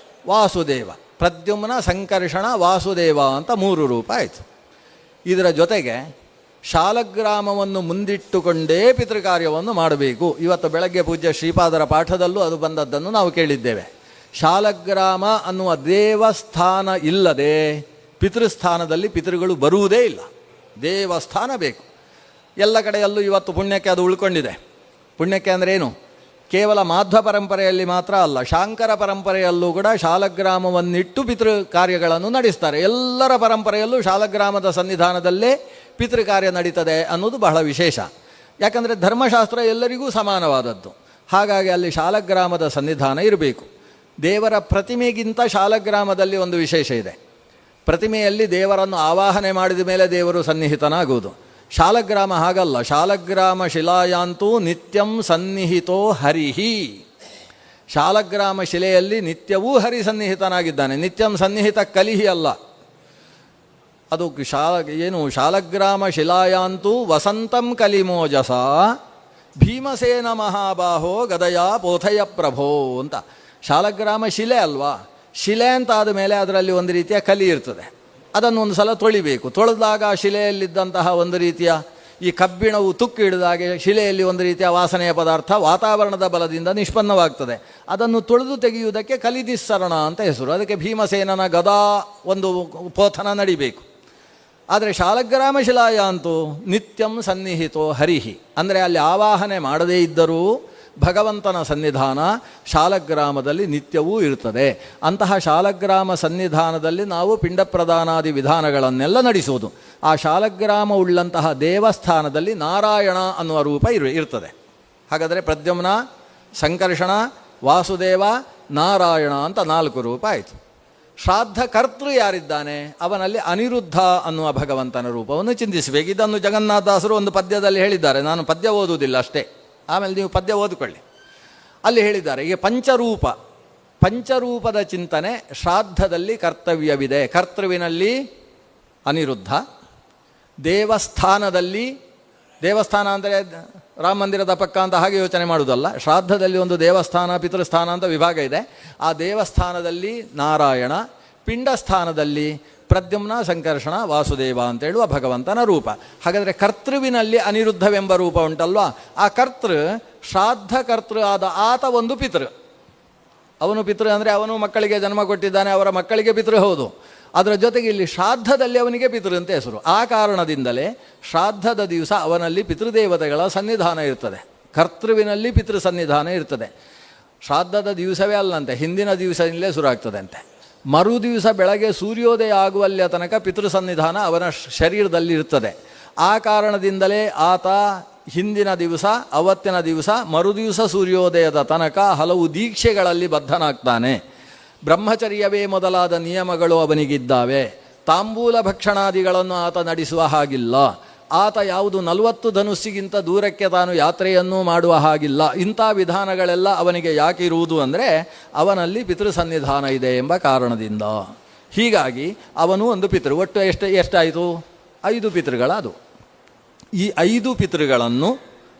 ವಾಸುದೇವ. ಪ್ರದ್ಯುಮ್ನ, ಸಂಕರ್ಷಣ, ವಾಸುದೇವ ಅಂತ 3 ರೂಪ ಆಯಿತು. ಇದರ ಜೊತೆಗೆ ಶಾಲಗ್ರಾಮವನ್ನು ಮುಂದಿಟ್ಟುಕೊಂಡೇ ಪಿತೃಕಾರ್ಯವನ್ನು ಮಾಡಬೇಕು. ಇವತ್ತು ಬೆಳಗ್ಗೆ ಪೂಜ್ಯ ಶ್ರೀಪಾದರ ಪಾಠದಲ್ಲೂ ಅದು ಬಂದದ್ದನ್ನು ನಾವು ಕೇಳಿದ್ದೇವೆ. ಶಾಲಗ್ರಾಮ ಅನ್ನುವ ದೇವಸ್ಥಾನ ಇಲ್ಲದೆ ಪಿತೃಸ್ಥಾನದಲ್ಲಿ ಪಿತೃಗಳು ಬರುವುದೇ ಇಲ್ಲ. ದೇವಸ್ಥಾನ ಬೇಕು. ಎಲ್ಲ ಕಡೆಯಲ್ಲೂ ಇವತ್ತು ಪುಣ್ಯಕ್ಕೆ ಅದು ಉಳ್ಕೊಂಡಿದೆ. ಪುಣ್ಯಕ್ಕೆ ಅಂದರೆ ಏನು? ಕೇವಲ ಮಾಧ್ವ ಪರಂಪರೆಯಲ್ಲಿ ಮಾತ್ರ ಅಲ್ಲ, ಶಾಂಕರ ಪರಂಪರೆಯಲ್ಲೂ ಕೂಡ ಶಾಲಗ್ರಾಮವನ್ನಿಟ್ಟು ಪಿತೃ ಕಾರ್ಯಗಳನ್ನು ನಡೆಸ್ತಾರೆ. ಎಲ್ಲರ ಪರಂಪರೆಯಲ್ಲೂ ಶಾಲಗ್ರಾಮದ ಸನ್ನಿಧಾನದಲ್ಲೇ ಪಿತೃಕಾರ್ಯ ನಡೀತದೆ ಅನ್ನೋದು ಬಹಳ ವಿಶೇಷ. ಯಾಕಂದರೆ ಧರ್ಮಶಾಸ್ತ್ರ ಎಲ್ಲರಿಗೂ ಸಮಾನವಾದದ್ದು. ಹಾಗಾಗಿ ಅಲ್ಲಿ ಶಾಲಗ್ರಾಮದ ಸನ್ನಿಧಾನ ಇರಬೇಕು. ದೇವರ ಪ್ರತಿಮೆಗಿಂತ ಶಾಲಗ್ರಾಮದಲ್ಲಿ ಒಂದು ವಿಶೇಷ ಇದೆ. ಪ್ರತಿಮೆಯಲ್ಲಿ ದೇವರನ್ನು ಆವಾಹನೆ ಮಾಡಿದ ಮೇಲೆ ದೇವರು ಸನ್ನಿಹಿತನಾಗುವುದು. ಶಾಲಗ್ರಾಮ ಹಾಗಲ್ಲ. ಶಾಲಗ್ರಾಮ ಶಿಲಾಯಾಂತೂ ನಿತ್ಯಂ ಸನ್ನಿಹಿತೋ ಹರಿಹಿ. ಶಾಲಗ್ರಾಮ ಶಿಲೆಯಲ್ಲಿ ನಿತ್ಯವೂ ಹರಿ ಸನ್ನಿಹಿತನಾಗಿದ್ದಾನೆ. ನಿತ್ಯಂ ಸನ್ನಿಹಿತ ಕಲಿಹಿ ಅಲ್ಲ, ಅದು ಶಾಲಗ್ರಾಮ ಶಿಲಾಯಾಂತೂ ವಸಂತಂ ಕಲಿಮೋಜಸ ಭೀಮಸೇನ ಮಹಾಬಾಹೋ ಗದಯ ಪೋಥಯ ಪ್ರಭೋ ಅಂತ. ಶಾಲಗ್ರಾಮ ಶಿಲೆ ಅಲ್ವಾ? ಶಿಲೆ ಅಂತಾದ ಮೇಲೆ ಅದರಲ್ಲಿ ಒಂದು ರೀತಿಯ ಕಲಿ ಇರ್ತದೆ. ಅದನ್ನು ಒಂದು ಸಲ ತೊಳಿಬೇಕು. ತೊಳೆದಾಗ ಶಿಲೆಯಲ್ಲಿದ್ದಂತಹ ಒಂದು ರೀತಿಯ ಈ ಕಬ್ಬಿಣವು ತುಕ್ಕು ಹಿಡಿದಾಗೆ ಶಿಲೆಯಲ್ಲಿ ಒಂದು ರೀತಿಯ ವಾಸನೆಯ ಪದಾರ್ಥ ವಾತಾವರಣದ ಬಲದಿಂದ ನಿಷ್ಪನ್ನವಾಗ್ತದೆ. ಅದನ್ನು ತೊಳೆದು ತೆಗೆಯುವುದಕ್ಕೆ ಕಲಿದಿಸ್ಸರಣ ಅಂತ ಹೆಸರು. ಅದಕ್ಕೆ ಭೀಮಸೇನನ ಗದಾ ಒಂದು ಪೋಥನ ನಡಿಬೇಕು. ಆದರೆ ಶಾಲಗ್ರಾಮ ಶಿಲಾಯ ಅಂತೂ ನಿತ್ಯಂ ಸನ್ನಿಹಿತೋ ಹರಿಹಿ, ಅಂದರೆ ಅಲ್ಲಿ ಆವಾಹನೆ ಮಾಡದೇ ಇದ್ದರೂ ಭಗವಂತನ ಸನ್ನಿಧಾನ ಶಾಲಗ್ರಾಮದಲ್ಲಿ ನಿತ್ಯವೂ ಇರ್ತದೆ. ಅಂತಹ ಶಾಲಗ್ರಾಮ ಸನ್ನಿಧಾನದಲ್ಲಿ ನಾವು ಪಿಂಡ ಪ್ರದಾನಾದಿ ವಿಧಾನಗಳನ್ನೆಲ್ಲ ನಡೆಸುವುದು. ಆ ಶಾಲಗ್ರಾಮ ಉಳ್ಳಂತಹ ದೇವಸ್ಥಾನದಲ್ಲಿ ನಾರಾಯಣ ಅನ್ನುವ ರೂಪ ಇರ್ತದೆ. ಹಾಗಾದರೆ ಪ್ರದ್ಯುಮ್ನ, ಸಂಕರ್ಷಣ, ವಾಸುದೇವ, ನಾರಾಯಣ ಅಂತ 4 ರೂಪ ಆಯಿತು. ಶ್ರಾದ್ದ ಕರ್ತೃ ಯಾರಿದ್ದಾನೆ ಅವನಲ್ಲಿ ಅನಿರುದ್ಧ ಅನ್ನುವ ಭಗವಂತನ ರೂಪವನ್ನು ಚಿಂತಿಸಬೇಕು. ಇದನ್ನು ಜಗನ್ನಾಥದಾಸರು ಒಂದು ಪದ್ಯದಲ್ಲಿ ಹೇಳಿದ್ದಾರೆ. ನಾನು ಪದ್ಯ ಓದುವುದಿಲ್ಲ ಅಷ್ಟೇ, ಆಮೇಲೆ ನೀವು ಪದ್ಯ ಓದಿಕೊಳ್ಳಿ. ಅಲ್ಲಿ ಹೇಳಿದ್ದಾರೆ, ಈಗ ಪಂಚರೂಪದ ಚಿಂತನೆ ಶ್ರಾದ್ದದಲ್ಲಿ ಕರ್ತವ್ಯವಿದೆ. ಕರ್ತೃವಿನಲ್ಲಿ ಅನಿರುದ್ಧ, ದೇವಸ್ಥಾನದಲ್ಲಿ, ದೇವಸ್ಥಾನ ಅಂದರೆ ರಾಮ ಮಂದಿರದ ಪಕ್ಕ ಅಂತ ಹಾಗೆ ಯೋಚನೆ ಮಾಡುವುದಲ್ಲ. ಶ್ರಾದ್ದದಲ್ಲಿ ಒಂದು ದೇವಸ್ಥಾನ, ಪಿತೃಸ್ಥಾನ ಅಂತ ವಿಭಾಗ ಇದೆ. ಆ ದೇವಸ್ಥಾನದಲ್ಲಿ ನಾರಾಯಣ, ಪಿಂಡಸ್ಥಾನದಲ್ಲಿ ಪ್ರದ್ಯುಮ್ನ, ಸಂಕರ್ಷಣ, ವಾಸುದೇವ ಅಂತೇಳುವ ಭಗವಂತನ ರೂಪ. ಹಾಗಾದರೆ ಕರ್ತೃವಿನಲ್ಲಿ ಅನಿರುದ್ಧವೆಂಬ ರೂಪ ಉಂಟಲ್ವಾ, ಆ ಕರ್ತೃ ಶ್ರಾದ್ದ ಕರ್ತೃ ಆದ ಆತ ಒಂದು ಪಿತೃ. ಅವನು ಪಿತೃ ಅಂದರೆ ಅವನು ಮಕ್ಕಳಿಗೆ ಜನ್ಮ ಕೊಟ್ಟಿದ್ದಾನೆ, ಅವರ ಮಕ್ಕಳಿಗೆ ಪಿತೃ ಹೌದು. ಅದರ ಜೊತೆಗೆ ಇಲ್ಲಿ ಶ್ರಾದ್ದದಲ್ಲಿ ಅವನಿಗೆ ಪಿತೃ ಅಂತ ಹೆಸರು. ಆ ಕಾರಣದಿಂದಲೇ ಶ್ರಾದ್ದದ ದಿವಸ ಅವನಲ್ಲಿ ಪಿತೃದೇವತೆಗಳ ಸನ್ನಿಧಾನ ಇರ್ತದೆ. ಕರ್ತೃವಿನಲ್ಲಿ ಪಿತೃ ಸನ್ನಿಧಾನ ಇರ್ತದೆ. ಶ್ರಾದ್ದದ ದಿವಸವೇ ಅಲ್ಲಂತೆ, ಹಿಂದಿನ ದಿವಸದಿಂದಲೇ ಶುರುವಾಗ್ತದೆ ಅಂತೆ. ಮರು ದಿವಸ ಬೆಳಗ್ಗೆ ಸೂರ್ಯೋದಯ ಆಗುವಲ್ಲಿಯ ತನಕ ಪಿತೃ ಸನ್ನಿಧಾನ ಅವನ ಶರೀರದಲ್ಲಿ ಇರ್ತದೆ. ಆ ಕಾರಣದಿಂದಲೇ ಆತ ಹಿಂದಿನ ದಿವಸ, ಅವತ್ತಿನ ದಿವಸ, ಮರುದಿವಸ ಸೂರ್ಯೋದಯದ ತನಕ ಹಲವು ದೀಕ್ಷೆಗಳಲ್ಲಿ ಬದ್ಧನಾಗ್ತಾನೆ. ಬ್ರಹ್ಮಚರ್ಯವೇ ಮೊದಲಾದ ನಿಯಮಗಳು ಅವನಿಗಿದ್ದಾವೆ. ತಾಂಬೂಲ ಭಕ್ಷಣಾದಿಗಳನ್ನು ಆತ ನಡೆಸುವ ಹಾಗಿಲ್ಲ. ಆತ ಯಾವುದು 40 ಧನುಸ್ಸಿಗಿಂತ ದೂರಕ್ಕೆ ತಾನು ಯಾತ್ರೆಯನ್ನೂ ಮಾಡುವ ಹಾಗಿಲ್ಲ. ಇಂಥ ವಿಧಾನಗಳೆಲ್ಲ ಅವನಿಗೆ ಯಾಕೆ ಇರುವುದು ಅಂದರೆ ಅವನಲ್ಲಿ ಪಿತೃ ಸನ್ನಿಧಾನ ಇದೆ ಎಂಬ ಕಾರಣದಿಂದ. ಹೀಗಾಗಿ ಅವನು ಒಂದು ಪಿತೃ. ಒಟ್ಟು ಎಷ್ಟಾಯಿತು? 5 ಪಿತೃಗಳದು. ಈ 5 ಪಿತೃಗಳನ್ನು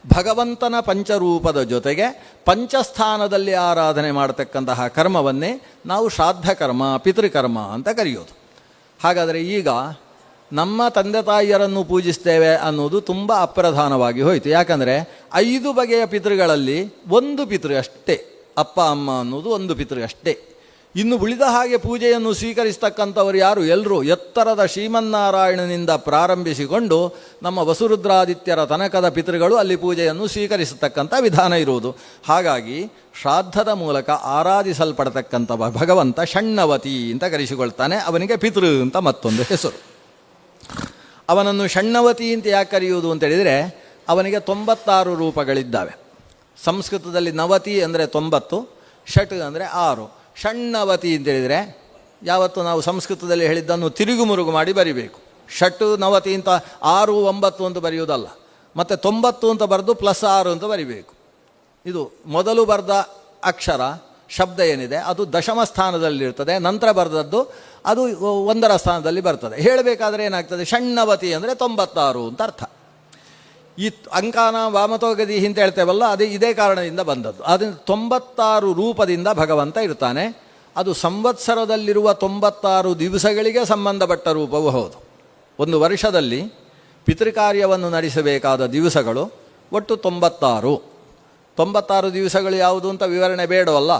ಭಗವಂತನ ಪಂಚರೂಪದ ಜೊತೆಗೆ ಪಂಚಸ್ಥಾನದಲ್ಲಿ ಆರಾಧನೆ ಮಾಡತಕ್ಕಂತಹ ಕರ್ಮವನ್ನೇ ನಾವು ಶ್ರಾದ್ದ ಕರ್ಮ, ಪಿತೃಕರ್ಮ ಅಂತ ಕರೆಯೋದು. ಹಾಗಾದರೆ ಈಗ ನಮ್ಮ ತಂದೆ ತಾಯಿಯರನ್ನು ಪೂಜಿಸ್ತೇವೆ ಅನ್ನೋದು ತುಂಬ ಅಪ್ರಧಾನವಾಗಿ ಹೋಯಿತು. ಯಾಕಂದರೆ 5 ಬಗೆಯ ಪಿತೃಗಳಲ್ಲಿ ಒಂದು ಪಿತೃ ಅಷ್ಟೇ, ಅಪ್ಪ ಅಮ್ಮ ಅನ್ನೋದು ಒಂದು ಪಿತೃ ಅಷ್ಟೇ. ಇನ್ನು ಉಳಿದ ಹಾಗೆ ಪೂಜೆಯನ್ನು ಸ್ವೀಕರಿಸ್ತಕ್ಕಂಥವರು ಯಾರು? ಎಲ್ಲರೂ ಎತ್ತರದ ಶ್ರೀಮನ್ನಾರಾಯಣನಿಂದ ಪ್ರಾರಂಭಿಸಿಕೊಂಡು ನಮ್ಮ ವಸುರುದ್ರಾದಿತ್ಯರ ತನಕದ ಪಿತೃಗಳು ಅಲ್ಲಿ ಪೂಜೆಯನ್ನು ಸ್ವೀಕರಿಸತಕ್ಕಂಥ ವಿಧಾನ ಇರುವುದು. ಹಾಗಾಗಿ ಶ್ರಾದ್ದದ ಮೂಲಕ ಆರಾಧಿಸಲ್ಪಡತಕ್ಕಂಥ ಭಗವಂತ ಷಣ್ಣವತಿ ಅಂತ ಕರೆಸಿಕೊಳ್ತಾನೆ. ಅವನಿಗೆ ಪಿತೃ ಅಂತ ಮತ್ತೊಂದು ಹೆಸರು. ಅವನನ್ನು ಷಣ್ಣವತಿ ಅಂತ ಯಾಕೆ ಕರೆಯುವುದು ಅಂತೇಳಿದರೆ ಅವನಿಗೆ 96 ರೂಪಗಳಿದ್ದಾವೆ. ಸಂಸ್ಕೃತದಲ್ಲಿ ನವತಿ ಅಂದರೆ 90, ಷಟ್ ಅಂದರೆ 6. ಷಣ್ಣವತಿ ಅಂತೇಳಿದರೆ ಯಾವತ್ತು ನಾವು ಸಂಸ್ಕೃತದಲ್ಲಿ ಹೇಳಿದ್ದನ್ನು ತಿರುಗು ಮುರುಗು ಮಾಡಿ ಬರಿಬೇಕು. ಷಟ್ ನವತಿ ಅಂತ 6, 9 ಅಂತ ಬರೆಯುವುದಲ್ಲ, ಮತ್ತು 90 ಅಂತ ಬರೆದು +6 ಅಂತ ಬರಿಬೇಕು. ಇದು ಮೊದಲು ಬರೆದ ಅಕ್ಷರ ಶಬ್ದ ಏನಿದೆ ಅದು ದಶಮ ಸ್ಥಾನದಲ್ಲಿರ್ತದೆ, ನಂತರ ಬರೆದದ್ದು ಅದು 1ರ ಸ್ಥಾನದಲ್ಲಿ ಬರ್ತದೆ. ಹೇಳಬೇಕಾದ್ರೆ ಏನಾಗ್ತದೆ? ಷಣ್ಣವತಿ ಅಂದರೆ 96 ಅಂತ ಅರ್ಥ. ಈ ಅಂಕಾನ ವಾಮತೋಗದಿ ಅಂತ ಹೇಳ್ತೇವಲ್ಲ, ಅದೇ ಇದೇ ಕಾರಣದಿಂದ ಬಂದದ್ದು. ಅದನ್ನು 96 ರೂಪದಿಂದ ಭಗವಂತ ಇರ್ತಾನೆ. ಅದು ಸಂವತ್ಸರದಲ್ಲಿರುವ 96 ದಿವಸಗಳಿಗೆ ಸಂಬಂಧಪಟ್ಟ ರೂಪವೂ ಹೌದು. ಒಂದು ವರ್ಷದಲ್ಲಿ ಪಿತೃಕಾರ್ಯವನ್ನು ನಡೆಸಬೇಕಾದ ದಿವಸಗಳು ಒಟ್ಟು 96. 96 ದಿವಸಗಳು ಯಾವುದು ಅಂತ ವಿವರಣೆ ಬೇಡವಲ್ಲ?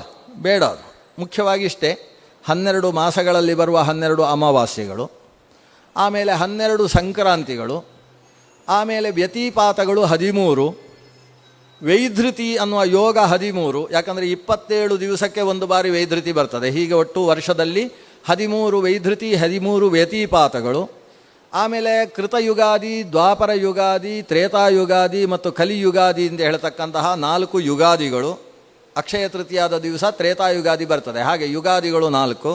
ಬೇಡ. ಅದು ಮುಖ್ಯವಾಗಿ ಇಷ್ಟೇ: 12 ಮಾಸಗಳಲ್ಲಿ ಬರುವ 12 ಅಮಾವಾಸ್ಯೆಗಳು, ಆಮೇಲೆ 12 ಸಂಕ್ರಾಂತಿಗಳು, ಆಮೇಲೆ ವ್ಯತಿಪಾತಗಳು 13, ವೈಧೃತಿ ಅನ್ನುವ ಯೋಗ 13. ಯಾಕಂದರೆ 27 ದಿವಸಕ್ಕೆ ಒಂದು ಬಾರಿ ವೈಧೃತಿ ಬರ್ತದೆ. ಹೀಗೆ ಒಟ್ಟು ವರ್ಷದಲ್ಲಿ 13 ವೈಧೃತಿ, 13 ವ್ಯತಿಪಾತಗಳು, ಆಮೇಲೆ ಕೃತಯುಗಾದಿ, ದ್ವಾಪರ ಯುಗಾದಿ, ತ್ರೇತಾಯುಗಾದಿ ಮತ್ತು ಕಲಿಯುಗಾದಿ ಅಂತ ಹೇಳ್ತಕ್ಕಂತಹ 4 ಯುಗಾದಿಗಳು. ಅಕ್ಷಯ ತೃತೀಯಾದ ದಿವಸ ತ್ರೇತಾಯುಗಾದಿ ಬರ್ತದೆ. ಹಾಗೆ ಯುಗಾದಿಗಳು 4,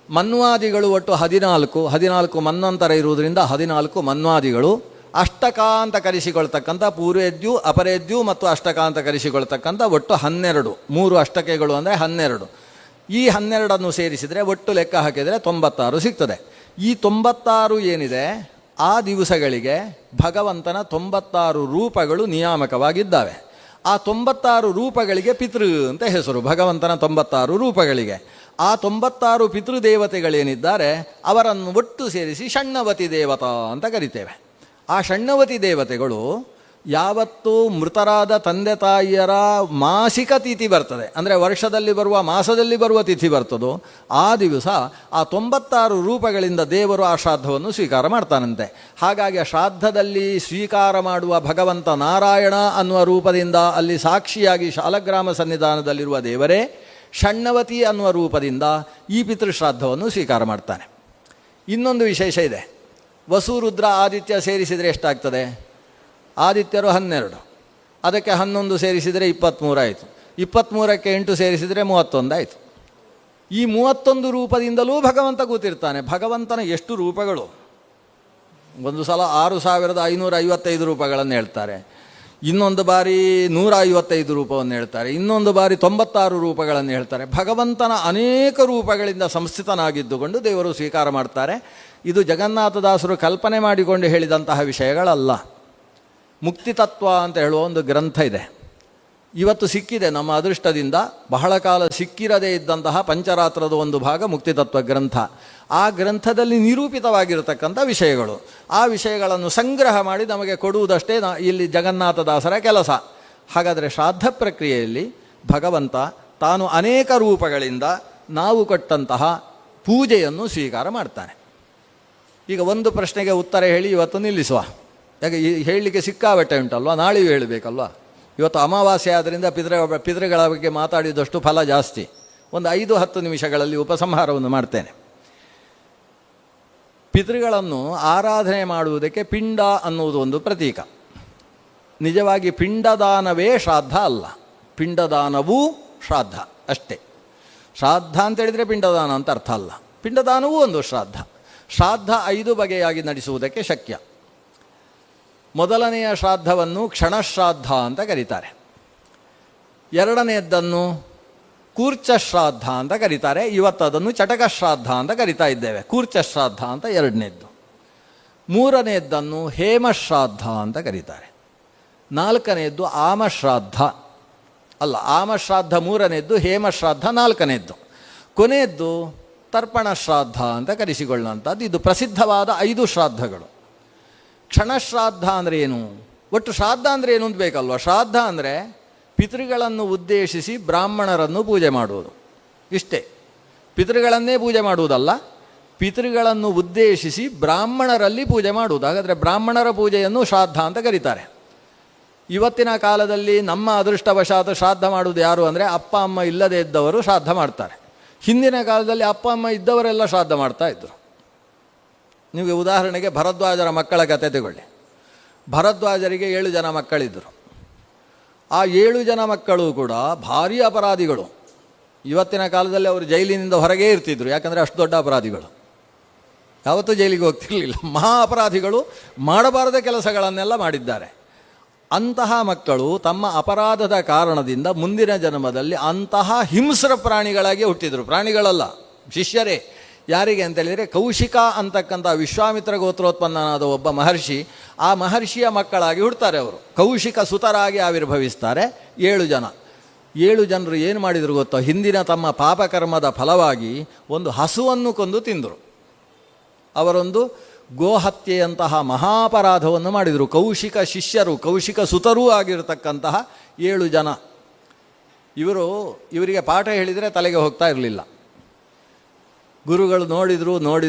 ಮನ್ವಾದಿಗಳು ಒಟ್ಟು 14 ಮನ್ವಂತರ ಇರುವುದರಿಂದ 14 ಮನ್ವಾದಿಗಳು. ಅಷ್ಟಕ ಅಂತ ಕರೆಸಿಕೊಳ್ತಕ್ಕಂಥ ಪೂರ್ವೇದ್ಯು, ಅಪರೇದ್ಯು ಮತ್ತು ಅಷ್ಟಕ ಅಂತ ಕರೆಸಿಕೊಳ್ತಕ್ಕಂಥ ಒಟ್ಟು 12. 3 ಅಷ್ಟಕೆಗಳು ಅಂದರೆ 12. ಈ 12ಅನ್ನು ಸೇರಿಸಿದರೆ ಒಟ್ಟು ಲೆಕ್ಕ ಹಾಕಿದರೆ 96 ಸಿಗ್ತದೆ. ಈ 96 ಏನಿದೆ ಆ ದಿವಸಗಳಿಗೆ ಭಗವಂತನ 96 ರೂಪಗಳು ನಿಯಾಮಕವಾಗಿದ್ದಾವೆ. ಆ 96 ರೂಪಗಳಿಗೆ ಪಿತೃ ಅಂತ ಹೆಸರು. ಭಗವಂತನ 96 ರೂಪಗಳಿಗೆ ಆ 96 ಪಿತೃದೇವತೆಗಳೇನಿದ್ದಾರೆ ಅವರನ್ನು ಒಟ್ಟು ಸೇರಿಸಿ ಷಣ್ಣವತಿ ದೇವತಾ ಅಂತ ಕರಿತೇವೆ. ಆ ಷಣ್ಣವತಿ ದೇವತೆಗಳು ಯಾವತ್ತು ಮೃತರಾದ ತಂದೆ ತಾಯಿಯರ ಮಾಸಿಕ ತಿಥಿ ಬರ್ತದೆ, ಅಂದರೆ ವರ್ಷದಲ್ಲಿ ಬರುವ ಮಾಸದಲ್ಲಿ ಬರುವ ತಿಥಿ ಬರ್ತದೋ ಆ ದಿವಸ ಆ 96 ರೂಪಗಳಿಂದ ದೇವರು ಆ ಶ್ರಾದ್ದವನ್ನು ಸ್ವೀಕಾರ ಮಾಡ್ತಾನಂತೆ. ಹಾಗಾಗಿ ಆ ಶ್ರಾದ್ದದಲ್ಲಿ ಸ್ವೀಕಾರ ಮಾಡುವ ಭಗವಂತ ನಾರಾಯಣ ಅನ್ನುವ ರೂಪದಿಂದ ಅಲ್ಲಿ ಸಾಕ್ಷಿಯಾಗಿ ಶಾಲಗ್ರಾಮ ಸನ್ನಿಧಾನದಲ್ಲಿರುವ ದೇವರೇ ಷಣ್ಣವತಿ ಅನ್ನುವ ರೂಪದಿಂದ ಈ ಪಿತೃಶ್ರಾದ್ದವನ್ನು ಸ್ವೀಕಾರ ಮಾಡ್ತಾನೆ. ಇನ್ನೊಂದು ವಿಶೇಷ ಇದೆ. ವಸು, ರುದ್ರ, ಆದಿತ್ಯ ಸೇರಿಸಿದರೆ ಎಷ್ಟಾಗ್ತದೆ? ಆದಿತ್ಯರು 12, ಅದಕ್ಕೆ 11 ಸೇರಿಸಿದರೆ 23 ಆಯಿತು. 23ಕ್ಕೆ 8 ಸೇರಿಸಿದರೆ 31 ಆಯಿತು. ಈ 31 ರೂಪದಿಂದಲೂ ಭಗವಂತ ಕೂತಿರ್ತಾನೆ. ಭಗವಂತನ ಎಷ್ಟು ರೂಪಗಳು! ಒಂದು ಸಲ 6555 ರೂಪಗಳನ್ನು ಹೇಳ್ತಾರೆ, ಇನ್ನೊಂದು ಬಾರಿ 155 ರೂಪವನ್ನು ಹೇಳ್ತಾರೆ, ಇನ್ನೊಂದು ಬಾರಿ 96 ರೂಪಗಳನ್ನು ಹೇಳ್ತಾರೆ. ಭಗವಂತನ ಅನೇಕ ರೂಪಗಳಿಂದ ಸಂಸ್ಥಿತನಾಗಿದ್ದುಕೊಂಡು ದೇವರು ಸ್ವೀಕಾರ ಮಾಡ್ತಾರೆ. ಇದು ಜಗನ್ನಾಥದಾಸರು ಕಲ್ಪನೆ ಮಾಡಿಕೊಂಡು ಹೇಳಿದಂತಹ ವಿಷಯಗಳಲ್ಲ. ಮುಕ್ತಿತತ್ವ ಅಂತ ಹೇಳುವ ಒಂದು ಗ್ರಂಥ ಇದೆ, ಇವತ್ತು ಸಿಕ್ಕಿದೆ ನಮ್ಮ ಅದೃಷ್ಟದಿಂದ. ಬಹಳ ಕಾಲ ಸಿಕ್ಕಿರದೇ ಇದ್ದಂತಹ ಪಂಚರಾತ್ರದ ಒಂದು ಭಾಗ ಮುಕ್ತಿತತ್ವ ಗ್ರಂಥ. ಆ ಗ್ರಂಥದಲ್ಲಿ ನಿರೂಪಿತವಾಗಿರತಕ್ಕಂಥ ವಿಷಯಗಳು, ಆ ವಿಷಯಗಳನ್ನು ಸಂಗ್ರಹ ಮಾಡಿ ನಮಗೆ ಕೊಡುವುದಷ್ಟೇ ಇಲ್ಲಿ ಜಗನ್ನಾಥದಾಸರ ಕೆಲಸ. ಹಾಗಾದರೆ ಶ್ರಾದ್ದ ಪ್ರಕ್ರಿಯೆಯಲ್ಲಿ ಭಗವಂತ ತಾನು ಅನೇಕ ರೂಪಗಳಿಂದ ನಾವು ಕೊಟ್ಟಂತಹ ಪೂಜೆಯನ್ನು ಸ್ವೀಕಾರ ಮಾಡ್ತಾನೆ. ಈಗ ಒಂದು ಪ್ರಶ್ನೆಗೆ ಉತ್ತರ ಹೇಳಿ ಇವತ್ತು ನಿಲ್ಲಿಸುವ. ಯಾಕೆ ಹೇಳಲಿಕ್ಕೆ ಸಿಕ್ಕಾಬಟ್ಟೆ ಉಂಟಲ್ವ, ನಾಳೆಯೂ ಹೇಳಬೇಕಲ್ವ. ಇವತ್ತು ಅಮಾವಾಸ್ಯೆ ಆದ್ದರಿಂದ ಪಿತೃಗಳ ಬಗ್ಗೆ ಮಾತಾಡಿದಷ್ಟು ಫಲ ಜಾಸ್ತಿ. ಒಂದು 5-10 ನಿಮಿಷಗಳಲ್ಲಿ ಉಪಸಂಹಾರವನ್ನು ಮಾಡ್ತೇನೆ. ಪಿತೃಗಳನ್ನು ಆರಾಧನೆ ಮಾಡುವುದಕ್ಕೆ ಪಿಂಡ ಅನ್ನುವುದು ಒಂದು ಪ್ರತೀಕ. ನಿಜವಾಗಿ ಪಿಂಡದಾನವೇ ಶ್ರಾದ್ದ ಅಲ್ಲ, ಪಿಂಡದಾನವೂ ಶ್ರಾದ್ದ ಅಷ್ಟೇ. ಶ್ರಾದ್ದ ಅಂತೇಳಿದರೆ ಪಿಂಡದಾನ ಅಂತ ಅರ್ಥ ಅಲ್ಲ. ಪಿಂಡದಾನವೂ ಒಂದು ಶ್ರಾದ್ದ. ಶ್ರಾದ್ದ 5 ಬಗೆಯಾಗಿ ನಡೆಸುವುದಕ್ಕೆ ಶಕ್ಯ. ಮೊದಲನೆಯ ಶ್ರಾದ್ದವನ್ನು ಕ್ಷಣಶ್ರಾದ್ದ ಅಂತ ಕರೀತಾರೆ. ಎರಡನೆಯದ್ದನ್ನು ಕೂರ್ಚ ಶ್ರಾದ್ದ ಅಂತ ಕರೀತಾರೆ. ಇವತ್ತು ಅದನ್ನು ಚಟಕ ಶ್ರಾದ್ದ ಅಂತ ಕರಿತಾ ಇದ್ದೇವೆ. ಕೂರ್ಚ ಶ್ರಾದ್ದ ಅಂತ ಎರಡನೇದ್ದು. ಮೂರನೆಯದ್ದನ್ನು ಹೇಮಶ್ರಾದ್ದ ಅಂತ ಕರೀತಾರೆ. ನಾಲ್ಕನೆಯದ್ದು ಆಮಶ್ರಾದ್ದ ಅಲ್ಲ, ಆಮಶ್ರಾದ್ದ ಮೂರನೆಯದ್ದು, ಹೇಮಶ್ರಾದ್ದ ನಾಲ್ಕನೆಯದ್ದು. ಕೊನೆಯದ್ದು ತರ್ಪಣ ಶ್ರಾದ್ದ ಅಂತ ಕರೆಸಿಕೊಳ್ಳುವಂಥದ್ದು. ಇದು ಪ್ರಸಿದ್ಧವಾದ 5 ಶ್ರಾದ್ದಗಳು. ಕ್ಷಣಶ್ರಾದ್ದ ಅಂದರೆ ಏನು, ಒಟ್ಟು ಶ್ರಾದ್ದ ಅಂದರೆ ಏನು ಅಂತ ಬೇಕಲ್ವ. ಶ್ರಾದ್ದ ಅಂದರೆ ಪಿತೃಗಳನ್ನು ಉದ್ದೇಶಿಸಿ ಬ್ರಾಹ್ಮಣರನ್ನು ಪೂಜೆ ಮಾಡುವುದು, ಇಷ್ಟೇ. ಪಿತೃಗಳನ್ನೇ ಪೂಜೆ ಮಾಡುವುದಲ್ಲ, ಪಿತೃಗಳನ್ನು ಉದ್ದೇಶಿಸಿ ಬ್ರಾಹ್ಮಣರಲ್ಲಿ ಪೂಜೆ ಮಾಡುವುದು. ಹಾಗಾದರೆ ಬ್ರಾಹ್ಮಣರ ಪೂಜೆಯನ್ನು ಶ್ರಾದ್ದ ಅಂತ ಕರೀತಾರೆ. ಇವತ್ತಿನ ಕಾಲದಲ್ಲಿ ನಮ್ಮ ಅದೃಷ್ಟವಶಾತ್ ಶ್ರಾದ್ದ ಮಾಡುವುದು ಯಾರು ಅಂದರೆ ಅಪ್ಪ ಅಮ್ಮ ಇಲ್ಲದೇ ಇದ್ದವರು ಶ್ರಾದ್ದ ಮಾಡ್ತಾರೆ. ಹಿಂದಿನ ಕಾಲದಲ್ಲಿ ಅಪ್ಪ ಅಮ್ಮ ಇದ್ದವರೆಲ್ಲ ಶ್ರಾದ್ದ ಮಾಡ್ತಾ ಇದ್ದರು. ನಿಮಗೆ ಉದಾಹರಣೆಗೆ ಭರದ್ವಾಜರ ಮಕ್ಕಳ ಕಥೆ ತಗೊಳ್ಳಿ. ಭರದ್ವಾಜರಿಗೆ 7 ಜನ ಮಕ್ಕಳಿದ್ದರು. ಆ 7 ಜನ ಮಕ್ಕಳು ಕೂಡ ಭಾರೀ ಅಪರಾಧಿಗಳು. ಇವತ್ತಿನ ಕಾಲದಲ್ಲಿ ಅವರು ಜೈಲಿನಿಂದ ಹೊರಗೇ ಇರ್ತಿದ್ರು, ಯಾಕಂದರೆ ಅಷ್ಟು ದೊಡ್ಡ ಅಪರಾಧಿಗಳು. ಯಾವತ್ತೂ ಜೈಲಿಗೆ ಹೋಗ್ತಿರಲಿಲ್ಲ. ಮಹಾ ಅಪರಾಧಿಗಳು, ಮಾಡಬಾರದ ಕೆಲಸಗಳನ್ನೆಲ್ಲ ಮಾಡಿದ್ದಾರೆ. ಅಂತಹ ಮಕ್ಕಳು ತಮ್ಮ ಅಪರಾಧದ ಕಾರಣದಿಂದ ಮುಂದಿನ ಜನ್ಮದಲ್ಲಿ ಅಂತಹ ಹಿಂಸ್ರ ಪ್ರಾಣಿಗಳಾಗಿ ಹುಟ್ಟಿದರು. ಪ್ರಾಣಿಗಳಲ್ಲ, ಶಿಷ್ಯರೇ. ಯಾರಿಗೆ ಅಂತೇಳಿದರೆ ಕೌಶಿಕ ಅಂತಕ್ಕಂಥ ವಿಶ್ವಾಮಿತ್ರ ಗೋತ್ರೋತ್ಪನ್ನನಾದ ಒಬ್ಬ ಮಹರ್ಷಿ, ಆ ಮಹರ್ಷಿಯ ಮಕ್ಕಳಾಗಿ ಹುಡ್ತಾರೆ. ಅವರು ಕೌಶಿಕ ಸುತರಾಗಿ ಆವಿರ್ಭವಿಸ್ತಾರೆ. 7 ಜನ. 7 ಜನರು ಏನು ಮಾಡಿದರು ಗೊತ್ತೋ, ಹಿಂದಿನ ತಮ್ಮ ಪಾಪಕರ್ಮದ ಫಲವಾಗಿ ಒಂದು ಹಸುವನ್ನು ಕೊಂದು ತಿಂದರು. ಅವರೊಂದು ಗೋಹತ್ಯೆಯಂತಹ ಮಹಾಪರಾಧವನ್ನು ಮಾಡಿದರು. ಕೌಶಿಕ ಶಿಷ್ಯರು, ಕೌಶಿಕ ಸುತರೂ ಆಗಿರತಕ್ಕಂತಹ 7 ಜನ. ಇವರಿಗೆ ಪಾಠ ಹೇಳಿದರೆ ತಲೆಗೆ ಹೋಗ್ತಾ ಇರಲಿಲ್ಲ. ಗುರುಗಳು ನೋಡಿದರು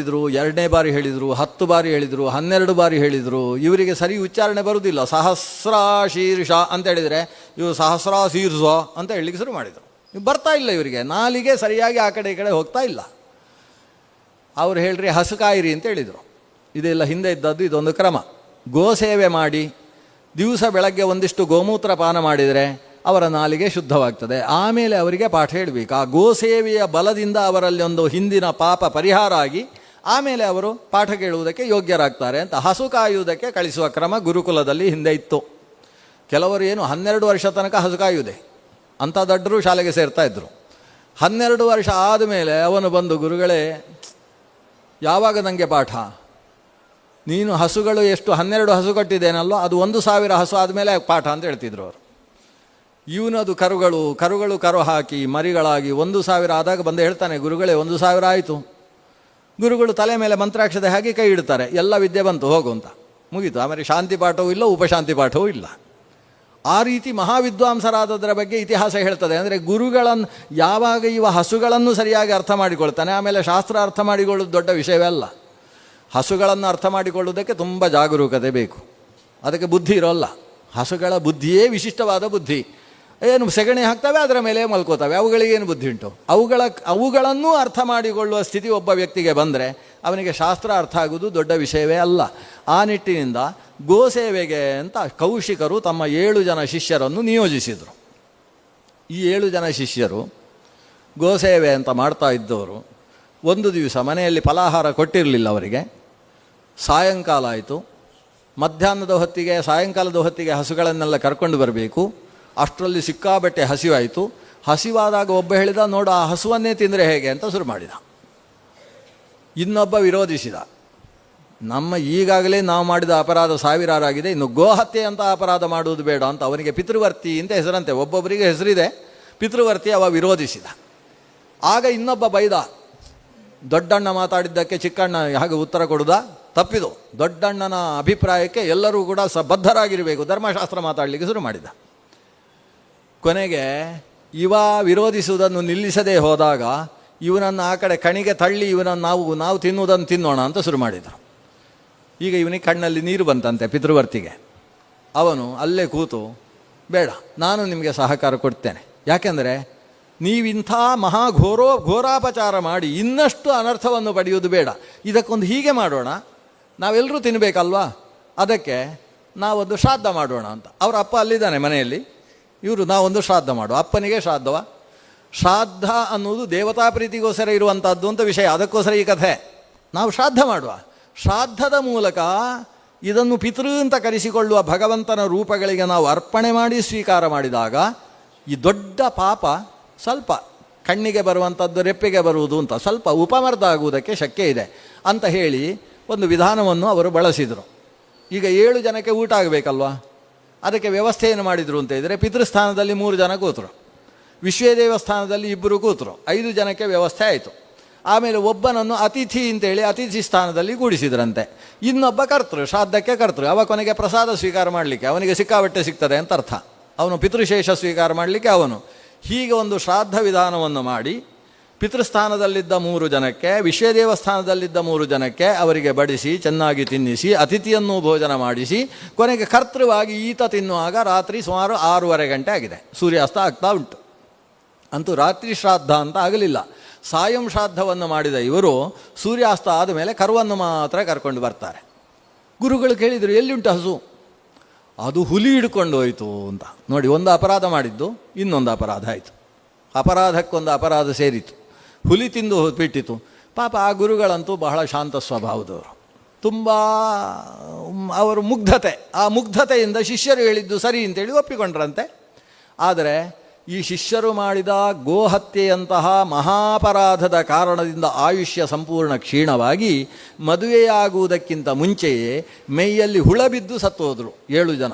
2ನೇ ಬಾರಿ ಹೇಳಿದರು, 10 ಬಾರಿ ಹೇಳಿದರು, 12 ಬಾರಿ ಹೇಳಿದರು. ಇವರಿಗೆ ಸರಿ ಉಚ್ಚಾರಣೆ ಬರುವುದಿಲ್ಲ. ಸಹಸ್ರಾಶೀರ್ಷ ಅಂತ ಹೇಳಿದರೆ ಇವರು ಸಹಸ್ರಾಶೀರ್ಷ ಅಂತ ಹೇಳಲಿಕ್ಕೆ ಶುರು ಮಾಡಿದರು. ಬರ್ತಾ ಇಲ್ಲ ಇವರಿಗೆ, ನಾಲಿಗೆ ಸರಿಯಾಗಿ ಆ ಕಡೆ ಈ ಕಡೆ ಹೋಗ್ತಾ ಇಲ್ಲ. ಅವ್ರು ಹೇಳ್ರಿ ಹಸು ಕಾಯಿರಿ ಅಂತ ಹೇಳಿದರು. ಇದೆಲ್ಲ ಹಿಂದೆ ಇದ್ದದ್ದು ಇದೊಂದು ಕ್ರಮ. ಗೋಸೇವೆ ಮಾಡಿ ದಿವಸ ಬೆಳಗ್ಗೆ ಒಂದಿಷ್ಟು ಗೋಮೂತ್ರ ಪಾನ ಮಾಡಿದರೆ ಅವರ ನಾಲಿಗೆ ಶುದ್ಧವಾಗ್ತದೆ. ಆಮೇಲೆ ಅವರಿಗೆ ಪಾಠ ಹೇಳಬೇಕು. ಆ ಗೋಸೇವೆಯ ಬಲದಿಂದ ಅವರಲ್ಲಿ ಒಂದು ಹಿಂದಿನ ಪಾಪ ಪರಿಹಾರ ಆಗಿ ಆಮೇಲೆ ಅವರು ಪಾಠ ಕೇಳುವುದಕ್ಕೆ ಯೋಗ್ಯರಾಗ್ತಾರೆ ಅಂತ ಹಸು ಕಾಯುವುದಕ್ಕೆ ಕಳಿಸುವ ಕ್ರಮ ಗುರುಕುಲದಲ್ಲಿ ಹಿಂದೆ ಇತ್ತು. ಕೆಲವರು ಏನು 12 ವರ್ಷ ತನಕ ಹಸು ಕಾಯುವುದೇ, ಅಂಥ ದೊಡ್ಡರು ಶಾಲೆಗೆ ಸೇರ್ತಾ ಇದ್ದರು. 12 ವರ್ಷ ಆದಮೇಲೆ ಅವನು ಬಂದು, ಗುರುಗಳೇ ಯಾವಾಗ ನನಗೆ ಪಾಠ? ನೀನು ಹಸುಗಳು ಎಷ್ಟು 12 ಹಸು ಕಟ್ಟಿದ್ದೇನಲ್ಲೋ ಅದು 1000 ಹಸು ಆದಮೇಲೆ ಪಾಠ ಅಂತ ಹೇಳ್ತಿದ್ರು ಅವರು. ಇವನದು ಕರುಗಳು ಕರು ಹಾಕಿ ಮರಿಗಳಾಗಿ 1000 ಆದಾಗ ಬಂದು ಹೇಳ್ತಾನೆ, ಗುರುಗಳೇ 1000 ಆಯಿತು. ಗುರುಗಳು ತಲೆ ಮೇಲೆ ಮಂತ್ರಾಕ್ಷತೆ ಹಾಕಿ ಕೈ ಇಡ್ತಾರೆ, ಎಲ್ಲ ವಿದ್ಯೆ ಬಂತು, ಹೋಗು ಅಂತ ಮುಗೀತು. ಆಮೇಲೆ ಶಾಂತಿ ಪಾಠವೂ ಇಲ್ಲ, ಉಪಶಾಂತಿ ಪಾಠವೂ ಇಲ್ಲ. ಆ ರೀತಿ ಮಹಾವಿದ್ವಾಂಸರಾದದರ ಬಗ್ಗೆ ಇತಿಹಾಸ ಹೇಳ್ತದೆ. ಅಂದರೆ ಗುರುಗಳನ್ನು ಯಾವಾಗ ಇವ ಹಸುಗಳನ್ನು ಸರಿಯಾಗಿ ಅರ್ಥ ಮಾಡಿಕೊಳ್ತಾನೆ, ಆಮೇಲೆ ಶಾಸ್ತ್ರ ಅರ್ಥ ಮಾಡಿಕೊಳ್ಳೋದು ದೊಡ್ಡ ವಿಷಯವೇ ಅಲ್ಲ. ಹಸುಗಳನ್ನು ಅರ್ಥ ಮಾಡಿಕೊಳ್ಳುವುದಕ್ಕೆ ತುಂಬ ಜಾಗರೂಕತೆ ಬೇಕು, ಅದಕ್ಕೆ ಬುದ್ಧಿ ಇರೋಲ್ಲ. ಹಸುಗಳ ಬುದ್ಧಿಯೇ ವಿಶಿಷ್ಟವಾದ ಬುದ್ಧಿ. ಏನು ಸೆಗಣಿ ಹಾಕ್ತವೆ, ಅದರ ಮೇಲೆ ಮಲ್ಕೋತವೆ, ಅವುಗಳಿಗೇನು ಬುದ್ಧಿ ಉಂಟು? ಅವುಗಳನ್ನೂ ಅರ್ಥ ಮಾಡಿಕೊಳ್ಳುವ ಸ್ಥಿತಿ ಒಬ್ಬ ವ್ಯಕ್ತಿಗೆ ಬಂದರೆ ಅವನಿಗೆ ಶಾಸ್ತ್ರ ಅರ್ಥ ಆಗುವುದು ದೊಡ್ಡ ವಿಷಯವೇ ಅಲ್ಲ. ಆ ನಿಟ್ಟಿನಿಂದ ಗೋಸೇವೆಗೆ ಅಂತ ಕೌಶಿಕರು ತಮ್ಮ 7 ಜನ ಶಿಷ್ಯರನ್ನು ನಿಯೋಜಿಸಿದರು. ಈ 7 ಜನ ಶಿಷ್ಯರು ಗೋಸೇವೆ ಅಂತ ಮಾಡ್ತಾ ಇದ್ದವರು ಒಂದು ದಿವಸ ಮನೆಯಲ್ಲಿ ಫಲಾಹಾರ ಕೊಟ್ಟಿರಲಿಲ್ಲ ಅವರಿಗೆ. ಸಾಯಂಕಾಲ ಆಯಿತು. ಮಧ್ಯಾಹ್ನದ ಹೊತ್ತಿಗೆ, ಸಾಯಂಕಾಲದ ಹೊತ್ತಿಗೆ ಹಸುಗಳನ್ನೆಲ್ಲ ಕರ್ಕೊಂಡು ಬರಬೇಕು. ಅಷ್ಟರಲ್ಲಿ ಸಿಕ್ಕಾಬಟ್ಟೆ ಹಸಿವಾಯಿತು. ಹಸಿವಾದಾಗ ಒಬ್ಬ ಹೇಳಿದ, ನೋಡು ಆ ಹಸುವನ್ನೇ ತಿಂದರೆ ಹೇಗೆ ಅಂತ ಶುರು ಮಾಡಿದ. ಇನ್ನೊಬ್ಬ ವಿರೋಧಿಸಿದ, ನಮ್ಮ ಈಗಾಗಲೇ ನಾವು ಮಾಡಿದ ಅಪರಾಧ 1000 ಆಗಿದೆ, ಇನ್ನು ಗೋಹತ್ಯೆ ಅಂತ ಅಪರಾಧ ಮಾಡುವುದು ಬೇಡ ಅಂತ. ಅವನಿಗೆ ಪಿತೃವರ್ತಿ ಅಂತ ಹೆಸರಂತೆ, ಒಬ್ಬೊಬ್ಬರಿಗೆ ಹೆಸರಿದೆ. ಪಿತೃವರ್ತಿ ಅವ ವಿರೋಧಿಸಿದ. ಆಗ ಇನ್ನೊಬ್ಬ ಬೈದ, ದೊಡ್ಡಣ್ಣ ಮಾತಾಡಿದ್ದಕ್ಕೆ ಚಿಕ್ಕಣ್ಣ ಹಾಗೆ ಉತ್ತರ ಕೊಡುವುದ ತಪ್ಪಿದು. ದೊಡ್ಡಣ್ಣನ ಅಭಿಪ್ರಾಯಕ್ಕೆ ಎಲ್ಲರೂ ಕೂಡ ಬದ್ಧರಾಗಿರಬೇಕು, ಧರ್ಮಶಾಸ್ತ್ರ ಮಾತಾಡಲಿಕ್ಕೆ ಶುರು ಮಾಡಿದ. ಕೊನೆಗೆ ಇವ ವಿರೋಧಿಸುವುದನ್ನು ನಿಲ್ಲಿಸದೇ ಹೋದಾಗ ಇವನನ್ನು ಆ ಕಡೆ ಕಣಿಗೆ ತಳ್ಳಿ ಇವನನ್ನು ನಾವು ತಿನ್ನುವುದನ್ನು ತಿನ್ನೋಣ ಅಂತ ಶುರು ಮಾಡಿದರು. ಈಗ ಇವನಿಗೆ ಕಣ್ಣಲ್ಲಿ ನೀರು ಬಂತಂತೆ ಪಿತೃವರ್ತಿಗೆ. ಅವನು ಅಲ್ಲೇ ಕೂತು, ಬೇಡ, ನಾನು ನಿಮಗೆ ಸಹಕಾರ ಕೊಡ್ತೇನೆ, ಯಾಕೆಂದರೆ ನೀವಿಂಥ ಘೋರಾಪಚಾರ ಮಾಡಿ ಇನ್ನಷ್ಟು ಅನರ್ಥವನ್ನು ಪಡೆಯುವುದು ಬೇಡ. ಇದಕ್ಕೊಂದು ಹೀಗೆ ಮಾಡೋಣ, ನಾವೆಲ್ಲರೂ ತಿನ್ನಬೇಕಲ್ವಾ, ಅದಕ್ಕೆ ನಾವೊಂದು ಶ್ರಾದ್ದ ಮಾಡೋಣ ಅಂತ. ಅವರ ಅಪ್ಪ ಅಲ್ಲಿದ್ದಾನೆ ಮನೆಯಲ್ಲಿ. ಇವರು ನಾವೊಂದು ಶ್ರಾದ್ದ ಮಾಡುವ. ಅಪ್ಪನಿಗೆ ಶ್ರಾದ್ದವ. ಶ್ರಾದ್ದ ಅನ್ನೋದು ದೇವತಾ ಪ್ರೀತಿಗೋಸ್ಕರ ಇರುವಂಥದ್ದು ಅಂತ ವಿಷಯ, ಅದಕ್ಕೋಸ್ಕರ ಈ ಕಥೆ. ನಾವು ಶ್ರಾದ್ದ ಮಾಡುವ. ಶ್ರಾದ್ದದ ಮೂಲಕ ಇದನ್ನು ಪಿತೃ ಅಂತ ಕರೆಸಿಕೊಳ್ಳುವ ಭಗವಂತನ ರೂಪಗಳಿಗೆ ನಾವು ಅರ್ಪಣೆ ಮಾಡಿ ಸ್ವೀಕಾರ ಮಾಡಿದಾಗ ಈ ದೊಡ್ಡ ಪಾಪ ಸ್ವಲ್ಪ ಕಣ್ಣಿಗೆ ಬರುವಂಥದ್ದು ರೆಪ್ಪೆಗೆ ಬರುವುದು ಅಂತ ಸ್ವಲ್ಪ ಉಪಮರ್ದ ಆಗುವುದಕ್ಕೆ ಶಕ್ಯ ಇದೆ ಅಂತ ಹೇಳಿ ಒಂದು ವಿಧಾನವನ್ನು ಅವರು ಬಳಸಿದರು. ಈಗ 7 ಜನಕ್ಕೆ ಊಟ ಆಗಬೇಕಲ್ವಾ, ಅದಕ್ಕೆ ವ್ಯವಸ್ಥೆ ಏನು ಮಾಡಿದರು ಅಂತ ಹೇಳಿದರೆ, ಪಿತೃಸ್ಥಾನದಲ್ಲಿ 3 ಜನ ಕೂತರು, ವಿಶ್ವೇ ದೇವಸ್ಥಾನದಲ್ಲಿ 2 ಕೂತರು, 5 ಜನಕ್ಕೆ ವ್ಯವಸ್ಥೆ ಆಯಿತು. ಆಮೇಲೆ ಒಬ್ಬನನ್ನು ಅತಿಥಿ ಅಂತೇಳಿ ಅತಿಥಿ ಸ್ಥಾನದಲ್ಲಿ ಕೂಡಿಸಿದ್ರಂತೆ. ಇನ್ನೊಬ್ಬ ಕರ್ತೃ, ಶ್ರಾದ್ದಕ್ಕೆ ಕರ್ತೃ. ಅವ ಕೊನೆಗೆ ಪ್ರಸಾದ ಸ್ವೀಕಾರ ಮಾಡಲಿಕ್ಕೆ ಅವನಿಗೆ ಸಿಕ್ಕಾಬಟ್ಟೆ ಸಿಗ್ತದೆ ಅಂತ ಅರ್ಥ. ಅವನು ಪಿತೃಶೇಷ ಸ್ವೀಕಾರ ಮಾಡಲಿಕ್ಕೆ ಅವನು. ಹೀಗೆ ಒಂದು ಶ್ರಾದ್ದ ವಿಧಾನವನ್ನು ಮಾಡಿ ಪಿತೃಸ್ಥಾನದಲ್ಲಿದ್ದ 3 ಜನಕ್ಕೆ, ವಿಶ್ವದೇವಸ್ಥಾನದಲ್ಲಿದ್ದ 3 ಜನಕ್ಕೆ ಅವರಿಗೆ ಬಡಿಸಿ ಚೆನ್ನಾಗಿ ತಿನ್ನಿಸಿ ಅತಿಥಿಯನ್ನು ಭೋಜನ ಮಾಡಿಸಿ ಕೊನೆಗೆ ಕರ್ತೃವಾಗಿ ಈತ ತಿನ್ನುವಾಗ ರಾತ್ರಿ ಸುಮಾರು 6:30 ಗಂಟೆ ಆಗಿದೆ. ಸೂರ್ಯಾಸ್ತ ಆಗ್ತಾ ಉಂಟು. ಅಂತೂ ರಾತ್ರಿ ಶ್ರಾದ್ದ ಅಂತ ಆಗಲಿಲ್ಲ. ಸಾಯಂ ಶ್ರಾದ್ದವನ್ನು ಮಾಡಿದ ಇವರು ಸೂರ್ಯಾಸ್ತ ಆದಮೇಲೆ ಕರುವನ್ನು ಮಾತ್ರ ಕರ್ಕೊಂಡು ಬರ್ತಾರೆ. ಗುರುಗಳು ಕೇಳಿದರು, ಎಲ್ಲಿುಂಟು ಹಸು? ಅದು ಹುಲಿ ಹಿಡ್ಕೊಂಡು ಹೋಯಿತು ಅಂತ. ನೋಡಿ, ಒಂದು ಅಪರಾಧ ಮಾಡಿದ್ದು ಇನ್ನೊಂದು ಅಪರಾಧ ಆಯಿತು. ಅಪರಾಧಕ್ಕೊಂದು ಅಪರಾಧ ಸೇರಿತು. ಹುಲಿ ತಿಂದು ಬಿಟ್ಟಿತು. ಪಾಪ ಆ ಗುರುಗಳಂತೂ ಬಹಳ ಶಾಂತ ಸ್ವಭಾವದವರು, ತುಂಬ ಅವರು ಮುಗ್ಧತೆ, ಆ ಮುಗ್ಧತೆಯಿಂದ ಶಿಷ್ಯರು ಹೇಳಿದ್ದು ಸರಿ ಅಂತೇಳಿ ಒಪ್ಪಿಕೊಂಡ್ರಂತೆ. ಆದರೆ ಈ ಶಿಷ್ಯರು ಮಾಡಿದ ಗೋಹತ್ಯೆಯಂತಹ ಮಹಾಪರಾಧದ ಕಾರಣದಿಂದ ಆಯುಷ್ಯ ಸಂಪೂರ್ಣ ಕ್ಷೀಣವಾಗಿ ಮದುವೆಯಾಗುವುದಕ್ಕಿಂತ ಮುಂಚೆಯೇ ಮೈಯಲ್ಲಿ ಹುಳ ಬಿದ್ದು ಸತ್ತು ಹೋದರು 7 ಜನ.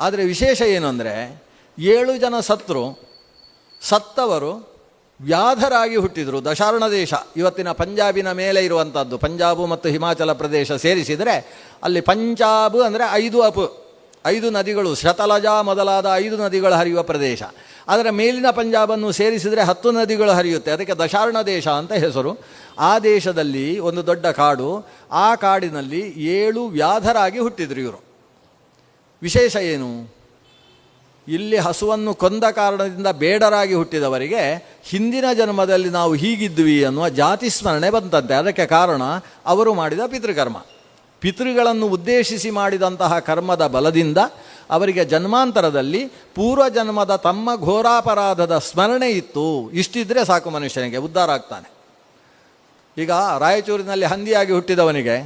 ಆದರೆ ವಿಶೇಷ ಏನು ಅಂದರೆ 7 ಜನ ಸತ್ತವರು ವ್ಯಾಧರಾಗಿ ಹುಟ್ಟಿದರು. ದಶಾರ್ಣ ದೇಶ ಇವತ್ತಿನ ಪಂಜಾಬಿನ ಮೇಲೆ ಇರುವಂಥದ್ದು. ಪಂಜಾಬು ಮತ್ತು ಹಿಮಾಚಲ ಪ್ರದೇಶ ಸೇರಿಸಿದರೆ ಅಲ್ಲಿ ಪಂಜಾಬ್ ಅಂದರೆ 5 ನದಿಗಳು, ಶತಲಜ ಮೊದಲಾದ 5 ನದಿಗಳು ಹರಿಯುವ ಪ್ರದೇಶ. ಅದರ ಮೇಲಿನ ಪಂಜಾಬನ್ನು ಸೇರಿಸಿದರೆ 10 ನದಿಗಳು ಹರಿಯುತ್ತೆ. ಅದಕ್ಕೆ ದಶಾರ್ಣ ದೇಶ ಅಂತ ಹೆಸರು. ಆ ದೇಶದಲ್ಲಿ ಒಂದು ದೊಡ್ಡ ಕಾಡು. ಆ ಕಾಡಿನಲ್ಲಿ 7 ವ್ಯಾಧರಾಗಿ ಹುಟ್ಟಿದ್ರು ಇವರು. ವಿಶೇಷ ಏನು? ಇಲ್ಲಿ ಹಸುವನ್ನು ಕೊಂದ ಕಾರಣದಿಂದ ಬೇಡರಾಗಿ ಹುಟ್ಟಿದವರಿಗೆ ಹಿಂದಿನ ಜನ್ಮದಲ್ಲಿ ನಾವು ಹೀಗಿದ್ವಿ ಅನ್ನುವ ಜಾತಿ ಸ್ಮರಣೆ ಬಂತಂತೆ. ಅದಕ್ಕೆ ಕಾರಣ ಅವರು ಮಾಡಿದ ಪಿತೃಕರ್ಮ. ಪಿತೃಗಳನ್ನು ಉದ್ದೇಶಿಸಿ ಮಾಡಿದಂತಹ ಕರ್ಮದ ಬಲದಿಂದ ಅವರಿಗೆ ಜನ್ಮಾಂತರದಲ್ಲಿ ಪೂರ್ವಜನ್ಮದ ತಮ್ಮ ಘೋರಾಪರಾಧದ ಸ್ಮರಣೆ ಇತ್ತು. ಇಷ್ಟಿದ್ರೆ ಸಾಕು, ಮನುಷ್ಯನಿಗೆ ಉದ್ಧಾರ ಆಗ್ತಾನೆ. ಈಗ ರಾಯಚೂರಿನಲ್ಲಿ ಹಂದಿಯಾಗಿ ಹುಟ್ಟಿದವನಿಗೆ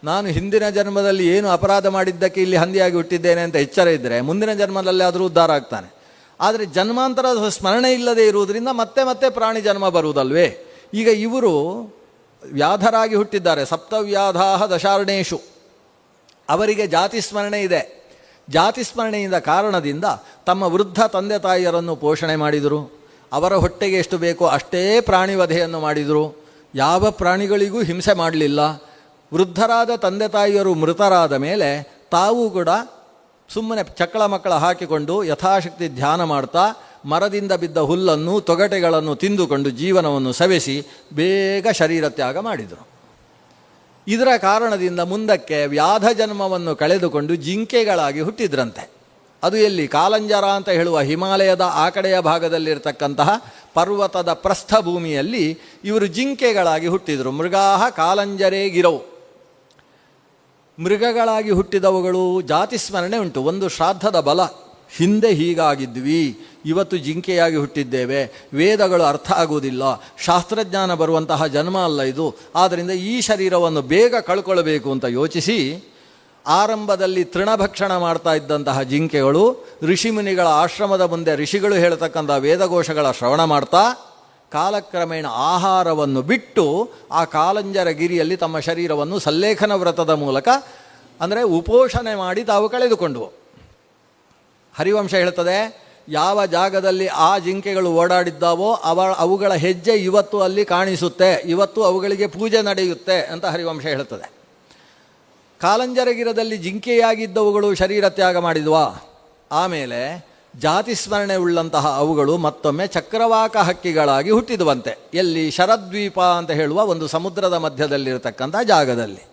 ನಾನು ಹಿಂದಿನ ಜನ್ಮದಲ್ಲಿ ಏನು ಅಪರಾಧ ಮಾಡಿದ್ದಕ್ಕೆ ಇಲ್ಲಿ ಹಂದಿಯಾಗಿ ಹುಟ್ಟಿದ್ದೇನೆ ಅಂತ ಎಚ್ಚರ ಇದ್ದರೆ ಮುಂದಿನ ಜನ್ಮದಲ್ಲಿ ಆದರೂ ಉದ್ಧಾರ ಆಗ್ತಾನೆ. ಆದರೆ ಜನ್ಮಾಂತರದ ಸ್ಮರಣೆ ಇಲ್ಲದೆ ಇರುವುದರಿಂದ ಮತ್ತೆ ಮತ್ತೆ ಪ್ರಾಣಿ ಜನ್ಮ ಬರುವುದಲ್ವೇ? ಈಗ ಇವರು ವ್ಯಾಧರಾಗಿ ಹುಟ್ಟಿದ್ದಾರೆ. ಸಪ್ತವ್ಯಾಧಾಹ ದಶಾರ್ಣೇಶು. ಅವರಿಗೆ ಜಾತಿ ಸ್ಮರಣೆ ಇದೆ. ಜಾತಿ ಸ್ಮರಣೆಯಿಂದ ಕಾರಣದಿಂದ ತಮ್ಮ ವೃದ್ಧ ತಂದೆ ತಾಯಿಯರನ್ನು ಪೋಷಣೆ ಮಾಡಿದರು. ಅವರ ಹೊಟ್ಟೆಗೆ ಎಷ್ಟು ಬೇಕೋ ಅಷ್ಟೇ ಪ್ರಾಣಿವಧೆಯನ್ನು ಮಾಡಿದರು. ಯಾವ ಪ್ರಾಣಿಗಳಿಗೂ ಹಿಂಸೆ ಮಾಡಲಿಲ್ಲ. ವೃದ್ಧರಾದ ತಂದೆ ತಾಯಿಯರು ಮೃತರಾದ ಮೇಲೆ ತಾವು ಕೂಡ ಸುಮ್ಮನೆ ಚಕ್ಕಳ ಮಕ್ಕಳ ಹಾಕಿಕೊಂಡು ಯಥಾಶಕ್ತಿ ಧ್ಯಾನ ಮಾಡ್ತಾ ಮರದಿಂದ ಬಿದ್ದ ಹುಲ್ಲನ್ನು ತೊಗಟೆಗಳನ್ನು ತಿಂದುಕೊಂಡು ಜೀವನವನ್ನು ಸವೆಸಿ ಬೇಗ ಶರೀರ ತ್ಯಾಗ ಮಾಡಿದರು. ಇದರ ಕಾರಣದಿಂದ ಮುಂದಕ್ಕೆ ವ್ಯಾಧ ಜನ್ಮವನ್ನು ಕಳೆದುಕೊಂಡು ಜಿಂಕೆಗಳಾಗಿ ಹುಟ್ಟಿದ್ರಂತೆ. ಅದು ಎಲ್ಲಿ? ಕಾಲಂಜರ ಅಂತ ಹೇಳುವ ಹಿಮಾಲಯದ ಆ ಕಡೆಯ ಭಾಗದಲ್ಲಿರ್ತಕ್ಕಂತಹ ಪರ್ವತದ ಪ್ರಸ್ಥಭೂಮಿಯಲ್ಲಿ ಇವರು ಜಿಂಕೆಗಳಾಗಿ ಹುಟ್ಟಿದರು. ಮೃಗಾಹ ಕಾಲಂಜರೇ ಗಿರವು. ಮೃಗಗಳಾಗಿ ಹುಟ್ಟಿದವುಗಳು ಜಾತಿ ಸ್ಮರಣೆ ಉಂಟು. ಒಂದು ಶ್ರಾದ್ದದ ಬಲ. ಹಿಂದೆ ಹೀಗಾಗಿದ್ವಿ, ಇವತ್ತು ಜಿಂಕೆಯಾಗಿ ಹುಟ್ಟಿದ್ದೇವೆ. ವೇದಗಳು ಅರ್ಥ ಆಗುವುದಿಲ್ಲ, ಶಾಸ್ತ್ರಜ್ಞಾನ ಬರುವಂತಹ ಜನ್ಮ ಅಲ್ಲ ಇದು. ಆದ್ದರಿಂದ ಈ ಶರೀರವನ್ನು ಬೇಗ ಕಳ್ಕೊಳ್ಬೇಕು ಅಂತ ಯೋಚಿಸಿ ಆರಂಭದಲ್ಲಿ ತೃಣಭಕ್ಷಣ ಮಾಡ್ತಾ ಇದ್ದಂತಹ ಜಿಂಕೆಗಳು ಋಷಿಮುನಿಗಳ ಆಶ್ರಮದ ಮುಂದೆ ಋಷಿಗಳು ಹೇಳ್ತಕ್ಕಂಥ ವೇದಘೋಷಗಳ ಶ್ರವಣ ಮಾಡ್ತಾ ಕಾಲಕ್ರಮೇಣ ಆಹಾರವನ್ನು ಬಿಟ್ಟು ಆ ಕಾಲಂಜರ ಗಿರಿಯಲ್ಲಿ ತಮ್ಮ ಶರೀರವನ್ನು ಸಲ್ಲೇಖನ ವ್ರತದ ಮೂಲಕ ಅಂದರೆ ಉಪೋಷಣೆ ಮಾಡಿ ತಾವು ಕಳೆದುಕೊಂಡವು. ಹರಿವಂಶ ಹೇಳ್ತದೆ, ಯಾವ ಜಾಗದಲ್ಲಿ ಆ ಜಿಂಕೆಗಳು ಓಡಾಡಿದ್ದಾವೋ ಅವುಗಳ ಹೆಜ್ಜೆ ಇವತ್ತು ಅಲ್ಲಿ ಕಾಣಿಸುತ್ತೆ, ಇವತ್ತು ಅವುಗಳಿಗೆ ಪೂಜೆ ನಡೆಯುತ್ತೆ ಅಂತ ಹರಿವಂಶ ಹೇಳ್ತದೆ. ಕಾಲಂಜರಗಿರದಲ್ಲಿ ಜಿಂಕೆಯಾಗಿದ್ದವುಗಳು ಶರೀರ ತ್ಯಾಗ ಮಾಡಿದ್ವಾ? ಆಮೇಲೆ ಜಾತಿ ಸ್ಮರಣೆ ಉಳ್ಳಂತಹ ಅವುಗಳು ಮತ್ತೊಮ್ಮೆ ಚಕ್ರವಾಕ ಹಕ್ಕಿಗಳಾಗಿ ಹುಟ್ಟಿದುವಂತೆ. ಎಲ್ಲಿ? ಶರದ್ವೀಪ ಅಂತ ಹೇಳುವ ಒಂದು ಸಮುದ್ರದ ಮಧ್ಯದಲ್ಲಿರತಕ್ಕಂಥ ಜಾಗದಲ್ಲಿ.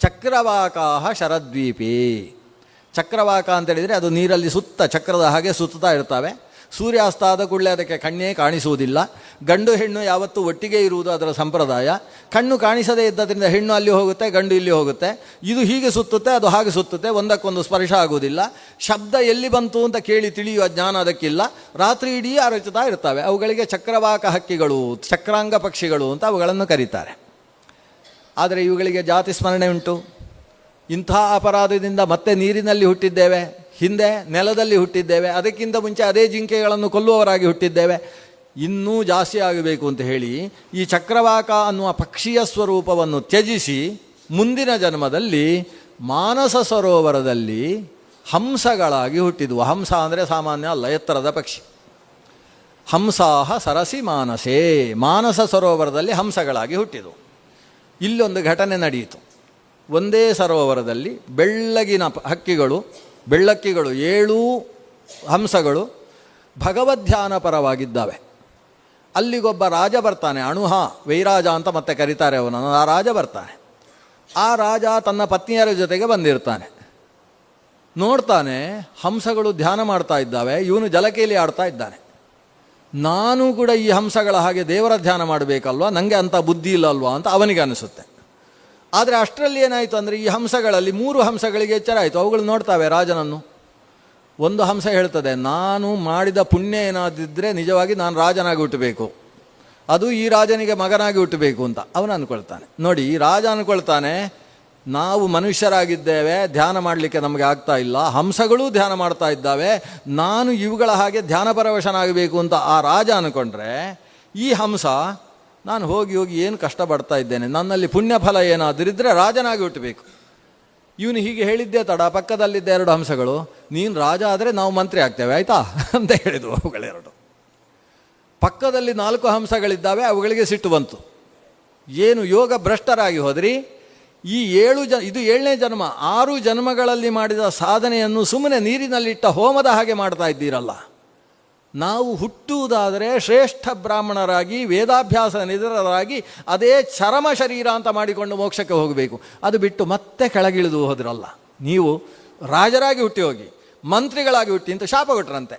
ಚಕ್ರವಾಕಾಹ ಶರದ್ವೀಪಿ. ಚಕ್ರವಾಕ ಅಂತೇಳಿದರೆ ಅದು ನೀರಲ್ಲಿ ಸುತ್ತ ಚಕ್ರದ ಹಾಗೆ ಸುತ್ತಾ ಇರ್ತವೆ. ಸೂರ್ಯಾಸ್ತ ಆದ ಕೂಡಲೇ ಅದಕ್ಕೆ ಕಣ್ಣೇ ಕಾಣಿಸುವುದಿಲ್ಲ. ಗಂಡು ಹೆಣ್ಣು ಯಾವತ್ತೂ ಒಟ್ಟಿಗೆ ಇರುವುದು ಅದರ ಸಂಪ್ರದಾಯ. ಕಣ್ಣು ಕಾಣಿಸದೇ ಇದ್ದರಿಂದ ಹೆಣ್ಣು ಅಲ್ಲಿ ಹೋಗುತ್ತೆ, ಗಂಡು ಇಲ್ಲಿ ಹೋಗುತ್ತೆ. ಇದು ಹೀಗೆ ಸುತ್ತುತ್ತೆ, ಅದು ಹಾಗೆ ಸುತ್ತುತ್ತೆ, ಒಂದಕ್ಕೊಂದು ಸ್ಪರ್ಶ ಆಗುವುದಿಲ್ಲ. ಶಬ್ದ ಎಲ್ಲಿ ಬಂತು ಅಂತ ಕೇಳಿ ತಿಳಿಯುವ ಜ್ಞಾನ ಅದಕ್ಕಿಲ್ಲ. ರಾತ್ರಿ ಇಡೀ ಅರಚುತ್ತಾ ಇರ್ತವೆ. ಅವುಗಳಿಗೆ ಚಕ್ರವಾಕ ಹಕ್ಕಿಗಳು, ಚಕ್ರಾಂಗ ಪಕ್ಷಿಗಳು ಅಂತ ಅವುಗಳನ್ನು ಕರೀತಾರೆ. ಆದರೆ ಇವುಗಳಿಗೆ ಜಾತಿ ಸ್ಮರಣೆ ಉಂಟು. ಇಂಥ ಅಪರಾಧದಿಂದ ಮತ್ತೆ ನೀರಿನಲ್ಲಿ ಹುಟ್ಟಿದ್ದೇವೆ, ಹಿಂದೆ ನೆಲದಲ್ಲಿ ಹುಟ್ಟಿದ್ದೇವೆ, ಅದಕ್ಕಿಂತ ಮುಂಚೆ ಅದೇ ಜಿಂಕೆಗಳನ್ನು ಕೊಲ್ಲುವವರಾಗಿ ಹುಟ್ಟಿದ್ದೇವೆ. ಇನ್ನೂ ಜಾಸ್ತಿ ಆಗಬೇಕು ಅಂತ ಹೇಳಿ ಈ ಚಕ್ರವಾಕ ಅನ್ನುವ ಪಕ್ಷಿಯ ಸ್ವರೂಪವನ್ನು ತ್ಯಜಿಸಿ ಮುಂದಿನ ಜನ್ಮದಲ್ಲಿ ಮಾನಸ ಸರೋವರದಲ್ಲಿ ಹಂಸಗಳಾಗಿ ಹುಟ್ಟಿದ್ವು. ಹಂಸ ಅಂದರೆ ಸಾಮಾನ್ಯ ಅಲ್ಲ, ಎತ್ತರದ ಪಕ್ಷಿ. ಹಂಸಾಹ ಸರಸಿ ಮಾನಸೇ, ಮಾನಸ ಸರೋವರದಲ್ಲಿ ಹಂಸಗಳಾಗಿ ಹುಟ್ಟಿದವು. ಇಲ್ಲೊಂದು ಘಟನೆ ನಡೆಯಿತು. ಒಂದೇ ಸರೋವರದಲ್ಲಿ ಬೆಳ್ಳಗಿನ ಬೆಳ್ಳಕ್ಕಿಗಳು 7 ಹಂಸಗಳು ಭಗವದ್ಧ್ಯಾನ ಪರವಾಗಿದ್ದಾವೆ. ಅಲ್ಲಿಗೊಬ್ಬ ರಾಜ ಬರ್ತಾನೆ, ಅಣುಹ ವೈರಾಜ ಅಂತ ಮತ್ತೆ ಕರೀತಾರೆ ಅವನನ್ನು. ಆ ರಾಜ ಬರ್ತಾನೆ. ಆ ರಾಜ ತನ್ನ ಪತ್ನಿಯರ ಜೊತೆಗೆ ಬಂದಿರ್ತಾನೆ. ನೋಡ್ತಾನೆ ಹಂಸಗಳು ಧ್ಯಾನ ಮಾಡ್ತಾ ಇದ್ದಾವೆ, ಇವನು ಜಲಕೇಲಿ ಆಡ್ತಾ ಇದ್ದಾನೆ. ನಾನು ಕೂಡ ಈ ಹಂಸಗಳ ಹಾಗೆ ದೇವರ ಧ್ಯಾನ ಮಾಡಬೇಕಲ್ವ, ನನಗೆ ಅಂಥ ಬುದ್ಧಿ ಇಲ್ಲ ಅಲ್ವಾ ಅಂತ ಅವನಿಗೆ ಅನಿಸುತ್ತೆ. ಆದರೆ ಅಷ್ಟರಲ್ಲಿ ಏನಾಯಿತು ಅಂದರೆ, ಈ ಹಂಸಗಳಲ್ಲಿ 3 ಹಂಸಗಳಿಗೆ ಎಚ್ಚರ ಆಯಿತು. ಅವುಗಳು ನೋಡ್ತಾವೆ ರಾಜನನ್ನು. ಒಂದು ಹಂಸ ಹೇಳ್ತದೆ, ನಾನು ಮಾಡಿದ ಪುಣ್ಯ ಏನಾದಿದ್ದರೆ ನಿಜವಾಗಿ ನಾನು ರಾಜನಾಗಿ ಹುಟ್ಟಬೇಕು, ಅದು ಈ ರಾಜನಿಗೆ ಮಗನಾಗಿ ಹುಟ್ಟಬೇಕು ಅಂತ ಅವನು ಅಂದ್ಕೊಳ್ತಾನೆ. ನೋಡಿ, ಈ ರಾಜ ಅಂದ್ಕೊಳ್ತಾನೆ, ನಾವು ಮನುಷ್ಯರಾಗಿದ್ದೇವೆ, ಧ್ಯಾನ ಮಾಡಲಿಕ್ಕೆ ನಮಗೆ ಆಗ್ತಾ ಇಲ್ಲ, ಹಂಸಗಳೂ ಧ್ಯಾನ ಮಾಡ್ತಾ ಇದ್ದಾವೆ, ನಾನು ಇವುಗಳ ಹಾಗೆ ಧ್ಯಾನ ಪರವಶನಾಗಬೇಕು ಅಂತ ಆ ರಾಜ ಅಂದ್ಕೊಂಡ್ರೆ, ಈ ಹಂಸ ನಾನು ಹೋಗಿ ಏನು ಕಷ್ಟಪಡ್ತಾ ಇದ್ದೇನೆ, ನನ್ನಲ್ಲಿ ಪುಣ್ಯ ಫಲ ಏನಾದರಿದ್ದರೆ ರಾಜನಾಗಿ ಹುಟ್ಟಬೇಕು. ಇವನು ಹೀಗೆ ಹೇಳಿದ್ದೇ ತಡ, ಪಕ್ಕದಲ್ಲಿದ್ದ 2 ಹಂಸಗಳು, ನೀನು ರಾಜ ಆದರೆ ನಾವು ಮಂತ್ರಿ ಆಗ್ತೇವೆ ಆಯಿತಾ ಅಂತ ಹೇಳಿದ್ವು ಅವುಗಳೆರಡು. ಪಕ್ಕದಲ್ಲಿ 4 ಹಂಸಗಳಿದ್ದಾವೆ, ಅವುಗಳಿಗೆ ಸಿಟ್ಟು ಬಂತು. ಏನು ಯೋಗ ಭ್ರಷ್ಟರಾಗಿ ಹೋದ್ರಿ, ಈ 7ನೇ ಜನ್ಮ, 6 ಜನ್ಮಗಳಲ್ಲಿ ಮಾಡಿದ ಸಾಧನೆಯನ್ನು ಸುಮ್ಮನೆ ನೀರಿನಲ್ಲಿಟ್ಟ ಹೋಮದ ಹಾಗೆ ಮಾಡ್ತಾ ಇದ್ದೀರಲ್ಲ. ನಾವು ಹುಟ್ಟುವುದಾದರೆ ಶ್ರೇಷ್ಠ ಬ್ರಾಹ್ಮಣರಾಗಿ ವೇದಾಭ್ಯಾಸ ನಿರತರಾಗಿ ಅದೇ ಚರಮ ಶರೀರ ಅಂತ ಮಾಡಿಕೊಂಡು ಮೋಕ್ಷಕ್ಕೆ ಹೋಗಬೇಕು. ಅದು ಬಿಟ್ಟು ಮತ್ತೆ ಕೆಳಗಿಳಿದು ಹೋದ್ರಲ್ಲ. ನೀವು ರಾಜರಾಗಿ ಹುಟ್ಟಿ ಹೋಗಿ, ಮಂತ್ರಿಗಳಾಗಿ ಹುಟ್ಟಿ ಅಂತ ಶಾಪ ಕೊಟ್ರಂತೆ.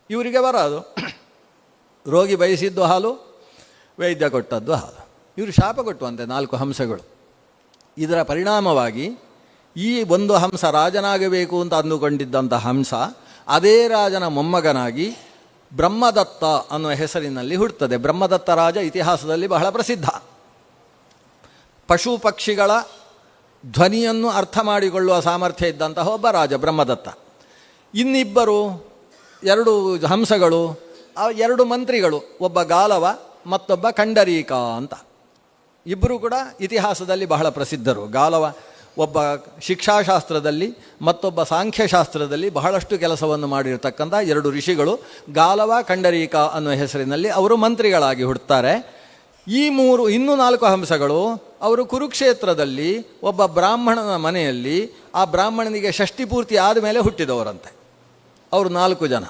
ಇವರಿಗೆ ಬರೋದು ರೋಗಿ ಬಯಸಿದ್ದು ಹಾಲು, ವೈದ್ಯ ಕೊಟ್ಟದ್ದು ಹಾಲು. ಇವರು ಶಾಪ ಕೊಟ್ಟುವಂತೆ 4 ಹಂಸಗಳು. ಇದರ ಪರಿಣಾಮವಾಗಿ ಈ ಒಂದು ಹಂಸ ರಾಜನಾಗಬೇಕು ಅಂತ ಅಂದುಕೊಂಡಿದ್ದಂಥ ಹಂಸ ಅದೇ ರಾಜನ ಮೊಮ್ಮಗನಾಗಿ ಬ್ರಹ್ಮದತ್ತ ಅನ್ನುವ ಹೆಸರಿನಲ್ಲಿ ಹುಟ್ಟುತ್ತದೆ. ಬ್ರಹ್ಮದತ್ತ ರಾಜ ಇತಿಹಾಸದಲ್ಲಿ ಬಹಳ ಪ್ರಸಿದ್ಧ. ಪಶು ಪಕ್ಷಿಗಳ ಧ್ವನಿಯನ್ನು ಅರ್ಥ ಮಾಡಿಕೊಳ್ಳುವ ಸಾಮರ್ಥ್ಯ ಇದ್ದಂತಹ ಒಬ್ಬ ರಾಜ ಬ್ರಹ್ಮದತ್ತ. ಇನ್ನಿಬ್ಬರು 2 ಹಂಸಗಳು, 2 ಮಂತ್ರಿಗಳು, ಒಬ್ಬ ಗಾಲವ ಮತ್ತೊಬ್ಬ ಕಂಡರೀಕ ಅಂತ. ಇಬ್ಬರು ಕೂಡ ಇತಿಹಾಸದಲ್ಲಿ ಬಹಳ ಪ್ರಸಿದ್ಧರು. ಗಾಲವ ಒಬ್ಬ ಶಿಕ್ಷಾಶಾಸ್ತ್ರದಲ್ಲಿ, ಮತ್ತೊಬ್ಬ ಸಾಂಖ್ಯಶಾಸ್ತ್ರದಲ್ಲಿ ಬಹಳಷ್ಟು ಕೆಲಸವನ್ನು ಮಾಡಿರ್ತಕ್ಕಂಥ 2 ಋಷಿಗಳು. ಗಾಲವ ಕಂಡರೀಕ ಅನ್ನುವ ಹೆಸರಿನಲ್ಲಿ ಅವರು ಮಂತ್ರಿಗಳಾಗಿ ಹುಟ್ಟುತ್ತಾರೆ. ಈ 3 ಇನ್ನೂ 4 ಹಂಸಗಳು ಅವರು ಕುರುಕ್ಷೇತ್ರದಲ್ಲಿ ಒಬ್ಬ ಬ್ರಾಹ್ಮಣನ ಮನೆಯಲ್ಲಿ, ಆ ಬ್ರಾಹ್ಮಣನಿಗೆ ಷಷ್ಠಿ ಪೂರ್ತಿ ಆದಮೇಲೆ ಹುಟ್ಟಿದವರಂತೆ. ಅವರು 4 ಜನ.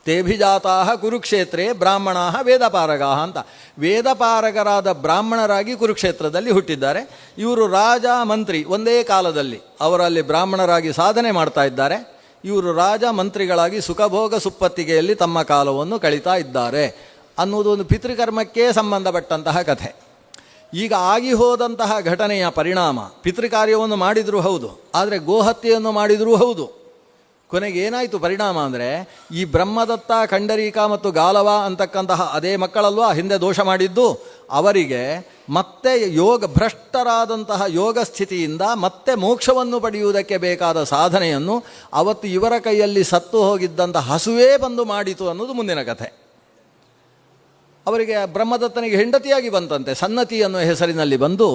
ತೇಭಿಜಾತಾ ಕುರುಕ್ಷೇತ್ರೇ ಬ್ರಾಹ್ಮಣಾ ವೇದಪಾರಗಾ ಅಂತ. ವೇದಪಾರಗರಾದ ಬ್ರಾಹ್ಮಣರಾಗಿ ಕುರುಕ್ಷೇತ್ರದಲ್ಲಿ ಹುಟ್ಟಿದ್ದಾರೆ. ಇವರು ರಾಜ ಮಂತ್ರಿ ಒಂದೇ ಕಾಲದಲ್ಲಿ ಅವರಲ್ಲಿ ಬ್ರಾಹ್ಮಣರಾಗಿ ಸಾಧನೆ ಮಾಡ್ತಾ ಇದ್ದಾರೆ. ಇವರು ರಾಜ ಮಂತ್ರಿಗಳಾಗಿ ಸುಖಭೋಗ ಸುಪ್ಪತ್ತಿಗೆಯಲ್ಲಿ ತಮ್ಮ ಕಾಲವನ್ನು ಕಳೀತಾ ಇದ್ದಾರೆ ಅನ್ನೋದು ಒಂದು ಪಿತೃಕರ್ಮಕ್ಕೆ ಸಂಬಂಧಪಟ್ಟಂತಹ ಕಥೆ. ಈಗ ಆಗಿ ಹೋದಂತಹ ಘಟನೆಯ ಪರಿಣಾಮ, ಪಿತೃಕಾರ್ಯವನ್ನು ಮಾಡಿದರೂ ಹೌದು, ಆದರೆ ಗೋಹತ್ಯೆಯನ್ನು ಮಾಡಿದರೂ ಹೌದು. ಕೊನೆಗೆ ಏನಾಯಿತು ಪರಿಣಾಮ ಅಂದರೆ, ಈ ಬ್ರಹ್ಮದತ್ತ, ಕಂಡರೀಕ ಮತ್ತು ಗಾಲವ ಅಂತಕ್ಕಂತಹ ಅದೇ ಮಕ್ಕಳಲ್ವಾ ಹಿಂದೆ ದೋಷ ಮಾಡಿದ್ದು, ಅವರಿಗೆ ಮತ್ತೆ ಭ್ರಷ್ಟರಾದಂತಹ ಯೋಗ ಸ್ಥಿತಿಯಿಂದ ಮತ್ತೆ ಮೋಕ್ಷವನ್ನು ಪಡೆಯುವುದಕ್ಕೆ ಬೇಕಾದ ಸಾಧನೆಯನ್ನು ಅವತ್ತು ಇವರ ಕೈಯಲ್ಲಿ ಸತ್ತು ಹೋಗಿದ್ದಂಥ ಹಸುವೇ ಬಂದು ಮಾಡಿತು ಅನ್ನೋದು ಮುಂದಿನ ಕಥೆ. ಅವರಿಗೆ ಬ್ರಹ್ಮದತ್ತನಿಗೆ ಹೆಂಡತಿಯಾಗಿ ಬಂತಂತೆ, ಸನ್ನತಿ ಅನ್ನುವ ಹೆಸರಿನಲ್ಲಿ ಬಂದು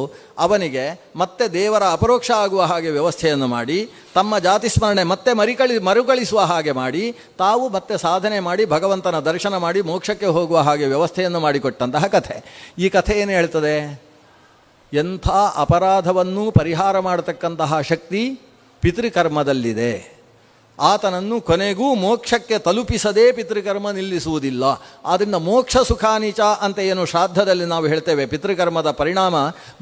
ಅವನಿಗೆ ಮತ್ತೆ ದೇವರ ಅಪರೋಕ್ಷ ಆಗುವ ಹಾಗೆ ವ್ಯವಸ್ಥೆಯನ್ನು ಮಾಡಿ, ತಮ್ಮ ಜಾತಿ ಸ್ಮರಣೆ ಮತ್ತೆ ಮರುಕಳಿಸುವ ಹಾಗೆ ಮಾಡಿ, ತಾವು ಮತ್ತೆ ಸಾಧನೆ ಮಾಡಿ ಭಗವಂತನ ದರ್ಶನ ಮಾಡಿ ಮೋಕ್ಷಕ್ಕೆ ಹೋಗುವ ಹಾಗೆ ವ್ಯವಸ್ಥೆಯನ್ನು ಮಾಡಿಕೊಟ್ಟಂತಹ ಕಥೆ. ಈ ಕಥೆ ಏನು ಹೇಳ್ತದೆ? ಎಂಥ ಅಪರಾಧವನ್ನೂ ಪರಿಹಾರ ಮಾಡತಕ್ಕಂತಹ ಶಕ್ತಿ ಪಿತೃಕರ್ಮದಲ್ಲಿದೆ. ಆತನನ್ನು ಕೊನೆಗೂ ಮೋಕ್ಷಕ್ಕೆ ತಲುಪಿಸದೇ ಪಿತೃಕರ್ಮ ನಿಲ್ಲಿಸುವುದಿಲ್ಲ. ಆದ್ದರಿಂದ ಮೋಕ್ಷ ಸುಖಾನಿಚ ಅಂತ ಏನು ಶ್ರಾದ್ದದಲ್ಲಿ ನಾವು ಹೇಳ್ತೇವೆ, ಪಿತೃಕರ್ಮದ ಪರಿಣಾಮ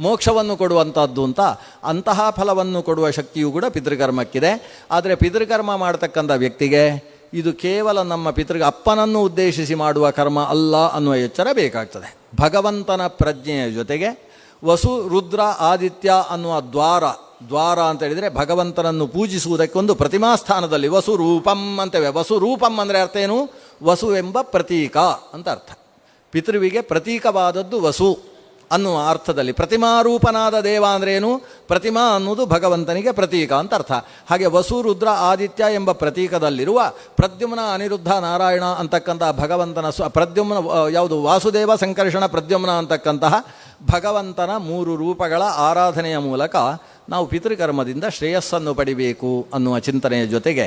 ಮೋಕ್ಷವನ್ನು ಕೊಡುವಂಥದ್ದು ಅಂತ, ಅಂತಹ ಫಲವನ್ನು ಕೊಡುವ ಶಕ್ತಿಯೂ ಕೂಡ ಪಿತೃಕರ್ಮಕ್ಕಿದೆ. ಆದರೆ ಪಿತೃಕರ್ಮ ಮಾಡತಕ್ಕಂಥ ವ್ಯಕ್ತಿಗೆ ಇದು ಕೇವಲ ನಮ್ಮ ಅಪ್ಪನನ್ನು ಉದ್ದೇಶಿಸಿ ಮಾಡುವ ಕರ್ಮ ಅಲ್ಲ ಅನ್ನುವ ಎಚ್ಚರ ಬೇಕಾಗ್ತದೆ. ಭಗವಂತನ ಪ್ರಜ್ಞೆಯ ಜೊತೆಗೆ ವಸು, ರುದ್ರ, ಆದಿತ್ಯ ಅನ್ನುವ ದ್ವಾರ ಅಂತ ಹೇಳಿದರೆ ಭಗವಂತನನ್ನು ಪೂಜಿಸುವುದಕ್ಕೊಂದು ಪ್ರತಿಮಾ ಸ್ಥಾನದಲ್ಲಿ ವಸು ರೂಪಂ ಅಂತೇವೆ. ವಸು ರೂಪಂ ಅಂದರೆ ಅರ್ಥ ಏನು? ವಸು ಎಂಬ ಪ್ರತೀಕ ಅಂತ ಅರ್ಥ. ಪಿತೃವಿಗೆ ಪ್ರತೀಕವಾದದ್ದು ವಸು ಅನ್ನುವ ಅರ್ಥದಲ್ಲಿ. ಪ್ರತಿಮಾರೂಪನಾದ ದೇವ ಅಂದರೆ ಏನು? ಪ್ರತಿಮಾ ಅನ್ನೋದು ಭಗವಂತನಿಗೆ ಪ್ರತೀಕ ಅಂತ ಅರ್ಥ. ಹಾಗೆ ವಸು, ರುದ್ರ, ಆದಿತ್ಯ ಎಂಬ ಪ್ರತೀಕದಲ್ಲಿರುವ ಪ್ರದ್ಯುಮ್ನ, ಅನಿರುದ್ಧ, ನಾರಾಯಣ ಅಂತಕ್ಕಂತಹ ಭಗವಂತನ ಪ್ರದ್ಯುಮ್ನ ಯಾವುದು ವಾಸುದೇವ, ಸಂಕರ್ಷಣ, ಪ್ರದ್ಯುಮ್ನ ಅಂತಕ್ಕಂತಹ ಭಗವಂತನ 3 ರೂಪಗಳ ಆರಾಧನೆಯ ಮೂಲಕ ನಾವು ಪಿತೃಕರ್ಮದಿಂದ ಶ್ರೇಯಸ್ಸನ್ನು ಪಡಿಬೇಕು ಅನ್ನುವ ಚಿಂತನೆಯ ಜೊತೆಗೆ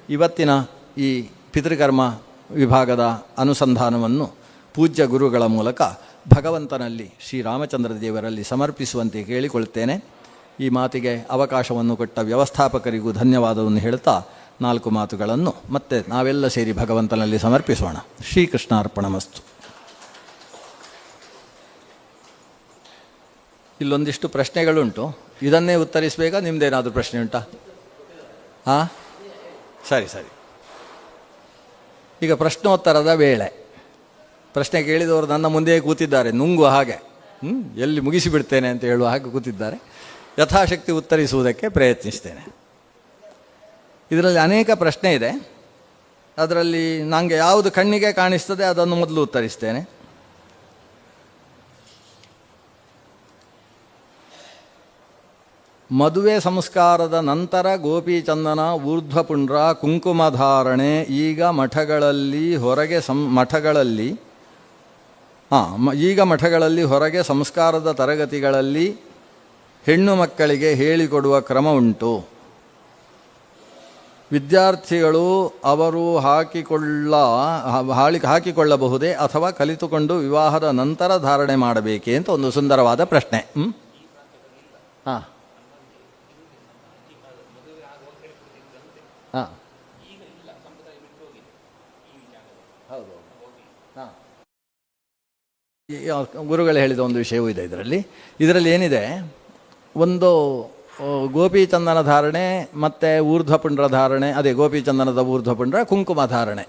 ಇವತ್ತಿನ ಈ ಪಿತೃಕರ್ಮ ವಿಭಾಗದ ಅನುಸಂಧಾನವನ್ನು ಪೂಜ್ಯ ಗುರುಗಳ ಮೂಲಕ ಭಗವಂತನಲ್ಲಿ ಶ್ರೀರಾಮಚಂದ್ರ ದೇವರಲ್ಲಿ ಸಮರ್ಪಿಸುವಂತೆ ಕೇಳಿಕೊಳ್ತೇನೆ. ಈ ಮಾತಿಗೆ ಅವಕಾಶವನ್ನು ಕೊಟ್ಟ ವ್ಯವಸ್ಥಾಪಕರಿಗೂ ಧನ್ಯವಾದವನ್ನು ಹೇಳ್ತಾ 4 ಮಾತುಗಳನ್ನು ಮತ್ತೆ ನಾವೆಲ್ಲ ಸೇರಿ ಭಗವಂತನಲ್ಲಿ ಸಮರ್ಪಿಸೋಣ. ಶ್ರೀಕೃಷ್ಣಾರ್ಪಣಮಸ್ತು. ಇಲ್ಲೊಂದಿಷ್ಟು ಪ್ರಶ್ನೆಗಳುಂಟು, ಇದನ್ನೇ ಉತ್ತರಿಸಬೇಕಾ? ನಿಮ್ಮದೇನಾದರೂ ಪ್ರಶ್ನೆ ಉಂಟಾ? ಹಾಂ, ಸರಿ. ಈಗ ಪ್ರಶ್ನೋತ್ತರದ ವೇಳೆ. ಪ್ರಶ್ನೆ ಕೇಳಿದವರು ನನ್ನ ಮುಂದೆಯೇ ಕೂತಿದ್ದಾರೆ, ನುಂಗು ಹಾಗೆ, ಎಲ್ಲಿ ಮುಗಿಸಿಬಿಡ್ತೇನೆ ಅಂತ ಹೇಳುವ ಹಾಗೆ ಕೂತಿದ್ದಾರೆ. ಯಥಾಶಕ್ತಿ ಉತ್ತರಿಸುವುದಕ್ಕೆ ಪ್ರಯತ್ನಿಸ್ತೇನೆ. ಇದರಲ್ಲಿ ಅನೇಕ ಪ್ರಶ್ನೆ ಇದೆ. ಅದರಲ್ಲಿ ನನಗೆ ಯಾವುದು ಕಣ್ಣಿಗೆ ಕಾಣಿಸ್ತದೆ ಅದನ್ನು ಮೊದಲು ಉತ್ತರಿಸ್ತೇನೆ. ಮದುವೆ ಸಂಸ್ಕಾರದ ನಂತರ ಗೋಪಿಚಂದನ, ಊರ್ಧ್ವಪುಂಡ್ರ, ಕುಂಕುಮಧಾರಣೆ ಈಗ ಮಠಗಳಲ್ಲಿ ಹೊರಗೆ ಸಂಸ್ಕಾರದ ತರಗತಿಗಳಲ್ಲಿ ಹೆಣ್ಣು ಮಕ್ಕಳಿಗೆ ಹೇಳಿಕೊಡುವ ಕ್ರಮ ಉಂಟು. ವಿದ್ಯಾರ್ಥಿಗಳು ಅವರು ಹಾಕಿಕೊಳ್ಳಬಹುದೇ ಅಥವಾ ಕಲಿತುಕೊಂಡು ವಿವಾಹದ ನಂತರ ಧಾರಣೆ ಮಾಡಬೇಕೇ ಅಂತ ಒಂದು ಸುಂದರವಾದ ಪ್ರಶ್ನೆ. ಹಾಂ ಹಾಂ ಹೌದು. ಹಾಂ, ಗುರುಗಳು ಹೇಳಿದ ಒಂದು ವಿಷಯವೂ ಇದೆ ಇದರಲ್ಲಿ ಏನಿದೆ, ಒಂದು ಗೋಪಿಚಂದನ ಧಾರಣೆ ಮತ್ತು ಊರ್ಧ್ವಪುಂಡ್ರ ಧಾರಣೆ, ಅದೇ ಗೋಪಿಚಂದನದ ಊರ್ಧ್ವಪುಂಡ್ರ, ಕುಂಕುಮ ಧಾರಣೆ,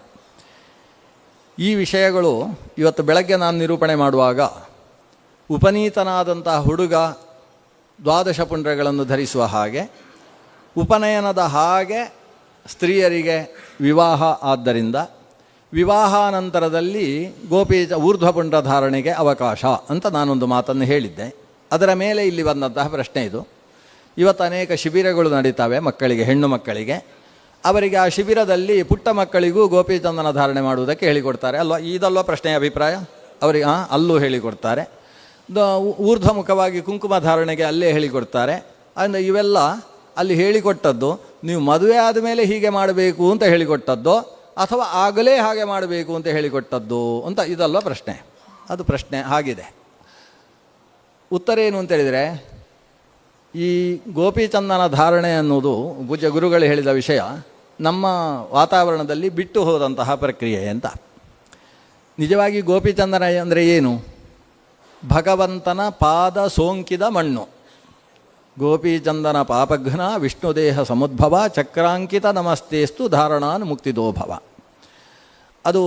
ಈ ವಿಷಯಗಳು ಇವತ್ತು ಬೆಳಗ್ಗೆ ನಾನು ನಿರೂಪಣೆ ಮಾಡುವಾಗ ಉಪನೀತನಾದಂತಹ ಹುಡುಗ 12 ಪುಂಡ್ರಗಳನ್ನು ಧರಿಸುವ ಹಾಗೆ, ಉಪನಯನದ ಹಾಗೆ ಸ್ತ್ರೀಯರಿಗೆ ವಿವಾಹ ಆದ್ದರಿಂದ ವಿವಾಹಾನಂತರದಲ್ಲಿ ಊರ್ಧ್ವಪುಂಡ್ರ ಧಾರಣೆಗೆ ಅವಕಾಶ ಅಂತ ನಾನೊಂದು ಮಾತನ್ನು ಹೇಳಿದ್ದೆ. ಅದರ ಮೇಲೆ ಇಲ್ಲಿ ಬಂದಂತಹ ಪ್ರಶ್ನೆ ಇದು. ಇವತ್ತು ಅನೇಕ ಶಿಬಿರಗಳು ನಡೀತವೆ ಮಕ್ಕಳಿಗೆ, ಹೆಣ್ಣು ಮಕ್ಕಳಿಗೆ. ಅವರಿಗೆ ಆ ಶಿಬಿರದಲ್ಲಿ ಪುಟ್ಟ ಮಕ್ಕಳಿಗೂ ಗೋಪಿಚಂದನ ಧಾರಣೆ ಮಾಡುವುದಕ್ಕೆ ಹೇಳಿಕೊಡ್ತಾರೆ ಅಲ್ವಾ? ಇದಲ್ವ ಪ್ರಶ್ನೆಯ ಅಭಿಪ್ರಾಯ? ಅವರಿಗೆ ಅಲ್ಲೂ ಹೇಳಿಕೊಡ್ತಾರೆ. ಊರ್ಧ್ವಮುಖವಾಗಿ ಕುಂಕುಮ ಧಾರಣೆಗೆ ಅಲ್ಲೇ ಹೇಳಿಕೊಡ್ತಾರೆ. ಅಂದರೆ ಇವೆಲ್ಲ ಅಲ್ಲಿ ಹೇಳಿಕೊಟ್ಟದ್ದು ನೀವು ಮದುವೆ ಆದಮೇಲೆ ಹೀಗೆ ಮಾಡಬೇಕು ಅಂತ ಹೇಳಿಕೊಟ್ಟದ್ದು ಅಥವಾ ಆಗಲೇ ಹಾಗೆ ಮಾಡಬೇಕು ಅಂತ ಹೇಳಿಕೊಟ್ಟದ್ದು ಅಂತ, ಇದಲ್ವ ಪ್ರಶ್ನೆ? ಅದು ಪ್ರಶ್ನೆ ಆಗಿದೆ. ಉತ್ತರ ಏನು ಅಂತೇಳಿದರೆ, ಈ ಗೋಪಿಚಂದನ ಧಾರಣೆ ಅನ್ನೋದು ಪೂಜ್ಯ ಗುರುಗಳು ಹೇಳಿದ ವಿಷಯ ನಮ್ಮ ವಾತಾವರಣದಲ್ಲಿ ಬಿಟ್ಟು ಹೋದಂತಹ ಪ್ರಕ್ರಿಯೆ ಅಂತ. ನಿಜವಾಗಿ ಗೋಪಿಚಂದನ ಅಂದರೆ ಏನು? ಭಗವಂತನ ಪಾದ ಸೋಂಕಿದ ಮಣ್ಣು. ಗೋಪಿಚಂದನ ಪಾಪಘ್ನ ವಿಷ್ಣುದೇಹ ಸಮುದ್ಭವ ಚಕ್ರಾಂಕಿತ ನಮಸ್ತೇಸ್ತು ಧಾರಣಾನ್ ಮುಕ್ತಿದೋಭವ. ಅದು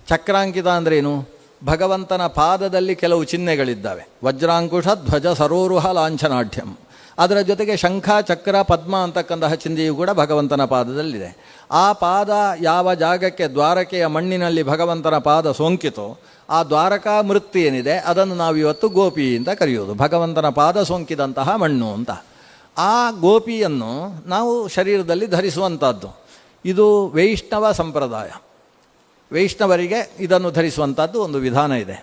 ಚಕ್ರಾಂಕಿತ ಅಂದ್ರೇನು? ಭಗವಂತನ ಪಾದದಲ್ಲಿ ಕೆಲವು ಚಿಹ್ನೆಗಳಿದ್ದಾವೆ. ವಜ್ರಾಂಕುಶ ಧ್ವಜ ಸರೋರುಹ ಲಾಂಛನಾಢ್ಯಂ. ಅದರ ಜೊತೆಗೆ ಶಂಖ, ಚಕ್ರ, ಪದ್ಮ ಅಂತಕ್ಕಂತಹ ಚಿಹ್ನೆಯು ಕೂಡ ಭಗವಂತನ ಪಾದದಲ್ಲಿದೆ. ಆ ಪಾದ ಯಾವ ಜಾಗಕ್ಕೆ, ದ್ವಾರಕೆಯ ಮಣ್ಣಿನಲ್ಲಿ ಭಗವಂತನ ಪಾದ ಸೋಂಕಿತೋ ಆ ದ್ವಾರಕಾ ಮೃತ್ತಿ ಏನಿದೆ ಅದನ್ನು ನಾವಿವತ್ತು ಗೋಪಿ ಅಂತ ಕರೆಯೋದು. ಭಗವಂತನ ಪಾದ ಸೋಂಕಿದಂತಹ ಮಣ್ಣು ಅಂತ. ಆ ಗೋಪಿಯನ್ನು ನಾವು ಶರೀರದಲ್ಲಿ ಧರಿಸುವಂಥದ್ದು. ಇದು ವೈಷ್ಣವ ಸಂಪ್ರದಾಯ. ವೈಷ್ಣವರಿಗೆ ಇದನ್ನು ಧರಿಸುವಂಥದ್ದು ಒಂದು ವಿಧಾನ ಇದೆ.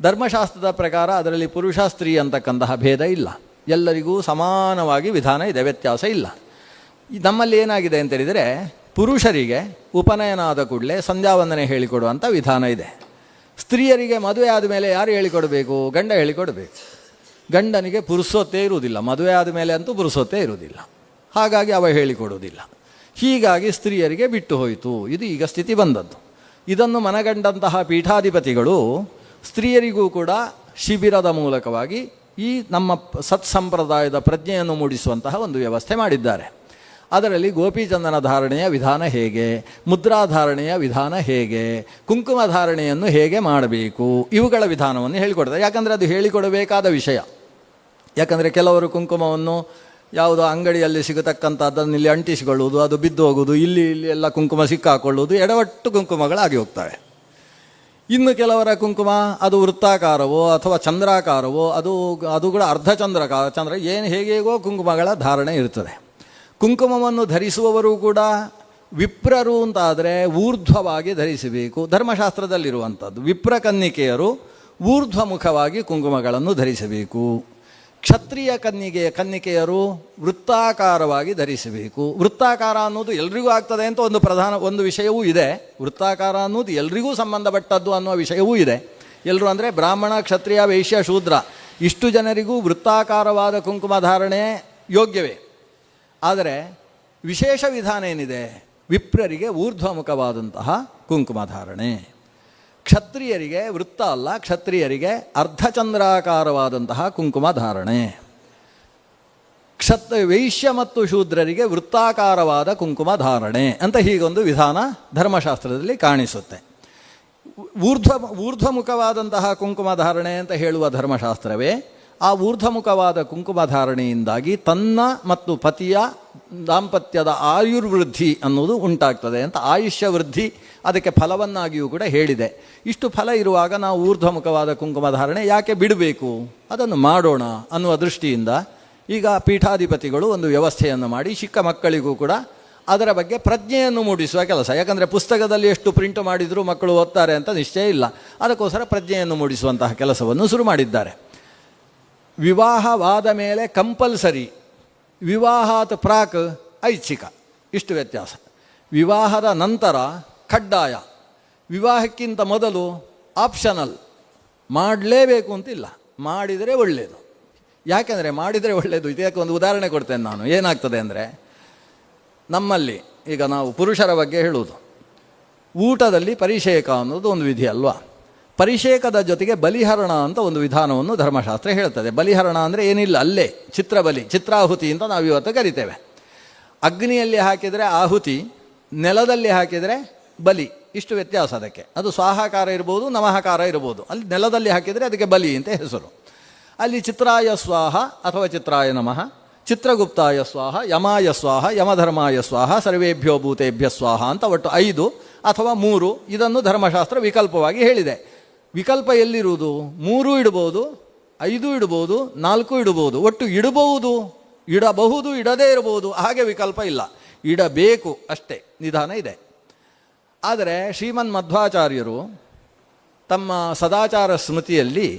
ಧರ್ಮಶಾಸ್ತ್ರದ ಪ್ರಕಾರ ಅದರಲ್ಲಿ ಪುರುಷ ಸ್ತ್ರೀ ಅಂತಕ್ಕಂತಹ ಭೇದ ಇಲ್ಲ. ಎಲ್ಲರಿಗೂ ಸಮಾನವಾಗಿ ವಿಧಾನ ಇದೆ, ವ್ಯತ್ಯಾಸ ಇಲ್ಲ. ನಮ್ಮಲ್ಲಿ ಏನಾಗಿದೆ ಅಂತೇಳಿದರೆ, ಪುರುಷರಿಗೆ ಉಪನಯನ ಆದ ಕೂಡಲೇ ಸಂಧ್ಯಾವಂದನೆ ಹೇಳಿಕೊಡುವಂಥ ವಿಧಾನ ಇದೆ. ಸ್ತ್ರೀಯರಿಗೆ ಮದುವೆ ಆದಮೇಲೆ ಯಾರು ಹೇಳಿಕೊಡಬೇಕು? ಗಂಡ ಹೇಳಿಕೊಡಬೇಕು. ಗಂಡನಿಗೆ ಪುರುಸೊತ್ತೇ ಇರುವುದಿಲ್ಲ, ಮದುವೆ ಆದಮೇಲೆ ಅಂತೂ ಪುರುಸೊತ್ತೇ ಇರುವುದಿಲ್ಲ. ಹಾಗಾಗಿ ಅವ ಹೇಳಿಕೊಡುವುದಿಲ್ಲ. ಹೀಗಾಗಿ ಸ್ತ್ರೀಯರಿಗೆ ಬಿಟ್ಟು ಹೋಯಿತು. ಇದು ಈಗ ಸ್ಥಿತಿ ಬಂದದ್ದು. ಇದನ್ನು ಮನಗಂಡಂತಹ ಪೀಠಾಧಿಪತಿಗಳು ಸ್ತ್ರೀಯರಿಗೂ ಕೂಡ ಶಿಬಿರದ ಮೂಲಕವಾಗಿ ಈ ನಮ್ಮ ಸತ್ಸಂಪ್ರದಾಯದ ಪ್ರಜ್ಞೆಯನ್ನು ಮೂಡಿಸುವಂತಹ ಒಂದು ವ್ಯವಸ್ಥೆ ಮಾಡಿದ್ದಾರೆ. ಅದರಲ್ಲಿ ಗೋಪಿಚಂದನ ಧಾರಣೆಯ ವಿಧಾನ ಹೇಗೆ, ಮುದ್ರಾಧಾರಣೆಯ ವಿಧಾನ ಹೇಗೆ, ಕುಂಕುಮ ಧಾರಣೆಯನ್ನು ಹೇಗೆ ಮಾಡಬೇಕು, ಇವುಗಳ ವಿಧಾನವನ್ನು ಹೇಳಿಕೊಡ್ತಾರೆ. ಯಾಕಂದರೆ ಅದು ಹೇಳಿಕೊಡಬೇಕಾದ ವಿಷಯ. ಯಾಕಂದರೆ ಕೆಲವರು ಕುಂಕುಮವನ್ನು ಯಾವುದೋ ಅಂಗಡಿಯಲ್ಲಿ ಸಿಗತಕ್ಕಂಥದ್ದನ್ನು ಇಲ್ಲಿ ಅಂಟಿಸಿಕೊಳ್ಳುವುದು, ಅದು ಬಿದ್ದು ಹೋಗುವುದು, ಇಲ್ಲಿ ಎಲ್ಲ ಕುಂಕುಮ ಸಿಕ್ಕಾಕೊಳ್ಳುವುದು, ಎಡವಟ್ಟು ಕುಂಕುಮಗಳಾಗಿ ಹೋಗ್ತವೆ. ಇನ್ನು ಕೆಲವರ ಕುಂಕುಮ ಅದು ವೃತ್ತಾಕಾರವೋ ಅಥವಾ ಚಂದ್ರಾಕಾರವೋ, ಅದು ಕೂಡ ಚಂದ್ರ ಏನು ಹೇಗೇಗೋ ಕುಂಕುಮಗಳ ಧಾರಣೆ ಇರ್ತದೆ. ಕುಂಕುಮವನ್ನು ಧರಿಸುವವರು ಕೂಡ ವಿಪ್ರರು ಅಂತಾದರೆ ಊರ್ಧ್ವವಾಗಿ ಧರಿಸಬೇಕು. ಧರ್ಮಶಾಸ್ತ್ರದಲ್ಲಿರುವಂಥದ್ದು ವಿಪ್ರಕನ್ನಿಕೆಯರು ಊರ್ಧ್ವಮುಖವಾಗಿ ಕುಂಕುಮಗಳನ್ನು ಧರಿಸಬೇಕು. ಕ್ಷತ್ರಿಯ ಕನ್ನಿಕೆಯರು ವೃತ್ತಾಕಾರವಾಗಿ ಧರಿಸಬೇಕು. ವೃತ್ತಾಕಾರ ಅನ್ನೋದು ಎಲ್ರಿಗೂ ಆಗ್ತದೆ ಅಂತ ಒಂದು ವಿಷಯವೂ ಇದೆ. ವೃತ್ತಾಕಾರ ಅನ್ನೋದು ಎಲ್ರಿಗೂ ಸಂಬಂಧಪಟ್ಟದ್ದು ಅನ್ನುವ ವಿಷಯವೂ ಇದೆ. ಎಲ್ಲರೂ ಅಂದರೆ ಬ್ರಾಹ್ಮಣ, ಕ್ಷತ್ರಿಯ, ವೈಶ್ಯ, ಶೂದ್ರ ಇಷ್ಟು ಜನರಿಗೂ ವೃತ್ತಾಕಾರವಾದ ಕುಂಕುಮ ಧಾರಣೆ ಯೋಗ್ಯವೇ. ಆದರೆ ವಿಶೇಷ ವಿಧಾನ ಏನಿದೆ? ವಿಪ್ರರಿಗೆ ಊರ್ಧ್ವಮುಖವಾದಂತಹ ಕುಂಕುಮ ಧಾರಣೆ. ಕ್ಷತ್ರಿಯರಿಗೆ ವೃತ್ತ ಅಲ್ಲ, ಕ್ಷತ್ರಿಯರಿಗೆ ಅರ್ಧಚಂದ್ರಾಕಾರವಾದಂತಹ ಕುಂಕುಮ ಧಾರಣೆ. ವೈಶ್ಯ ಮತ್ತು ಶೂದ್ರರಿಗೆ ವೃತ್ತಾಕಾರವಾದ ಕುಂಕುಮ ಧಾರಣೆ ಅಂತ ಹೀಗೊಂದು ವಿಧಾನ ಧರ್ಮಶಾಸ್ತ್ರದಲ್ಲಿ ಕಾಣಿಸುತ್ತೆ. ಊರ್ಧ್ವಮುಖವಾದಂತಹ ಕುಂಕುಮ ಧಾರಣೆ ಅಂತ ಹೇಳುವ ಧರ್ಮಶಾಸ್ತ್ರವೇ ಆ ಊರ್ಧ್ವಮುಖವಾದ ಕುಂಕುಮ ಧಾರಣೆಯಿಂದಾಗಿ ತನ್ನ ಮತ್ತು ಪತಿಯ ದಾಂಪತ್ಯದ ಆಯುರ್ವೃದ್ಧಿ ಅನ್ನೋದು ಉಂಟಾಗ್ತದೆ ಅಂತ, ಆಯುಷ್ಯ ವೃದ್ಧಿ ಅದಕ್ಕೆ ಫಲವನ್ನಾಗಿಯೂ ಕೂಡ ಹೇಳಿದೆ. ಇಷ್ಟು ಫಲ ಇರುವಾಗ ನಾವು ಊರ್ಧ್ವಮುಖವಾದ ಕುಂಕುಮ ಧಾರಣೆ ಯಾಕೆ ಬಿಡಬೇಕು? ಅದನ್ನು ಮಾಡೋಣ ಅನ್ನುವ ದೃಷ್ಟಿಯಿಂದ ಈಗ ಪೀಠಾಧಿಪತಿಗಳು ಒಂದು ವ್ಯವಸ್ಥೆಯನ್ನು ಮಾಡಿ ಚಿಕ್ಕ ಮಕ್ಕಳಿಗೂ ಕೂಡ ಅದರ ಬಗ್ಗೆ ಪ್ರಜ್ಞೆಯನ್ನು ಮೂಡಿಸುವ ಕೆಲಸ. ಯಾಕಂದರೆ ಪುಸ್ತಕದಲ್ಲಿ ಎಷ್ಟು ಪ್ರಿಂಟ್ ಮಾಡಿದರೂ ಮಕ್ಕಳು ಓದ್ತಾರೆ ಅಂತ ನಿಶ್ಚಯ ಇಲ್ಲ. ಅದಕ್ಕೋಸ್ಕರ ಪ್ರಜ್ಞೆಯನ್ನು ಮೂಡಿಸುವಂತಹ ಕೆಲಸವನ್ನು ಶುರು ಮಾಡಿದ್ದಾರೆ. ವಿವಾಹವಾದ ಮೇಲೆ ಕಂಪಲ್ಸರಿ, ವಿವಾಹಾತ್ ಪ್ರಾಕ್ ಐಚ್ಛಿಕ, ಇಷ್ಟು ವ್ಯತ್ಯಾಸ. ವಿವಾಹದ ನಂತರ ಕಡ್ಡಾಯ, ವಿವಾಹಕ್ಕಿಂತ ಮೊದಲು ಆಪ್ಷನಲ್. ಮಾಡಲೇಬೇಕು ಅಂತಿಲ್ಲ, ಮಾಡಿದರೆ ಒಳ್ಳೆಯದು. ಯಾಕೆಂದರೆ ಮಾಡಿದರೆ ಒಳ್ಳೆಯದು. ಇದಕ್ಕೆ ಒಂದು ಉದಾಹರಣೆ ಕೊಡ್ತೇನೆ ನಾನು. ಏನಾಗ್ತದೆ ಅಂದರೆ, ನಮ್ಮಲ್ಲಿ ಈಗ ನಾವು ಪುರುಷರ ಬಗ್ಗೆ ಹೇಳುವುದು, ಊಟದಲ್ಲಿ ಪರಿಷೇಕ ಅನ್ನೋದು ಒಂದು ವಿಧಿ ಅಲ್ವಾ? ಪರಿಷೇಕದ ಜೊತೆಗೆ ಬಲಿಹರಣ ಅಂತ ಒಂದು ವಿಧಾನವನ್ನು ಧರ್ಮಶಾಸ್ತ್ರ ಹೇಳ್ತದೆ. ಬಲಿಹರಣ ಅಂದರೆ ಏನಿಲ್ಲ, ಅಲ್ಲೇ ಚಿತ್ರಬಲಿ, ಚಿತ್ರಾಹುತಿ ಅಂತ ನಾವು ಇವತ್ತು ಕರಿತೇವೆ. ಅಗ್ನಿಯಲ್ಲಿ ಹಾಕಿದರೆ ಆಹುತಿ, ನೆಲದಲ್ಲಿ ಹಾಕಿದರೆ ಬಲಿ, ಇಷ್ಟು ವ್ಯತ್ಯಾಸ ಅದಕ್ಕೆ. ಅದು ಸ್ವಾಹಾಕಾರ ಇರ್ಬೋದು, ನಮಃಕಾರ ಇರ್ಬೋದು. ಅಲ್ಲಿ ನೆಲದಲ್ಲಿ ಹಾಕಿದರೆ ಅದಕ್ಕೆ ಬಲಿ ಅಂತ ಹೆಸರು. ಅಲ್ಲಿ ಚಿತ್ರಾಯ ಸ್ವಾಹ ಅಥವಾ ಚಿತ್ರಾಯ ನಮಃ, ಚಿತ್ರಗುಪ್ತಾಯ ಸ್ವಾಹ, ಯಮಾಯ ಸ್ವಾಹ, ಯಮಧರ್ಮಾಯ ಸ್ವಾಹ, ಸರ್ವೇಭ್ಯೋ ಭೂತೇಭ್ಯ ಸ್ವಾಹ ಅಂತ ಒಟ್ಟು 5 ಅಥವಾ 3 ಇದನ್ನು ಧರ್ಮಶಾಸ್ತ್ರ ವಿಕಲ್ಪವಾಗಿ ಹೇಳಿದೆ. ವಿಕಲ್ಪ ಎಲ್ಲಿರುವುದು? 3 ಇಡ್ಬೋದು, 5 ಇಡ್ಬೋದು, 4 ಇಡ್ಬೋದು. ಒಟ್ಟು ಇಡಬಹುದು, ಇಡದೇ ಇರಬಹುದು, ಹಾಗೆ ವಿಕಲ್ಪ ಇಲ್ಲ. ಇಡಬೇಕು ಅಷ್ಟೇ, ನಿಧಾನ ಇದೆ. ಆದರೆ ಶ್ರೀಮನ್ ಮಧ್ವಾಚಾರ್ಯರು ತಮ್ಮ ಸದಾಚಾರ ಸ್ಮೃತಿಯಲ್ಲಿ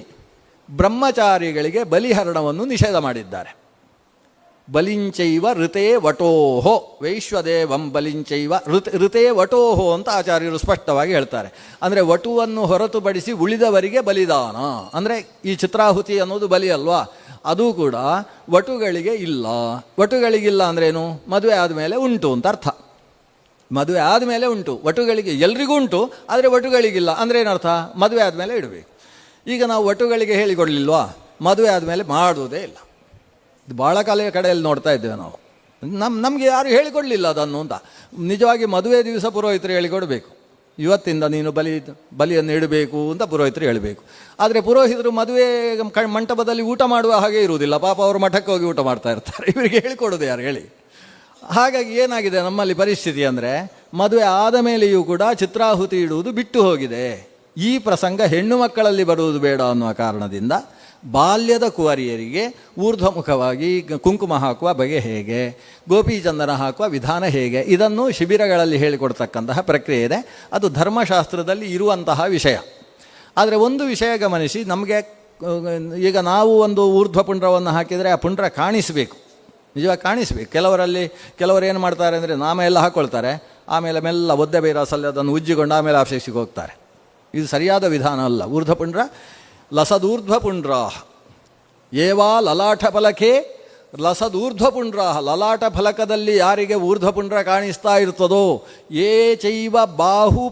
ಬ್ರಹ್ಮಚಾರಿಗಳಿಗೆ ಬಲಿಹರಣವನ್ನು ನಿಷೇಧ ಮಾಡಿದ್ದಾರೆ. ಬಲಿಂಚೈವ ಋತೇ ವಟೋಹೋ ವೈಶ್ವದೇವಂ ಬಲಿಂಚೈವ ಋತೇ ವಟೋಹೋ ಅಂತ ಆಚಾರ್ಯರು ಸ್ಪಷ್ಟವಾಗಿ ಹೇಳ್ತಾರೆ. ಅಂದರೆ ವಟುವನ್ನು ಹೊರತುಪಡಿಸಿ ಉಳಿದವರಿಗೆ ಬಲಿದಾನ. ಅಂದರೆ ಈ ಚಿತ್ರಾಹುತಿ ಅನ್ನೋದು ಬಲಿ ಅಲ್ವಾ, ಅದು ಕೂಡ ವಟುಗಳಿಗೆ ಇಲ್ಲ. ವಟುಗಳಿಗಿಲ್ಲ ಅಂದ್ರೇನು? ಮದುವೆ ಆದಮೇಲೆ ಉಂಟು ಅಂತ ಅರ್ಥ. ಮದುವೆ ಆದಮೇಲೆ ಉಂಟು, ವಟುಗಳಿಗೆ ಎಲ್ರಿಗೂ ಉಂಟು, ಆದರೆ ವಟುಗಳಿಗಿಲ್ಲ ಅಂದರೆ ಏನರ್ಥ? ಮದುವೆ ಆದಮೇಲೆ ಇಡಬೇಕು. ಈಗ ನಾವು ವಟುಗಳಿಗೆ ಹೇಳಿಕೊಡ್ಲಿಲ್ವಾ? ಮದುವೆ ಆದಮೇಲೆ ಮಾಡುವುದೇ ಇಲ್ಲ. ಇದು ಭಾಳ ಕಡೆಯಲ್ಲಿ ನೋಡ್ತಾ ಇದ್ದೇವೆ ನಾವು. ನಮಗೆ ಯಾರು ಹೇಳಿಕೊಡಲಿಲ್ಲ ಅದನ್ನು ಅಂತ. ನಿಜವಾಗಿ ಮದುವೆ ದಿವಸ ಪುರೋಹಿತರು ಹೇಳಿಕೊಡಬೇಕು, ಇವತ್ತಿಂದ ನೀನು ಬಲಿಯನ್ನು ಇಡಬೇಕು ಅಂತ ಪುರೋಹಿತರು ಹೇಳಬೇಕು. ಆದರೆ ಪುರೋಹಿತರು ಮದುವೆ ಮಂಟಪದಲ್ಲಿ ಊಟ ಮಾಡುವ ಹಾಗೆ ಇರುವುದಿಲ್ಲ. ಪಾಪ ಅವರು ಮಠಕ್ಕೆ ಹೋಗಿ ಊಟ ಮಾಡ್ತಾ ಇರ್ತಾರೆ. ಇವರಿಗೆ ಹೇಳಿಕೊಡೋದು ಯಾರು ಹೇಳಿ? ಹಾಗಾಗಿ ಏನಾಗಿದೆ ನಮ್ಮಲ್ಲಿ ಪರಿಸ್ಥಿತಿ ಅಂದರೆ, ಮದುವೆ ಆದ ಮೇಲೆಯೂ ಕೂಡ ಚಿತ್ರಾಹುತಿ ಇಡುವುದು ಬಿಟ್ಟು ಹೋಗಿದೆ. ಈ ಪ್ರಸಂಗ ಹೆಣ್ಣು ಮಕ್ಕಳಲ್ಲಿ ಬರುವುದು ಬೇಡ ಅನ್ನುವ ಕಾರಣದಿಂದ ಬಾಲ್ಯದ ಕುವರಿಯರಿಗೆ ಊರ್ಧ್ವಮುಖವಾಗಿ ಕುಂಕುಮ ಹಾಕುವ ಬಗೆ ಹೇಗೆ, ಗೋಪೀಚಂದನ ಹಾಕುವ ವಿಧಾನ ಹೇಗೆ, ಇದನ್ನು ಶಿಬಿರಗಳಲ್ಲಿ ಹೇಳಿಕೊಡ್ತಕ್ಕಂತಹ ಪ್ರಕ್ರಿಯೆ ಇದೆ. ಅದು ಧರ್ಮಶಾಸ್ತ್ರದಲ್ಲಿ ಇರುವಂತಹ ವಿಷಯ. ಆದರೆ ಒಂದು ವಿಷಯ ಗಮನಿಸಿ, ನಮಗೆ ಈಗ ನಾವು ಒಂದು ಊರ್ಧ್ವ ಪುಂಡ್ರವನ್ನು ಹಾಕಿದರೆ ಆ ಪುಂಡ್ರ ಕಾಣಿಸಬೇಕು, ನಿಜವಾಗಿ ಕಾಣಿಸ್ಬೇಕು. ಕೆಲವರು ಏನು ಮಾಡ್ತಾರೆ ಅಂದರೆ, ನಾಮ ಎಲ್ಲ ಹಾಕ್ಕೊಳ್ತಾರೆ, ಆಮೇಲೆ ಮೆಲ್ಲ ಒದ್ದೆ ಬೈರಾಸಲ್ಲಿ ಅದನ್ನು ಉಜ್ಜಿಕೊಂಡು ಆಮೇಲೆ ಆಫೀಸಿಗೆ ಹೋಗ್ತಾರೆ. ಇದು ಸರಿಯಾದ ವಿಧಾನ ಅಲ್ಲ. ಊರ್ಧ್ವಪುಂಡ್ರ ಲಸದೂರ್ಧ್ವಪುಂಡ್ರಾಹ ಏವಾ ಲಲಾಟ ಫಲಕೆ ಲಸದೂರ್ಧ್ವಪುಂಡ್ರಾಹ. ಲಲಾಟ ಫಲಕದಲ್ಲಿ ಯಾರಿಗೆ ಊರ್ಧ್ವಪುಂಡ್ರ ಕಾಣಿಸ್ತಾ ಇರ್ತದೋ, ಏ ಚೈವ ಬಾಹು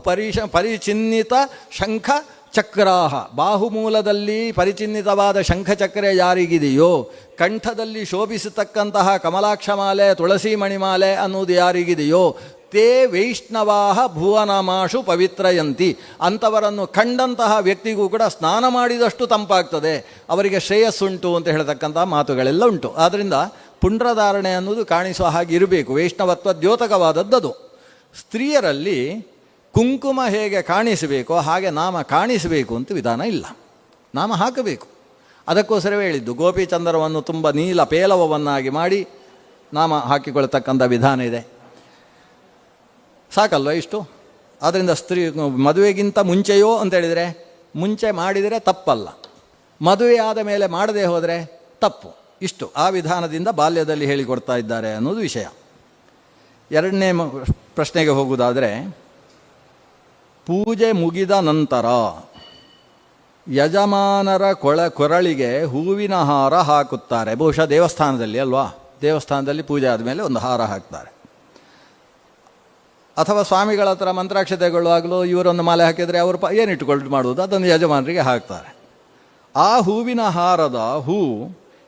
ಪರಿಚಿನ್ನಿತ ಶಂಖ ಚಕ್ರಾಹ. ಬಾಹುಮೂಲದಲ್ಲಿ ಪರಿಚಿನ್ನಿತವಾದ ಶಂಖಚಕ್ರ ಯಾರಿಗಿದೆಯೋ, ಕಂಠದಲ್ಲಿ ಶೋಭಿಸತಕ್ಕಂತಹ ಕಮಲಾಕ್ಷ ಮಾಲೆ, ತುಳಸಿ ಮಣಿಮಾಲೆ ಅನ್ನೋದು ಯಾರಿಗಿದೆಯೋ, ತೇ ವೈಷ್ಣವಾಹ ಭುವನಮಾಶು ಪವಿತ್ರಯಂತಿ. ಅಂಥವರನ್ನು ಕಂಡಂತಹ ವ್ಯಕ್ತಿಗೂ ಕೂಡ ಸ್ನಾನ ಮಾಡಿದಷ್ಟು ತಂಪಾಗ್ತದೆ, ಅವರಿಗೆ ಶ್ರೇಯಸ್ಸುಂಟು ಅಂತ ಹೇಳ್ತಕ್ಕಂತಹ ಮಾತುಗಳೆಲ್ಲ ಉಂಟು. ಆದ್ದರಿಂದ ಪುಂಡ್ರಧಾರಣೆ ಅನ್ನೋದು ಕಾಣಿಸುವ ಹಾಗೆ ಇರಬೇಕು. ವೈಷ್ಣವತ್ವ ದ್ಯೋತಕವಾದದ್ದು. ಸ್ತ್ರೀಯರಲ್ಲಿ ಕುಂಕುಮ ಹೇಗೆ ಕಾಣಿಸಬೇಕೋ ಹಾಗೆ ನಾಮ ಕಾಣಿಸಬೇಕು ಅಂತ ವಿಧಾನ ಇಲ್ಲ. ನಾಮ ಹಾಕಬೇಕು. ಅದಕ್ಕೋಸ್ಕರವೇ ಹೇಳಿದ್ದು, ಗೋಪಿಚಂದ್ರವನ್ನು ತುಂಬ ನೀಲ ಪೇಲವವನ್ನಾಗಿ ಮಾಡಿ ನಾಮ ಹಾಕಿಕೊಳ್ತಕ್ಕಂಥ ವಿಧಾನ ಇದೆ. ಸಾಕಲ್ವ ಇಷ್ಟು? ಆದ್ದರಿಂದ ಮದುವೆಗಿಂತ ಮುಂಚೆಯೋ ಅಂತೇಳಿದರೆ, ಮುಂಚೆ ಮಾಡಿದರೆ ತಪ್ಪಲ್ಲ, ಮದುವೆ ಆದ ಮೇಲೆ ಮಾಡದೆ ಹೋದರೆ ತಪ್ಪು. ಇಷ್ಟು ಆ ವಿಧಾನದಿಂದ ಬಾಲ್ಯದಲ್ಲಿ ಹೇಳಿಕೊಡ್ತಾ ಇದ್ದಾರೆ ಅನ್ನೋದು ವಿಷಯ. ಎರಡನೇ ಪ್ರಶ್ನೆಗೆ ಹೋಗುವುದಾದರೆ, ಪೂಜೆ ಮುಗಿದ ನಂತರ ಯಜಮಾನರ ಕೊರಳಿಗೆ ಹೂವಿನ ಹಾರ ಹಾಕುತ್ತಾರೆ. ಬಹುಶಃ ದೇವಸ್ಥಾನದಲ್ಲಿ ಅಲ್ವಾ, ದೇವಸ್ಥಾನದಲ್ಲಿ ಪೂಜೆ ಆದಮೇಲೆ ಒಂದು ಹಾರ ಹಾಕ್ತಾರೆ. ಅಥವಾ ಸ್ವಾಮಿಗಳ ಹತ್ರ ಮಂತ್ರಾಕ್ಷತೆಗಳು ಇವರೊಂದು ಮಾಲೆ ಹಾಕಿದರೆ ಅವರು ಏನಿಟ್ಟುಕೊಂಡು ಮಾಡುವುದು, ಅದನ್ನು ಯಜಮಾನರಿಗೆ ಹಾಕ್ತಾರೆ. ಆ ಹೂವಿನ ಹಾರದ ಹೂ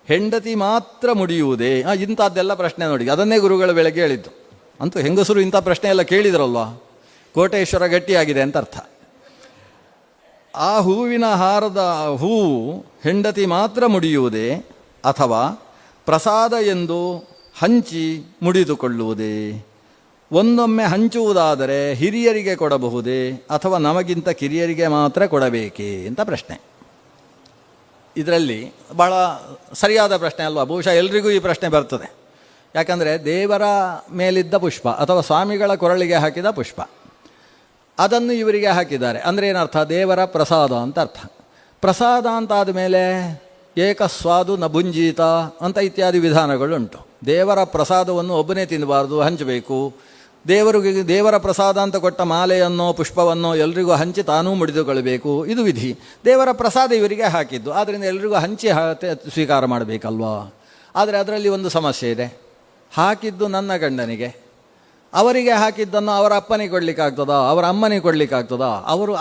ಹೆಂಡತಿ ಮಾತ್ರ ಮುಡಿಯುವುದೇ? ಇಂಥದ್ದೆಲ್ಲ ಪ್ರಶ್ನೆ ನೋಡಿ, ಅದನ್ನೇ ಗುರುಗಳು ಬೆಳಗ್ಗೆ ಹೇಳಿದ್ದು. ಅಂತೂ ಹೆಂಗಸರು ಇಂಥ ಪ್ರಶ್ನೆ ಎಲ್ಲ ಕೇಳಿದ್ರಲ್ವ, ಕೋಟೇಶ್ವರ ಗಟ್ಟಿಯಾಗಿದೆ ಅಂತ ಅರ್ಥ. ಆ ಹೂವಿನ ಹಾರದ ಹೂ ಹೆಂಡತಿ ಮಾತ್ರ ಮುಡಿಯುವುದೇ ಅಥವಾ ಪ್ರಸಾದ ಎಂದು ಹಂಚಿ ಮುಡಿದುಕೊಳ್ಳುವುದೇ? ಒಂದೊಮ್ಮೆ ಹಂಚುವುದಾದರೆ ಹಿರಿಯರಿಗೆ ಕೊಡಬಹುದೇ ಅಥವಾ ನಮಗಿಂತ ಕಿರಿಯರಿಗೆ ಮಾತ್ರ ಕೊಡಬೇಕೇ ಅಂತ ಪ್ರಶ್ನೆ. ಇದರಲ್ಲಿ ಬಹಳ ಸರಿಯಾದ ಪ್ರಶ್ನೆ ಅಲ್ವಾ? ಬಹುಶಃ ಎಲ್ರಿಗೂ ಈ ಪ್ರಶ್ನೆ ಬರ್ತದೆ. ಯಾಕಂದರೆ ದೇವರ ಮೇಲಿದ್ದ ಪುಷ್ಪ ಅಥವಾ ಸ್ವಾಮಿಗಳ ಕೊರಳಿಗೆ ಹಾಕಿದ ಪುಷ್ಪ, ಅದನ್ನು ಇವರಿಗೆ ಹಾಕಿದ್ದಾರೆ. ಅಂದರೆ ಏನರ್ಥ? ದೇವರ ಪ್ರಸಾದ ಅಂತ ಅರ್ಥ. ಪ್ರಸಾದ ಅಂತಾದ ಮೇಲೆ ಏಕಸ್ವಾದು ನ ಭುಂಜೀತ ಅಂತ ಇತ್ಯಾದಿ ವಿಧಾನಗಳುಂಟು. ದೇವರ ಪ್ರಸಾದವನ್ನು ಒಬ್ಬನೇ ತಿನ್ನಬಾರ್ದು, ಹಂಚಬೇಕು. ದೇವರ ಪ್ರಸಾದ ಅಂತ ಕೊಟ್ಟ ಮಾಲೆಯನ್ನೋ ಪುಷ್ಪವನ್ನೋ ಎಲ್ರಿಗೂ ಹಂಚಿ ತಾನೂ ಮುಡಿದುಕೊಳ್ಬೇಕು, ಇದು ವಿಧಿ. ದೇವರ ಪ್ರಸಾದ ಇವರಿಗೆ ಹಾಕಿದ್ದು, ಆದ್ದರಿಂದ ಎಲ್ರಿಗೂ ಹಂಚಿ ಸ್ವೀಕಾರ ಮಾಡಬೇಕಲ್ವಾ? ಆದರೆ ಅದರಲ್ಲಿ ಒಂದು ಸಮಸ್ಯೆ ಇದೆ. ಹಾಕಿದ್ದು ನನ್ನ ಗಂಡನಿಗೆ, ಅವರಿಗೆ ಹಾಕಿದ್ದನ್ನು ಅವರ ಅಪ್ಪನಿಗೆ ಕೊಡಲಿಕ್ಕಾಗ್ತದಾ, ಅವರ ಅಮ್ಮನಿಗೆ ಕೊಡಲಿಕ್ಕಾಗ್ತದಾ?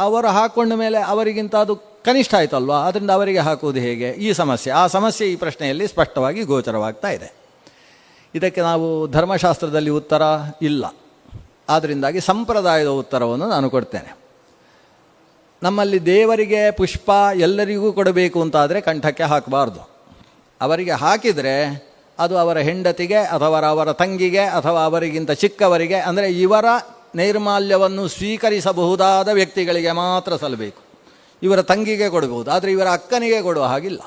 ಅವರು ಹಾಕ್ಕೊಂಡ ಮೇಲೆ ಅವರಿಗಿಂತ ಅದು ಕನಿಷ್ಠ ಆಯ್ತಲ್ವಾ? ಅದರಿಂದ ಅವರಿಗೆ ಹಾಕುವುದು ಹೇಗೆ? ಈ ಸಮಸ್ಯೆ, ಆ ಸಮಸ್ಯೆ ಈ ಪ್ರಶ್ನೆಯಲ್ಲಿ ಸ್ಪಷ್ಟವಾಗಿ ಗೋಚರವಾಗ್ತಾ ಇದೆ. ಇದಕ್ಕೆ ನಾವು ಧರ್ಮಶಾಸ್ತ್ರದಲ್ಲಿ ಉತ್ತರ ಇಲ್ಲ. ಆದ್ದರಿಂದಾಗಿ ಸಂಪ್ರದಾಯದ ಉತ್ತರವನ್ನು ನಾನು ಕೊಡ್ತೇನೆ. ನಮ್ಮಲ್ಲಿ ದೇವರಿಗೆ ಪುಷ್ಪ ಎಲ್ಲರಿಗೂ ಕೊಡಬೇಕು ಅಂತಾದರೆ ಕಂಠಕ್ಕೆ ಹಾಕಬಾರ್ದು. ಅವರಿಗೆ ಹಾಕಿದರೆ ಅದು ಅವರ ಹೆಂಡತಿಗೆ ಅಥವಾ ಅವರ ತಂಗಿಗೆ ಅಥವಾ ಅವರಿಗಿಂತ ಚಿಕ್ಕವರಿಗೆ, ಅಂದರೆ ಇವರ ನೈರ್ಮಾಲ್ಯವನ್ನು ಸ್ವೀಕರಿಸಬಹುದಾದ ವ್ಯಕ್ತಿಗಳಿಗೆ ಮಾತ್ರ ಸಲ್ಲಬೇಕು. ಇವರ ತಂಗಿಗೆ ಕೊಡಬಹುದು, ಆದರೆ ಇವರ ಅಕ್ಕನಿಗೆ ಕೊಡುವ ಹಾಗಿಲ್ಲ.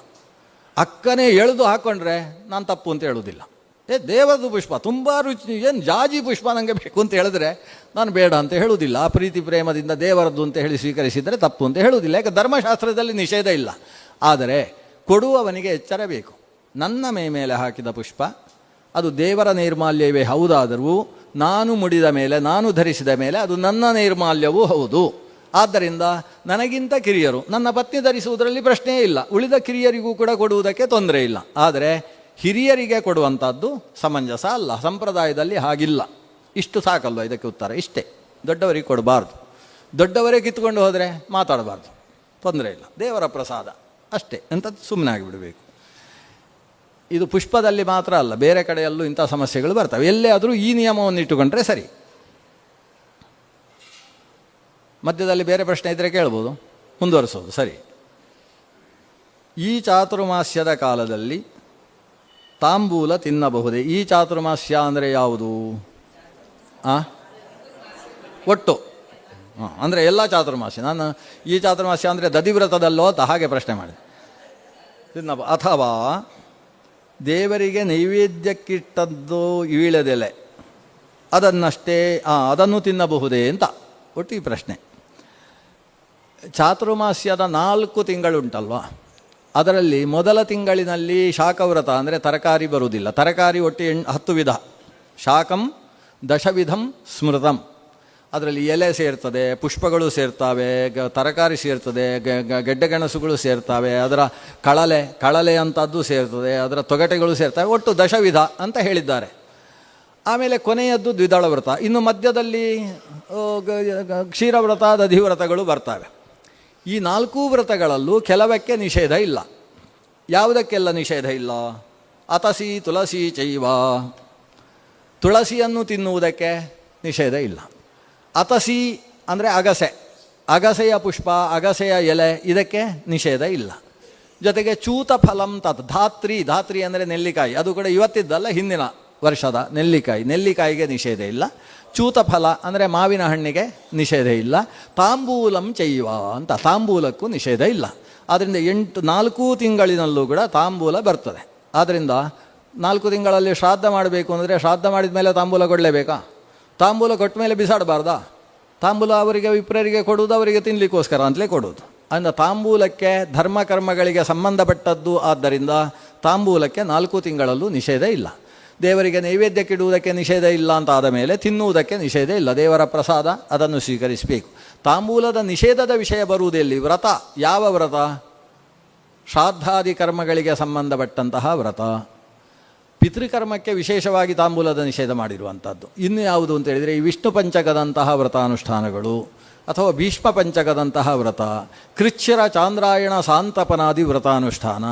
ಅಕ್ಕನೇ ಎಳೆದು ಹಾಕ್ಕೊಂಡ್ರೆ ನಾನು ತಪ್ಪು ಅಂತ ಹೇಳುವುದಿಲ್ಲ. ದೇವರದು ಪುಷ್ಪ ತುಂಬ ರುಚಿ, ಏನು ಜಾಜಿ ಪುಷ್ಪ ನನಗೆ ಬೇಕು ಅಂತ ಹೇಳಿದ್ರೆ ನಾನು ಬೇಡ ಅಂತ ಹೇಳುವುದಿಲ್ಲ. ಆ ಪ್ರೀತಿ ಪ್ರೇಮದಿಂದ ದೇವರದ್ದು ಅಂತ ಹೇಳಿ ಸ್ವೀಕರಿಸಿದರೆ ತಪ್ಪು ಅಂತ ಹೇಳುವುದಿಲ್ಲ. ಯಾಕೆ ಧರ್ಮಶಾಸ್ತ್ರದಲ್ಲಿ ನಿಷೇಧ ಇಲ್ಲ. ಆದರೆ ಕೊಡುವವನಿಗೆ ಎಚ್ಚರ ಬೇಕು. ನನ್ನ ಮೇಲೆ ಹಾಕಿದ ಪುಷ್ಪ ಅದು ದೇವರ ನೈರ್ಮಾಲ್ಯವೇ ಹೌದಾದರೂ ನಾನು ಮುಡಿದ ಮೇಲೆ, ನಾನು ಧರಿಸಿದ ಮೇಲೆ ಅದು ನನ್ನ ನೈರ್ಮಾಲ್ಯವೂ ಹೌದು. ಆದ್ದರಿಂದ ನನಗಿಂತ ಕಿರಿಯರು, ನನ್ನ ಪತ್ನಿ ಧರಿಸುವುದರಲ್ಲಿ ಪ್ರಶ್ನೆಯೇ ಇಲ್ಲ, ಉಳಿದ ಕಿರಿಯರಿಗೂ ಕೂಡ ಕೊಡುವುದಕ್ಕೆ ತೊಂದರೆ ಇಲ್ಲ. ಆದರೆ ಹಿರಿಯರಿಗೆ ಕೊಡುವಂಥದ್ದು ಸಮಂಜಸ ಅಲ್ಲ, ಸಂಪ್ರದಾಯದಲ್ಲಿ ಹಾಗಿಲ್ಲ. ಇಷ್ಟು ಸಾಕಲ್ವ ಇದಕ್ಕೆ ಉತ್ತರ? ಇಷ್ಟೇ. ದೊಡ್ಡವರಿಗೆ ಕೊಡಬಾರ್ದು, ದೊಡ್ಡವರೇ ಕಿತ್ಕೊಂಡು ಹೋದರೆ ಮಾತಾಡಬಾರ್ದು, ತೊಂದರೆ ಇಲ್ಲ. ದೇವರ ಪ್ರಸಾದ ಅಷ್ಟೇ ಅಂತ ಸುಮ್ಮನೆ ಆಗಿಬಿಡಬೇಕು. ಇದು ಪುಷ್ಪದಲ್ಲಿ ಮಾತ್ರ ಅಲ್ಲ, ಬೇರೆ ಕಡೆಯಲ್ಲೂ ಇಂಥ ಸಮಸ್ಯೆಗಳು ಬರ್ತವೆ. ಎಲ್ಲೇ ಆದರೂ ಈ ನಿಯಮವನ್ನು ಇಟ್ಟುಕೊಂಡ್ರೆ ಸರಿ. ಮಧ್ಯದಲ್ಲಿ ಬೇರೆ ಪ್ರಶ್ನೆ ಇದ್ದರೆ ಕೇಳ್ಬೋದು, ಮುಂದುವರಿಸೋದು ಸರಿ. ಈ ಚಾತುರ್ಮಾಸ್ಯದ ಕಾಲದಲ್ಲಿ ತಾಂಬೂಲ ತಿನ್ನಬಹುದೇ? ಈ ಚಾತುರ್ಮಾಸ್ಯ ಅಂದರೆ ಯಾವುದು? ಒಟ್ಟು ಅಂದರೆ ಎಲ್ಲ ಚಾತುರ್ಮಾಸ್ಯ. ನಾನು ಈ ಚಾತುರ್ಮಾಸ್ಯ ಅಂದರೆ ದಧಿವ್ರತದಲ್ಲೋ ಅಂತ ಹಾಗೆ ಪ್ರಶ್ನೆ ಮಾಡಿದೆ. ಅಥವಾ ದೇವರಿಗೆ ನೈವೇದ್ಯಕ್ಕಿಟ್ಟದ್ದು ಈಳೆದೆಲೆ ಅದನ್ನಷ್ಟೇ ಅದನ್ನು ತಿನ್ನಬಹುದೇ ಅಂತ ಒಟ್ಟು ಈ ಪ್ರಶ್ನೆ. ಚಾತುರ್ಮಾಸ್ಯದ 4 ತಿಂಗಳುಂಟಲ್ವ, ಅದರಲ್ಲಿ ಮೊದಲ ತಿಂಗಳಿನಲ್ಲಿ ಶಾಕವ್ರತ ಅಂದರೆ ತರಕಾರಿ ಬರುವುದಿಲ್ಲ. ತರಕಾರಿ ಒಟ್ಟು 10 ವಿಧ. ಶಾಕಂ ದಶವಿಧಂ ಸ್ಮೃತಂ. ಅದರಲ್ಲಿ ಎಲೆ ಸೇರ್ತದೆ, ಪುಷ್ಪಗಳು ಸೇರ್ತವೆ, ತರಕಾರಿ ಸೇರ್ತದೆ, ಗೆಡ್ಡೆಗೆಣಸುಗಳು ಸೇರ್ತವೆ, ಅದರ ಕಳಲೆ ಅಂಥದ್ದು ಸೇರ್ತದೆ, ಅದರ ತೊಗಟೆಗಳು ಸೇರ್ತವೆ. ಒಟ್ಟು 10 ವಿಧ ಅಂತ ಹೇಳಿದ್ದಾರೆ. ಆಮೇಲೆ ಕೊನೆಯದ್ದು ದ್ವಿದಳ ವ್ರತ. ಇನ್ನು ಮಧ್ಯದಲ್ಲಿ ಕ್ಷೀರವ್ರತ, ದಧಿವ್ರತಗಳು ಬರ್ತವೆ. ಈ 4 ವ್ರತಗಳಲ್ಲೂ ಕೆಲವಕ್ಕೆ ನಿಷೇಧ ಇಲ್ಲ. ಯಾವುದಕ್ಕೆಲ್ಲ ನಿಷೇಧ ಇಲ್ಲ? ಅತಸಿ ತುಳಸಿ ಚೈವ. ತುಳಸಿಯನ್ನು ತಿನ್ನುವುದಕ್ಕೆ ನಿಷೇಧ ಇಲ್ಲ. ಅತಸಿ ಅಂದರೆ ಅಗಸೆ, ಅಗಸೆಯ ಪುಷ್ಪ, ಅಗಸೆಯ ಎಲೆ, ಇದಕ್ಕೆ ನಿಷೇಧ ಇಲ್ಲ. ಜೊತೆಗೆ ಚೂತ ಫಲಂ ತತ್. ಧಾತ್ರಿ ಅಂದರೆ ನೆಲ್ಲಿಕಾಯಿ, ಅದು ಕೂಡ ಇವತ್ತಿದ್ದಲ್ಲ, ಹಿಂದಿನ ವರ್ಷದ ನೆಲ್ಲಿಕಾಯಿಗೆ ನಿಷೇಧ ಇಲ್ಲ. ಚೂತ ಫಲ ಅಂದರೆ ಮಾವಿನ ಹಣ್ಣಿಗೆ ನಿಷೇಧ ಇಲ್ಲ. ತಾಂಬೂಲಂ ಚೈವ ಅಂತ, ತಾಂಬೂಲಕ್ಕೂ ನಿಷೇಧ ಇಲ್ಲ. ಆದ್ದರಿಂದ 4 ತಿಂಗಳಿನಲ್ಲೂ ಕೂಡ ತಾಂಬೂಲ ಬರ್ತದೆ. ಆದ್ದರಿಂದ 4 ತಿಂಗಳಲ್ಲಿ ಶ್ರಾದ್ದ ಮಾಡಬೇಕು ಅಂದರೆ ಶ್ರಾದ್ದ ಮಾಡಿದ ಮೇಲೆ ತಾಂಬೂಲ ಕೊಡಲೇಬೇಕಾ? ತಾಂಬೂಲ ಕೊಟ್ಟ ಮೇಲೆ ಬಿಸಾಡಬಾರ್ದಾ? ತಾಂಬೂಲ ಅವರಿಗೆ ವಿಪ್ರರಿಗೆ ಕೊಡುವುದು ಅವರಿಗೆ ತಿನ್ನಲಿಕ್ಕೋಸ್ಕರ ಅಂತಲೇ ಕೊಡುವುದು. ಅಂದರೆ ತಾಂಬೂಲಕ್ಕೆ ಧರ್ಮಕರ್ಮಗಳಿಗೆ ಸಂಬಂಧಪಟ್ಟದ್ದು. ಆದ್ದರಿಂದ ತಾಂಬೂಲಕ್ಕೆ 4 ತಿಂಗಳಲ್ಲೂ ನಿಷೇಧ ಇಲ್ಲ. ದೇವರಿಗೆ ನೈವೇದ್ಯಕ್ಕಿಡುವುದಕ್ಕೆ ನಿಷೇಧ ಇಲ್ಲ ಅಂತ ಆದ ಮೇಲೆ ತಿನ್ನುವುದಕ್ಕೆ ನಿಷೇಧ ಇಲ್ಲ. ದೇವರ ಪ್ರಸಾದ, ಅದನ್ನು ಸ್ವೀಕರಿಸಬೇಕು. ತಾಂಬೂಲದ ನಿಷೇಧದ ವಿಷಯ ಬರುವುದೆಲ್ಲಿ? ವ್ರತ. ಯಾವ ವ್ರತ? ಶ್ರಾದ್ದಾದಿ ಕರ್ಮಗಳಿಗೆ ಸಂಬಂಧಪಟ್ಟಂತಹ ವ್ರತ. ಪಿತೃಕರ್ಮಕ್ಕೆ ವಿಶೇಷವಾಗಿ ತಾಂಬೂಲದ ನಿಷೇಧ ಮಾಡಿರುವಂಥದ್ದು. ಇನ್ನು ಯಾವುದು ಅಂತ ಹೇಳಿದರೆ ಈ ವಿಷ್ಣು ಪಂಚಕದಂತಹ ವ್ರತಾನುಷ್ಠಾನಗಳು, ಅಥವಾ ಭೀಷ್ಮ ಪಂಚಕದಂತಹ ವ್ರತ, ಕೃಚ್ಛ್ರ ಚಾಂದ್ರಾಯಣ ಸಾಂತಪನಾದಿ ವ್ರತಾನುಷ್ಠಾನ,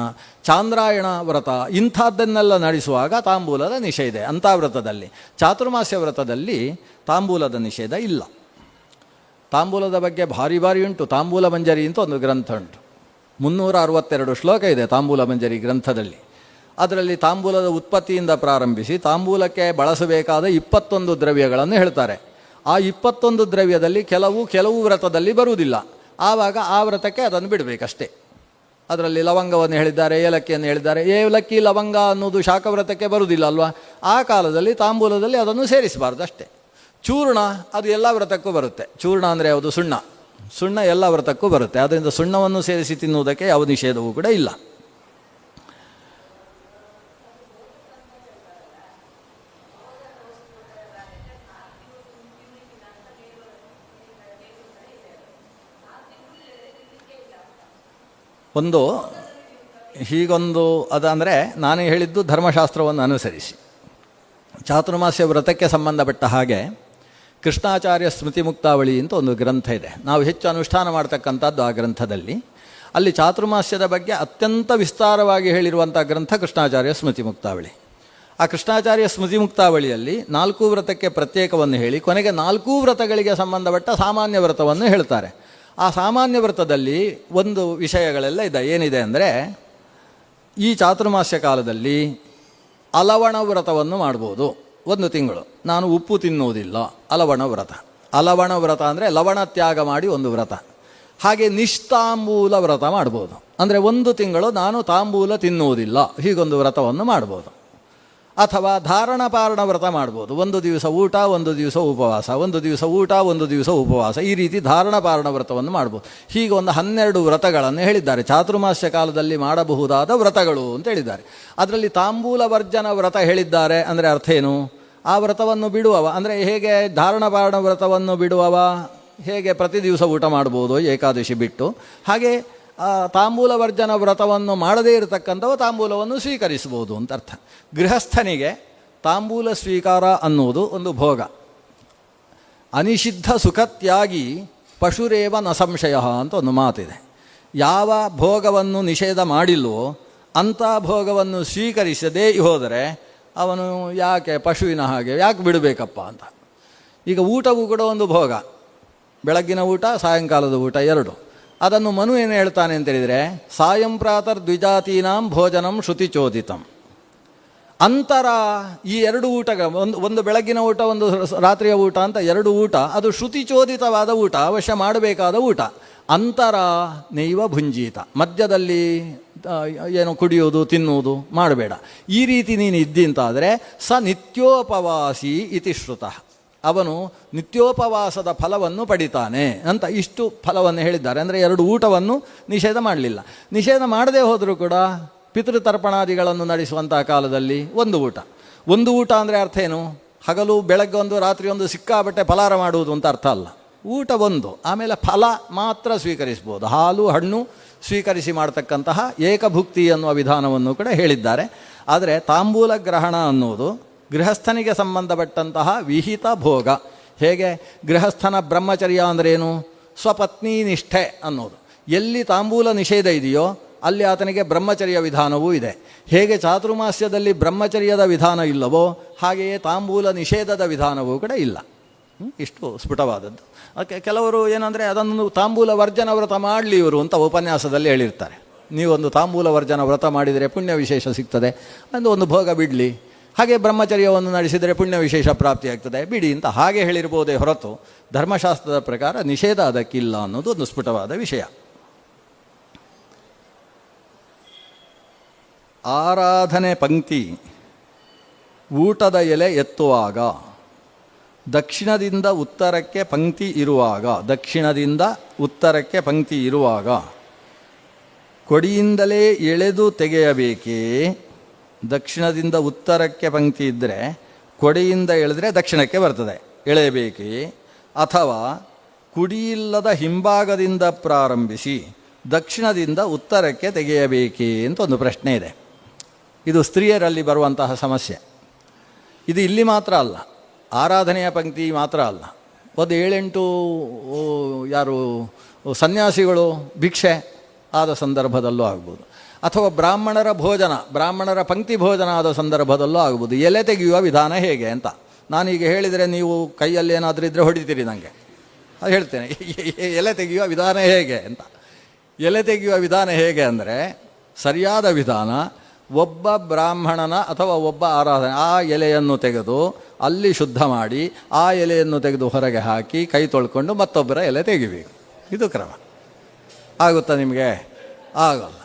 ಚಾಂದ್ರಾಯಣ ವ್ರತ, ಇಂಥದ್ದನ್ನೆಲ್ಲ ನಡೆಸುವಾಗ ತಾಂಬೂಲದ ನಿಷೇಧ. ಅಂಥ ವ್ರತದಲ್ಲಿ, ಚಾತುರ್ಮಾಸ್ಯ ವ್ರತದಲ್ಲಿ ತಾಂಬೂಲದ ನಿಷೇಧ ಇಲ್ಲ. ತಾಂಬೂಲದ ಬಗ್ಗೆ ಭಾರಿ ಭಾರಿ ಉಂಟು. ತಾಂಬೂಲ ಮಂಜರಿ ಅಂತ ಒಂದು ಗ್ರಂಥ ಉಂಟು. 362 ಶ್ಲೋಕ ಇದೆ ತಾಂಬೂಲ ಮಂಜರಿ ಗ್ರಂಥದಲ್ಲಿ. ಅದರಲ್ಲಿ ತಾಂಬೂಲದ ಉತ್ಪತ್ತಿಯಿಂದ ಪ್ರಾರಂಭಿಸಿ ತಾಂಬೂಲಕ್ಕೆ ಬಳಸಬೇಕಾದ 21 ದ್ರವ್ಯಗಳನ್ನು ಹೇಳ್ತಾರೆ. ಆ 21 ದ್ರವ್ಯದಲ್ಲಿ ಕೆಲವು ವ್ರತದಲ್ಲಿ ಬರುವುದಿಲ್ಲ. ಆವಾಗ ಆ ವ್ರತಕ್ಕೆ ಅದನ್ನು ಬಿಡಬೇಕಷ್ಟೇ. ಅದರಲ್ಲಿ ಲವಂಗವನ್ನು ಹೇಳಿದ್ದಾರೆ, ಏಲಕ್ಕಿಯನ್ನು ಹೇಳಿದ್ದಾರೆ. ಏಲಕ್ಕಿ ಲವಂಗ ಅನ್ನೋದು ಶಾಖವ್ರತಕ್ಕೆ ಬರುವುದಿಲ್ಲ ಅಲ್ವಾ? ಆ ಕಾಲದಲ್ಲಿ ತಾಂಬೂಲದಲ್ಲಿ ಅದನ್ನು ಸೇರಿಸಬಾರ್ದು ಅಷ್ಟೇ. ಚೂರ್ಣ ಅದು ಎಲ್ಲ ವ್ರತಕ್ಕೂ ಬರುತ್ತೆ. ಚೂರ್ಣ ಅಂದರೆ ಯಾವುದು? ಸುಣ್ಣ ಎಲ್ಲ ವ್ರತಕ್ಕೂ ಬರುತ್ತೆ. ಆದ್ದರಿಂದ ಸುಣ್ಣವನ್ನು ಸೇರಿಸಿ ತಿನ್ನುವುದಕ್ಕೆ ಯಾವ ನಿಷೇಧವೂ ಕೂಡ ಇಲ್ಲ. ಹೀಗೊಂದು ಅದಂದರೆ ನಾನು ಹೇಳಿದ್ದು ಧರ್ಮಶಾಸ್ತ್ರವನ್ನು ಅನುಸರಿಸಿ. ಚಾತುರ್ಮಾಸ್ಯ ವ್ರತಕ್ಕೆ ಸಂಬಂಧಪಟ್ಟ ಹಾಗೆ ಕೃಷ್ಣಾಚಾರ್ಯ ಸ್ಮೃತಿ ಮುಕ್ತಾವಳಿ ಅಂತ ಒಂದು ಗ್ರಂಥ ಇದೆ. ನಾವು ಹೆಚ್ಚು ಅನುಷ್ಠಾನ ಮಾಡ್ತಕ್ಕಂಥದ್ದು ಆ ಗ್ರಂಥದಲ್ಲಿ. ಅಲ್ಲಿ ಚಾತುರ್ಮಾಸ್ಯದ ಬಗ್ಗೆ ಅತ್ಯಂತ ವಿಸ್ತಾರವಾಗಿ ಹೇಳಿರುವಂಥ ಗ್ರಂಥ ಕೃಷ್ಣಾಚಾರ್ಯ ಸ್ಮೃತಿ ಮುಕ್ತಾವಳಿ. ಆ ಕೃಷ್ಣಾಚಾರ್ಯ ಸ್ಮೃತಿ ಮುಕ್ತಾವಳಿಯಲ್ಲಿ 4 ವ್ರತಕ್ಕೆ ಪ್ರತ್ಯೇಕವನ್ನು ಹೇಳಿ ಕೊನೆಗೆ 4 ವ್ರತಗಳಿಗೆ ಸಂಬಂಧಪಟ್ಟ ಸಾಮಾನ್ಯ ವ್ರತವನ್ನು ಹೇಳ್ತಾರೆ. ಆ ಸಾಮಾನ್ಯ ವ್ರತದಲ್ಲಿ ಒಂದು ವಿಷಯಗಳೆಲ್ಲ ಇದೆ. ಏನಿದೆ ಅಂದರೆ, ಈ ಚಾತುರ್ಮಾಸ್ಯ ಕಾಲದಲ್ಲಿ ಅಲವಣ ವ್ರತವನ್ನು ಮಾಡ್ಬೋದು. 1 ತಿಂಗಳು ನಾನು ಉಪ್ಪು ತಿನ್ನುವುದಿಲ್ಲ, ಅಲವಣ ವ್ರತ. ಅಲವಣ ವ್ರತ ಅಂದರೆ ಲವಣ ತ್ಯಾಗ ಮಾಡಿ ಒಂದು ವ್ರತ. ಹಾಗೆ ನಿಷ್ತಾಂಬೂಲ ವ್ರತ ಮಾಡ್ಬೋದು. ಅಂದರೆ 1 ತಿಂಗಳು ನಾನು ತಾಂಬೂಲ ತಿನ್ನುವುದಿಲ್ಲ, ಹೀಗೊಂದು ವ್ರತವನ್ನು ಮಾಡ್ಬೋದು. ಅಥವಾ ಧಾರಣಪಾರಣ ವ್ರತ ಮಾಡ್ಬೋದು. 1 ದಿವಸ ಊಟ, 1 ದಿವಸ ಉಪವಾಸ, 1 ದಿವಸ ಊಟ, 1 ದಿವಸ ಉಪವಾಸ, ಈ ರೀತಿ ಧಾರಣಪಾರಣ ವ್ರತವನ್ನು ಮಾಡ್ಬೋದು. ಹೀಗೆ ಒಂದು 12 ವ್ರತಗಳನ್ನು ಹೇಳಿದ್ದಾರೆ. ಚಾತುರ್ಮಾಸ್ಯ ಕಾಲದಲ್ಲಿ ಮಾಡಬಹುದಾದ ವ್ರತಗಳು ಅಂತ ಹೇಳಿದ್ದಾರೆ. ಅದರಲ್ಲಿ ತಾಂಬೂಲ ವರ್ಜನ ವ್ರತ ಹೇಳಿದ್ದಾರೆ. ಅಂದರೆ ಅರ್ಥ ಏನು? ಆ ವ್ರತವನ್ನು ಬಿಡುವವ, ಅಂದರೆ ಹೇಗೆ ಧಾರಣಪಾರಣ ವ್ರತವನ್ನು ಬಿಡುವವ ಹೇಗೆ ಪ್ರತಿ ದಿವಸ ಊಟ ಮಾಡ್ಬೋದು ಏಕಾದಶಿ ಬಿಟ್ಟು, ಹಾಗೆ ತಾಂಬೂಲ ವರ್ಜನ ವ್ರತವನ್ನು ಮಾಡದೇ ಇರತಕ್ಕಂಥವ ತಾಂಬೂಲವನ್ನು ಸ್ವೀಕರಿಸ್ಬೋದು ಅಂತ ಅರ್ಥ. ಗೃಹಸ್ಥನಿಗೆ ತಾಂಬೂಲ ಸ್ವೀಕಾರ ಅನ್ನುವುದು ಒಂದು ಭೋಗ. ಅನಿಷಿದ್ಧ ಸುಖತ್ಯಾಗಿ ಪಶುರೇವ ನ ಸಂಶಯ ಅಂತ ಒಂದು ಮಾತಿದೆ. ಯಾವ ಭೋಗವನ್ನು ನಿಷೇಧ ಮಾಡಿಲ್ವೋ ಅಂಥ ಭೋಗವನ್ನು ಸ್ವೀಕರಿಸದೇ ಹೋದರೆ ಅವನು ಯಾಕೆ ಪಶುವಿನ ಹಾಗೆ ಯಾಕೆ ಬಿಡಬೇಕಪ್ಪ ಅಂತ. ಈಗ ಊಟವೂ ಕೂಡ ಒಂದು ಭೋಗ. ಬೆಳಗ್ಗಿನ ಊಟ, ಸಾಯಂಕಾಲದ ಊಟ 2. ಅದನ್ನು ಮನು ಏನು ಹೇಳ್ತಾನೆ ಅಂತೇಳಿದರೆ, ಸಾಯಂ ಪ್ರಾತರ್ ದ್ವಿಜಾತೀನಾಂ ಭೋಜನಂ ಶ್ರುತಿಚೋದಿತಂ. ಅಂತರ ಈ 2 ಊಟಗಳು, ಒಂದು ಬೆಳಗ್ಗಿನ ಊಟ, ಒಂದು ರಾತ್ರಿಯ ಊಟ ಅಂತ 2 ಊಟ, ಅದು ಶ್ರುತಿಚೋದಿತವಾದ ಊಟ, ಅವಶ್ಯ ಮಾಡಬೇಕಾದ ಊಟ. ಅಂತರ ನೈವ ಭುಂಜೀತ, ಮಧ್ಯದಲ್ಲಿ ಏನು ಕುಡಿಯೋದು ತಿನ್ನುವುದು ಮಾಡಬೇಡ. ಈ ರೀತಿ ನೀನು ಇದ್ದಿಂತಾದರೆ ಸ ನಿತ್ಯೋಪವಾಸಿ ಇತಿ ಶ್ರುತಃ, ಅವನು ನಿತ್ಯೋಪವಾಸದ ಫಲವನ್ನು ಪಡಿತಾನೆ ಅಂತ ಇಷ್ಟು ಫಲವನ್ನು ಹೇಳಿದ್ದಾರೆ. ಅಂದರೆ 2 ಊಟವನ್ನು ನಿಷೇಧ ಮಾಡಲಿಲ್ಲ. ನಿಷೇಧ ಮಾಡದೇ ಹೋದರೂ ಕೂಡ ಪಿತೃತರ್ಪಣಾದಿಗಳನ್ನು ನಡೆಸುವಂತಹ ಕಾಲದಲ್ಲಿ 1 ಊಟ. 1 ಊಟ ಅಂದರೆ ಅರ್ಥ ಏನು? ಹಗಲು ಬೆಳಗ್ಗೆ ಒಂದು ರಾತ್ರಿ ಒಂದು ಸಿಕ್ಕಾಬಟ್ಟೆ ಫಲಾರ ಮಾಡುವುದು ಅಂತ ಅರ್ಥ ಅಲ್ಲ. ಊಟ 1, ಆಮೇಲೆ ಫಲ ಮಾತ್ರ ಸ್ವೀಕರಿಸ್ಬೋದು. ಹಾಲು ಹಣ್ಣು ಸ್ವೀಕರಿಸಿ ಮಾಡತಕ್ಕಂತಹ ಏಕಭುಕ್ತಿ ಅನ್ನುವ ವಿಧಾನವನ್ನು ಕೂಡ ಹೇಳಿದ್ದಾರೆ. ಆದರೆ ತಾಂಬೂಲ ಗ್ರಹಣ ಅನ್ನುವುದು ಗೃಹಸ್ಥನಿಗೆ ಸಂಬಂಧಪಟ್ಟಂತಹ ವಿಹಿತ ಭೋಗ. ಹೇಗೆ ಗೃಹಸ್ಥನ ಬ್ರಹ್ಮಚರ್ಯ ಅಂದ್ರೇನು? ಸ್ವಪತ್ನಿ ನಿಷ್ಠೆ ಅನ್ನೋದು. ಎಲ್ಲಿ ತಾಂಬೂಲ ನಿಷೇಧ ಇದೆಯೋ ಅಲ್ಲಿ ಆತನಿಗೆ ಬ್ರಹ್ಮಚರ್ಯ ವಿಧಾನವೂ ಇದೆ. ಹೇಗೆ ಚಾತುರ್ಮಾಸ್ಯದಲ್ಲಿ ಬ್ರಹ್ಮಚರ್ಯದ ವಿಧಾನ ಇಲ್ಲವೋ ಹಾಗೆಯೇ ತಾಂಬೂಲ ನಿಷೇಧದ ವಿಧಾನವೂ ಕೂಡ ಇಲ್ಲ. ಇಷ್ಟು ಸ್ಫುಟವಾದದ್ದು. ಅದಕ್ಕೆ ಕೆಲವರು ಏನಂದರೆ ಅದನ್ನು ತಾಂಬೂಲ ವರ್ಜನ ವ್ರತ ಮಾಡಲಿ ಇವರು ಅಂತ ಉಪನ್ಯಾಸದಲ್ಲಿ ಹೇಳಿರ್ತಾರೆ. ನೀವೊಂದು ತಾಂಬೂಲ ವರ್ಜನ ವ್ರತ ಮಾಡಿದರೆ ಪುಣ್ಯ ವಿಶೇಷ ಸಿಗ್ತದೆ, ಒಂದು ಭೋಗ ಬಿಡಲಿ, ಹಾಗೆ ಬ್ರಹ್ಮಚರ್ಯವನ್ನು ನಡೆಸಿದರೆ ಪುಣ್ಯ ವಿಶೇಷ ಪ್ರಾಪ್ತಿಯಾಗ್ತದೆ, ಬಿಡಿ ಅಂತ ಹಾಗೆ ಹೇಳಿರ್ಬೋದೇ ಹೊರತು ಧರ್ಮಶಾಸ್ತ್ರದ ಪ್ರಕಾರ ನಿಷೇಧ ಅದಕ್ಕಿಲ್ಲ ಅನ್ನೋದು ಒಂದು ಸ್ಫುಟವಾದ ವಿಷಯ. ಆರಾಧನೆ ಪಂಕ್ತಿ ಊಟದ ಎಲೆ ಎತ್ತುವಾಗ ದಕ್ಷಿಣದಿಂದ ಉತ್ತರಕ್ಕೆ ಪಂಕ್ತಿ ಇರುವಾಗ ಕೊಡಿಯಿಂದಲೇ ಎಳೆದು ತೆಗೆಯಬೇಕೇ? ದಕ್ಷಿಣದಿಂದ ಉತ್ತರಕ್ಕೆ ಪಂಕ್ತಿ ಇದ್ದರೆ ಕೊಡೆಯಿಂದ ಎಳೆದ್ರೆ ದಕ್ಷಿಣಕ್ಕೆ ಬರ್ತದೆ, ಎಳೆಯಬೇಕೇ? ಅಥವಾ ಕುಡಿಯಿಲ್ಲದ ಹಿಂಭಾಗದಿಂದ ಪ್ರಾರಂಭಿಸಿ ದಕ್ಷಿಣದಿಂದ ಉತ್ತರಕ್ಕೆ ತೆಗೆಯಬೇಕೇ ಅಂತ ಒಂದು ಪ್ರಶ್ನೆ ಇದೆ. ಇದು ಸ್ತ್ರೀಯರಲ್ಲಿ ಬರುವಂತಹ ಸಮಸ್ಯೆ. ಇದು ಇಲ್ಲಿ ಮಾತ್ರ ಅಲ್ಲ, ಆರಾಧನೆಯ ಪಂಕ್ತಿ ಮಾತ್ರ ಅಲ್ಲ, ಒಂದು 7-8 ಯಾರು ಸನ್ಯಾಸಿಗಳು ಭಿಕ್ಷೆ ಆದ ಸಂದರ್ಭದಲ್ಲೂ ಆಗ್ಬೋದು, ಅಥವಾ ಬ್ರಾಹ್ಮಣರ ಭೋಜನ, ಬ್ರಾಹ್ಮಣರ ಪಂಕ್ತಿ ಭೋಜನ ಆದ ಸಂದರ್ಭದಲ್ಲೂ ಆಗ್ಬೋದು. ಎಲೆ ತೆಗೆಯುವ ವಿಧಾನ ಹೇಗೆ ಅಂತ ನಾನೀಗ ಹೇಳಿದರೆ ನೀವು ಕೈಯಲ್ಲಿ ಏನಾದರೂ ಇದ್ದರೆ ಹೊಡಿತೀರಿ ನನಗೆ. ಅದು ಹೇಳ್ತೇನೆ, ಎಲೆ ತೆಗೆಯುವ ವಿಧಾನ ಹೇಗೆ ಅಂತ. ಎಲೆ ತೆಗೆಯುವ ವಿಧಾನ ಹೇಗೆ ಅಂದರೆ, ಸರಿಯಾದ ವಿಧಾನ ಒಬ್ಬ ಬ್ರಾಹ್ಮಣನ ಅಥವಾ ಒಬ್ಬ ಆರಾಧನೆ ಆ ಎಲೆಯನ್ನು ತೆಗೆದು ಅಲ್ಲಿ ಶುದ್ಧ ಮಾಡಿ ಆ ಎಲೆಯನ್ನು ತೆಗೆದು ಹೊರಗೆ ಹಾಕಿ ಕೈ ತೊಳ್ಕೊಂಡು ಮತ್ತೊಬ್ಬರ ಎಲೆ ತೆಗಿಬೇಕು. ಇದು ಕ್ರಮ. ಆಗುತ್ತಾ ನಿಮಗೆ? ಆಗೋಲ್ಲ.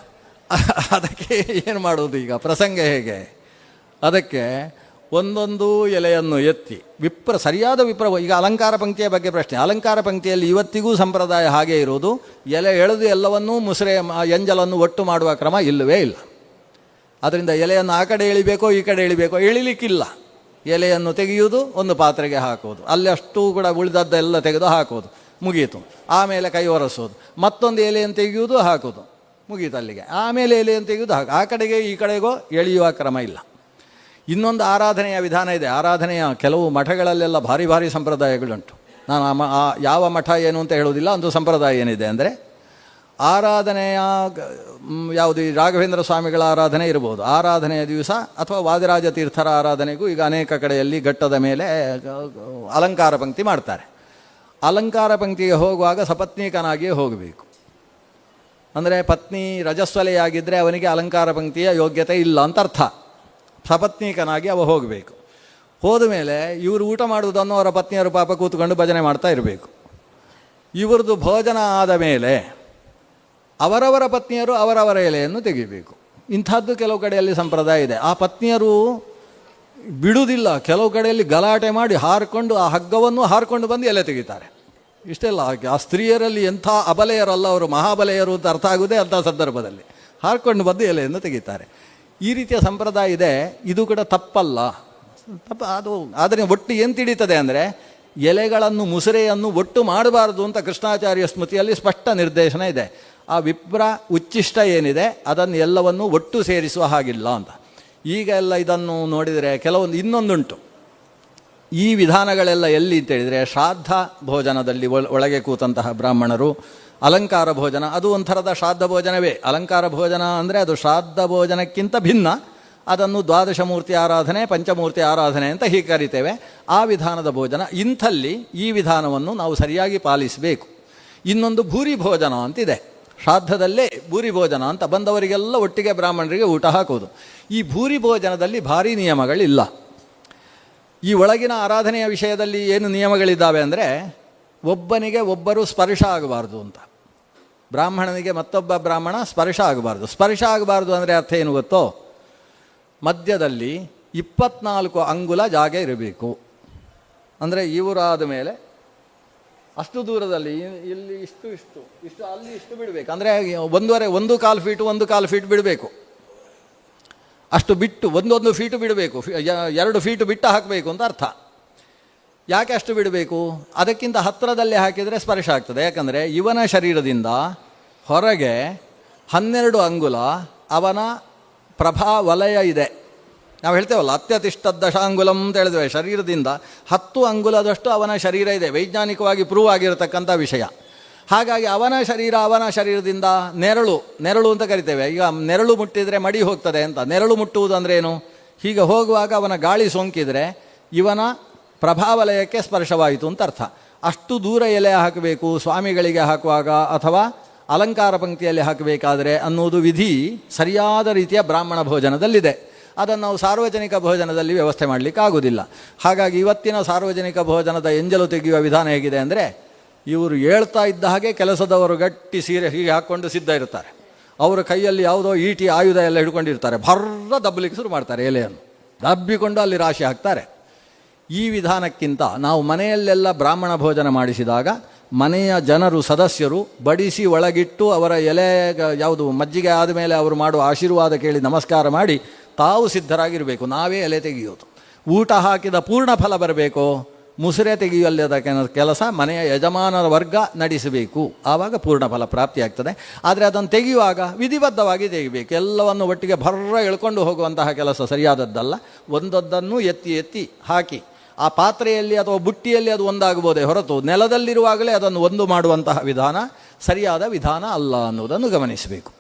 ಅದಕ್ಕೆ ಏನು ಮಾಡೋದು ಈಗ? ಪ್ರಸಂಗ ಹೇಗೆ? ಅದಕ್ಕೆ ಒಂದೊಂದು ಎಲೆಯನ್ನು ಎತ್ತಿ ಸರಿಯಾದ ಈಗ ಅಲಂಕಾರ ಪಂಕ್ತಿಯ ಬಗ್ಗೆ ಪ್ರಶ್ನೆ. ಅಲಂಕಾರ ಪಂಕ್ತಿಯಲ್ಲಿ ಇವತ್ತಿಗೂ ಸಂಪ್ರದಾಯ ಹಾಗೇ ಇರುವುದು. ಎಲೆ ಎಳೆದು ಎಲ್ಲವನ್ನೂ ಮುಸುರೆ ಎಂಜಲನ್ನು ಒಟ್ಟು ಮಾಡುವ ಕ್ರಮ ಇಲ್ಲವೇ ಇಲ್ಲ. ಅದರಿಂದ ಎಲೆಯನ್ನು ಆ ಕಡೆ ಎಳಿಬೇಕೋ ಈ ಕಡೆ ಎಳಿಬೇಕೋ, ಎಳಿಲಿಕ್ಕಿಲ್ಲ. ಎಲೆಯನ್ನು ತೆಗೆಯುವುದು, ಒಂದು ಪಾತ್ರೆಗೆ ಹಾಕೋದು, ಅಲ್ಲಿ ಅಷ್ಟು ಕೂಡ ಉಳಿದದ್ದೆಲ್ಲ ತೆಗೆದು ಹಾಕೋದು, ಮುಗೀತು. ಆಮೇಲೆ ಕೈ ಒರೆಸೋದು, ಮತ್ತೊಂದು ಎಲೆಯನ್ನು ತೆಗೆಯುವುದು, ಹಾಕೋದು, ಮುಗೀತು ಅಲ್ಲಿಗೆ. ಆಮೇಲೆ ಎಲೆಯನ್ನು ತೆಗೆಯುವುದು, ಆ ಕಡೆಗೆ ಈ ಕಡೆಗೋ ಎಳೆಯುವ ಕ್ರಮ ಇಲ್ಲ. ಇನ್ನೊಂದು ಆರಾಧನೆಯ ವಿಧಾನ ಇದೆ. ಆರಾಧನೆಯ ಕೆಲವು ಮಠಗಳಲ್ಲೆಲ್ಲ ಭಾರಿ ಭಾರಿ ಸಂಪ್ರದಾಯಗಳುಂಟು. ನಾನು ಯಾವ ಮಠ ಏನು ಅಂತ ಹೇಳೋದಿಲ್ಲ. ಒಂದು ಸಂಪ್ರದಾಯ ಏನಿದೆ ಅಂದರೆ, ಆರಾಧನೆಯ ಯಾವುದು ರಾಘವೇಂದ್ರ ಸ್ವಾಮಿಗಳ ಆರಾಧನೆ ಇರ್ಬೋದು, ಆರಾಧನೆಯ ದಿವಸ ಅಥವಾ ವಾದಿರಾಜ ತೀರ್ಥರ ಆರಾಧನೆಗೂ ಈಗ ಅನೇಕ ಕಡೆಯಲ್ಲಿ ಘಟ್ಟದ ಮೇಲೆ ಅಲಂಕಾರ ಪಂಕ್ತಿ ಮಾಡ್ತಾರೆ. ಅಲಂಕಾರ ಪಂಕ್ತಿಗೆ ಹೋಗುವಾಗ ಸಪತ್ನೀಕನಾಗಿಯೇ ಹೋಗಬೇಕು. ಅಂದರೆ ಪತ್ನಿ ರಜಸ್ವಲೆಯಾಗಿದ್ದರೆ ಅವನಿಗೆ ಅಲಂಕಾರ ಪಂಕ್ತಿಯ ಯೋಗ್ಯತೆ ಇಲ್ಲ ಅಂತ ಅರ್ಥ. ಸಪತ್ನೀಕನಾಗಿ ಅವ ಹೋಗಬೇಕು. ಹೋದ ಮೇಲೆ ಇವರು ಊಟ ಮಾಡುವುದನ್ನು ಅವರ ಪತ್ನಿಯರು ಪಾಪ ಕೂತ್ಕೊಂಡು ಭಜನೆ ಮಾಡ್ತಾ ಇರಬೇಕು. ಇವ್ರದ್ದು ಭೋಜನ ಆದ ಮೇಲೆ ಅವರವರ ಪತ್ನಿಯರು ಅವರವರ ಎಲೆಯನ್ನು ತೆಗಿಬೇಕು. ಇಂಥದ್ದು ಕೆಲವು ಕಡೆಯಲ್ಲಿ ಸಂಪ್ರದಾಯ ಇದೆ. ಆ ಪತ್ನಿಯರು ಬಿಡುವುದಿಲ್ಲ. ಕೆಲವು ಕಡೆಯಲ್ಲಿ ಗಲಾಟೆ ಮಾಡಿ ಹಾರಿಕೊಂಡು ಆ ಹಗ್ಗವನ್ನು ಹಾರಿಕೊಂಡು ಬಂದು ಎಲೆ ತೆಗಿತಾರೆ. ಇಷ್ಟೆಲ್ಲ ಆ ಸ್ತ್ರೀಯರಲ್ಲಿ ಎಂಥ ಅಬಲೆಯರಲ್ಲ, ಅವರು ಮಹಾಬಲೆಯರು ಅಂತ ಅರ್ಥ ಆಗುವುದೇ ಅಂಥ ಸಂದರ್ಭದಲ್ಲಿ ಹಾರಿಕೊಂಡು ಬಂದು ಎಲೆಯನ್ನು ತೆಗಿತಾರೆ. ಈ ರೀತಿಯ ಸಂಪ್ರದಾಯ ಇದೆ. ಇದು ಕೂಡ ತಪ್ಪಲ್ಲ. ಅದು ಆದರೆ ಒಟ್ಟು ಏನು ತಿಳಿತದೆ ಅಂದರೆ, ಎಲೆಗಳನ್ನು ಮುಸುರೆಯನ್ನು ಒಟ್ಟು ಮಾಡಬಾರ್ದು ಅಂತ ಕೃಷ್ಣಾಚಾರ್ಯ ಸ್ಮೃತಿಯಲ್ಲಿ ಸ್ಪಷ್ಟ ನಿರ್ದೇಶನ ಇದೆ. ಆ ವಿಪ್ರ ಉಚ್ಚಿಷ್ಟ ಏನಿದೆ ಅದನ್ನು ಎಲ್ಲವನ್ನು ಒಟ್ಟು ಸೇರಿಸುವ ಹಾಗಿಲ್ಲ ಅಂತ. ಈಗ ಎಲ್ಲ ಇದನ್ನು ನೋಡಿದರೆ ಕೆಲವೊಂದು ಇನ್ನೊಂದುಂಟು. ಈ ವಿಧಾನಗಳೆಲ್ಲ ಎಲ್ಲಿ ಅಂತೇಳಿದರೆ, ಶ್ರಾದ್ದ ಭೋಜನದಲ್ಲಿ ಒಳಗೆ ಕೂತಂತಹ ಬ್ರಾಹ್ಮಣರು ಅಲಂಕಾರ ಭೋಜನ, ಅದು ಒಂಥರದ ಶ್ರಾದ್ದ ಭೋಜನವೇ. ಅಲಂಕಾರ ಭೋಜನ ಅಂದರೆ ಅದು ಶ್ರಾದ್ದ ಭೋಜನಕ್ಕಿಂತ ಭಿನ್ನ. ಅದನ್ನು ದ್ವಾದಶಮೂರ್ತಿ ಆರಾಧನೆ, ಪಂಚಮೂರ್ತಿ ಆರಾಧನೆ ಅಂತ ಹೀಗೆ ಕರಿತೇವೆ. ಆ ವಿಧಾನದ ಭೋಜನ. ಇಂಥಲ್ಲಿ ಈ ವಿಧಾನವನ್ನು ನಾವು ಸರಿಯಾಗಿ ಪಾಲಿಸಬೇಕು. ಇನ್ನೊಂದು ಭೂರಿ ಭೋಜನ ಅಂತಿದೆ. ಶ್ರಾದ್ದದಲ್ಲೇ ಭೂರಿ ಭೋಜನ ಅಂತ ಬಂದವರಿಗೆಲ್ಲ ಒಟ್ಟಿಗೆ ಬ್ರಾಹ್ಮಣರಿಗೆ ಊಟ ಹಾಕೋದು. ಈ ಭೂರಿ ಭೋಜನದಲ್ಲಿ ಭಾರಿ ನಿಯಮಗಳಿಲ್ಲ. ಈ ಒಳಗಿನ ಆರಾಧನೆಯ ವಿಷಯದಲ್ಲಿ ಏನು ನಿಯಮಗಳಿದ್ದಾವೆ ಅಂದರೆ, ಒಬ್ಬನಿಗೆ ಒಬ್ಬರು ಸ್ಪರ್ಶ ಆಗಬಾರ್ದು ಅಂತ. ಬ್ರಾಹ್ಮಣನಿಗೆ ಮತ್ತೊಬ್ಬ ಬ್ರಾಹ್ಮಣ ಸ್ಪರ್ಶ ಆಗಬಾರ್ದು. ಸ್ಪರ್ಶ ಆಗಬಾರ್ದು ಅಂದರೆ ಅರ್ಥ ಏನು ಗೊತ್ತೋ? ಮಧ್ಯದಲ್ಲಿ 24 ಅಂಗುಲ ಜಾಗ ಇರಬೇಕು. ಅಂದರೆ ಇವರಾದ ಮೇಲೆ ಅಷ್ಟು ದೂರದಲ್ಲಿ ಇಲ್ಲಿ ಇಷ್ಟು ಅಲ್ಲಿ ಇಷ್ಟು ಬಿಡಬೇಕು. ಅಂದರೆ 1.25 ಫೀಟು 1/4 ಫೀಟ್ ಬಿಡಬೇಕು. ಅಷ್ಟು ಬಿಟ್ಟು 1 ಫೀಟು ಬಿಡಬೇಕು. 2 ಫೀಟು ಬಿಟ್ಟು ಹಾಕಬೇಕು ಅಂತ ಅರ್ಥ. ಯಾಕೆ ಅಷ್ಟು ಬಿಡಬೇಕು? ಅದಕ್ಕಿಂತ ಹತ್ತಿರದಲ್ಲಿ ಹಾಕಿದರೆ ಸ್ಪರ್ಶ ಆಗ್ತದೆ. ಯಾಕಂದರೆ ಇವನ ಶರೀರದಿಂದ ಹೊರಗೆ 12 ಅಂಗುಲ ಅವನ ಪ್ರಭಾ ವಲಯ ಇದೆ. ನಾವು ಹೇಳ್ತೇವಲ್ಲ, ಅತ್ಯತಿಷ್ಠದಶಾಂಗುಲಂ ಅಂತ ಹೇಳಿದ್ದೇವೆ. ಶರೀರದಿಂದ 10 ಅಂಗುಲದಷ್ಟು ಅವನ ಶರೀರ ಇದೆ. ವೈಜ್ಞಾನಿಕವಾಗಿ ಪ್ರೂವ್ ಆಗಿರತಕ್ಕಂಥ ವಿಷಯ. ಹಾಗಾಗಿ ಅವನ ಶರೀರದಿಂದ ನೆರಳು ಅಂತ ಕರಿತೇವೆ. ಈಗ ನೆರಳು ಮುಟ್ಟಿದರೆ ಮಡಿ ಹೋಗ್ತದೆ ಅಂತ. ನೆರಳು ಮುಟ್ಟುವುದು ಅಂದರೆ ಏನು? ಹೀಗೆ ಹೋಗುವಾಗ ಅವನ ಗಾಳಿ ಸೋಂಕಿದರೆ ಇವನ ಪ್ರಭಾವಲಯಕ್ಕೆ ಸ್ಪರ್ಶವಾಯಿತು ಅಂತ ಅರ್ಥ. ಅಷ್ಟು ದೂರ ಎಲೆ ಹಾಕಬೇಕು ಸ್ವಾಮಿಗಳಿಗೆ ಹಾಕುವಾಗ ಅಥವಾ ಅಲಂಕಾರ ಪಂಕ್ತಿಯಲ್ಲಿ ಹಾಕಬೇಕಾದರೆ ಅನ್ನುವುದು ವಿಧಿ ಸರಿಯಾದ ರೀತಿಯ ಬ್ರಾಹ್ಮಣ ಭೋಜನದಲ್ಲಿದೆ. ಅದನ್ನು ನಾವು ಸಾರ್ವಜನಿಕ ಭೋಜನದಲ್ಲಿ ವ್ಯವಸ್ಥೆ ಮಾಡಲಿಕ್ಕೆ ಆಗೋದಿಲ್ಲ. ಹಾಗಾಗಿ ಇವತ್ತಿನ ಸಾರ್ವಜನಿಕ ಭೋಜನದ ಎಂಜಲು ತೆಗೆಯುವ ವಿಧಾನ ಹೇಗಿದೆ ಅಂದರೆ, ಇವರು ಹೇಳ್ತಾ ಇದ್ದ ಹಾಗೆ ಕೆಲಸದವರು ಗಟ್ಟಿ ಸೀರೆ ಹೀಗೆ ಹಾಕ್ಕೊಂಡು ಸಿದ್ಧ ಇರ್ತಾರೆ. ಅವರ ಕೈಯಲ್ಲಿ ಯಾವುದೋ ಈಟಿ ಆಯುಧ ಎಲ್ಲ ಹಿಡ್ಕೊಂಡಿರ್ತಾರೆ. ಭರ್ರ ದಬ್ಬಲಿಕ್ಕೆ ಶುರು ಮಾಡ್ತಾರೆ. ಎಲೆಯನ್ನು ದಬ್ಬಿಕೊಂಡು ಅಲ್ಲಿ ರಾಶಿ ಹಾಕ್ತಾರೆ. ಈ ವಿಧಾನಕ್ಕಿಂತ ನಾವು ಮನೆಯಲ್ಲೆಲ್ಲ ಬ್ರಾಹ್ಮಣ ಭೋಜನ ಮಾಡಿಸಿದಾಗ ಮನೆಯ ಜನರು ಸದಸ್ಯರು ಬಡಿಸಿ ಒಳಗಿಟ್ಟು ಅವರ ಎಲೆ ಯಾವುದು ಮಜ್ಜಿಗೆ ಆದಮೇಲೆ ಅವರು ಮಾಡುವ ಆಶೀರ್ವಾದ ಕೇಳಿ ನಮಸ್ಕಾರ ಮಾಡಿ ತಾವು ಸಿದ್ಧರಾಗಿರಬೇಕು. ನಾವೇ ಎಲೆ ತೆಗೆಯೋದು. ಊಟ ಹಾಕಿದ ಪೂರ್ಣ ಫಲ ಬರಬೇಕು. ಮುಸುರೆ ತೆಗೆಯುವಲ್ಲದ ಕೆಲಸ ಮನೆಯ ಯಜಮಾನರ ವರ್ಗ ನಡೆಸಬೇಕು. ಆವಾಗ ಪೂರ್ಣ ಫಲ ಪ್ರಾಪ್ತಿಯಾಗ್ತದೆ. ಆದರೆ ಅದನ್ನು ತೆಗೆಯುವಾಗ ವಿಧಿಬದ್ಧವಾಗಿ ತೆಗಿಬೇಕು. ಎಲ್ಲವನ್ನು ಒಟ್ಟಿಗೆ ಭರ್ರ ಎಳ್ಕೊಂಡು ಹೋಗುವಂತಹ ಕೆಲಸ ಸರಿಯಾದದ್ದಲ್ಲ. ಒಂದೊಂದನ್ನು ಎತ್ತಿ ಎತ್ತಿ ಹಾಕಿ ಆ ಪಾತ್ರೆಯಲ್ಲಿ ಅಥವಾ ಬುಟ್ಟಿಯಲ್ಲಿ ಅದು ಒಂದಾಗಬಹುದೇ ಹೊರತು ನೆಲದಲ್ಲಿರುವಾಗಲೇ ಅದನ್ನು ಒಂದು ಮಾಡುವಂತಹ ವಿಧಾನ ಸರಿಯಾದ ವಿಧಾನ ಅಲ್ಲ ಅನ್ನೋದನ್ನು ಗಮನಿಸಬೇಕು.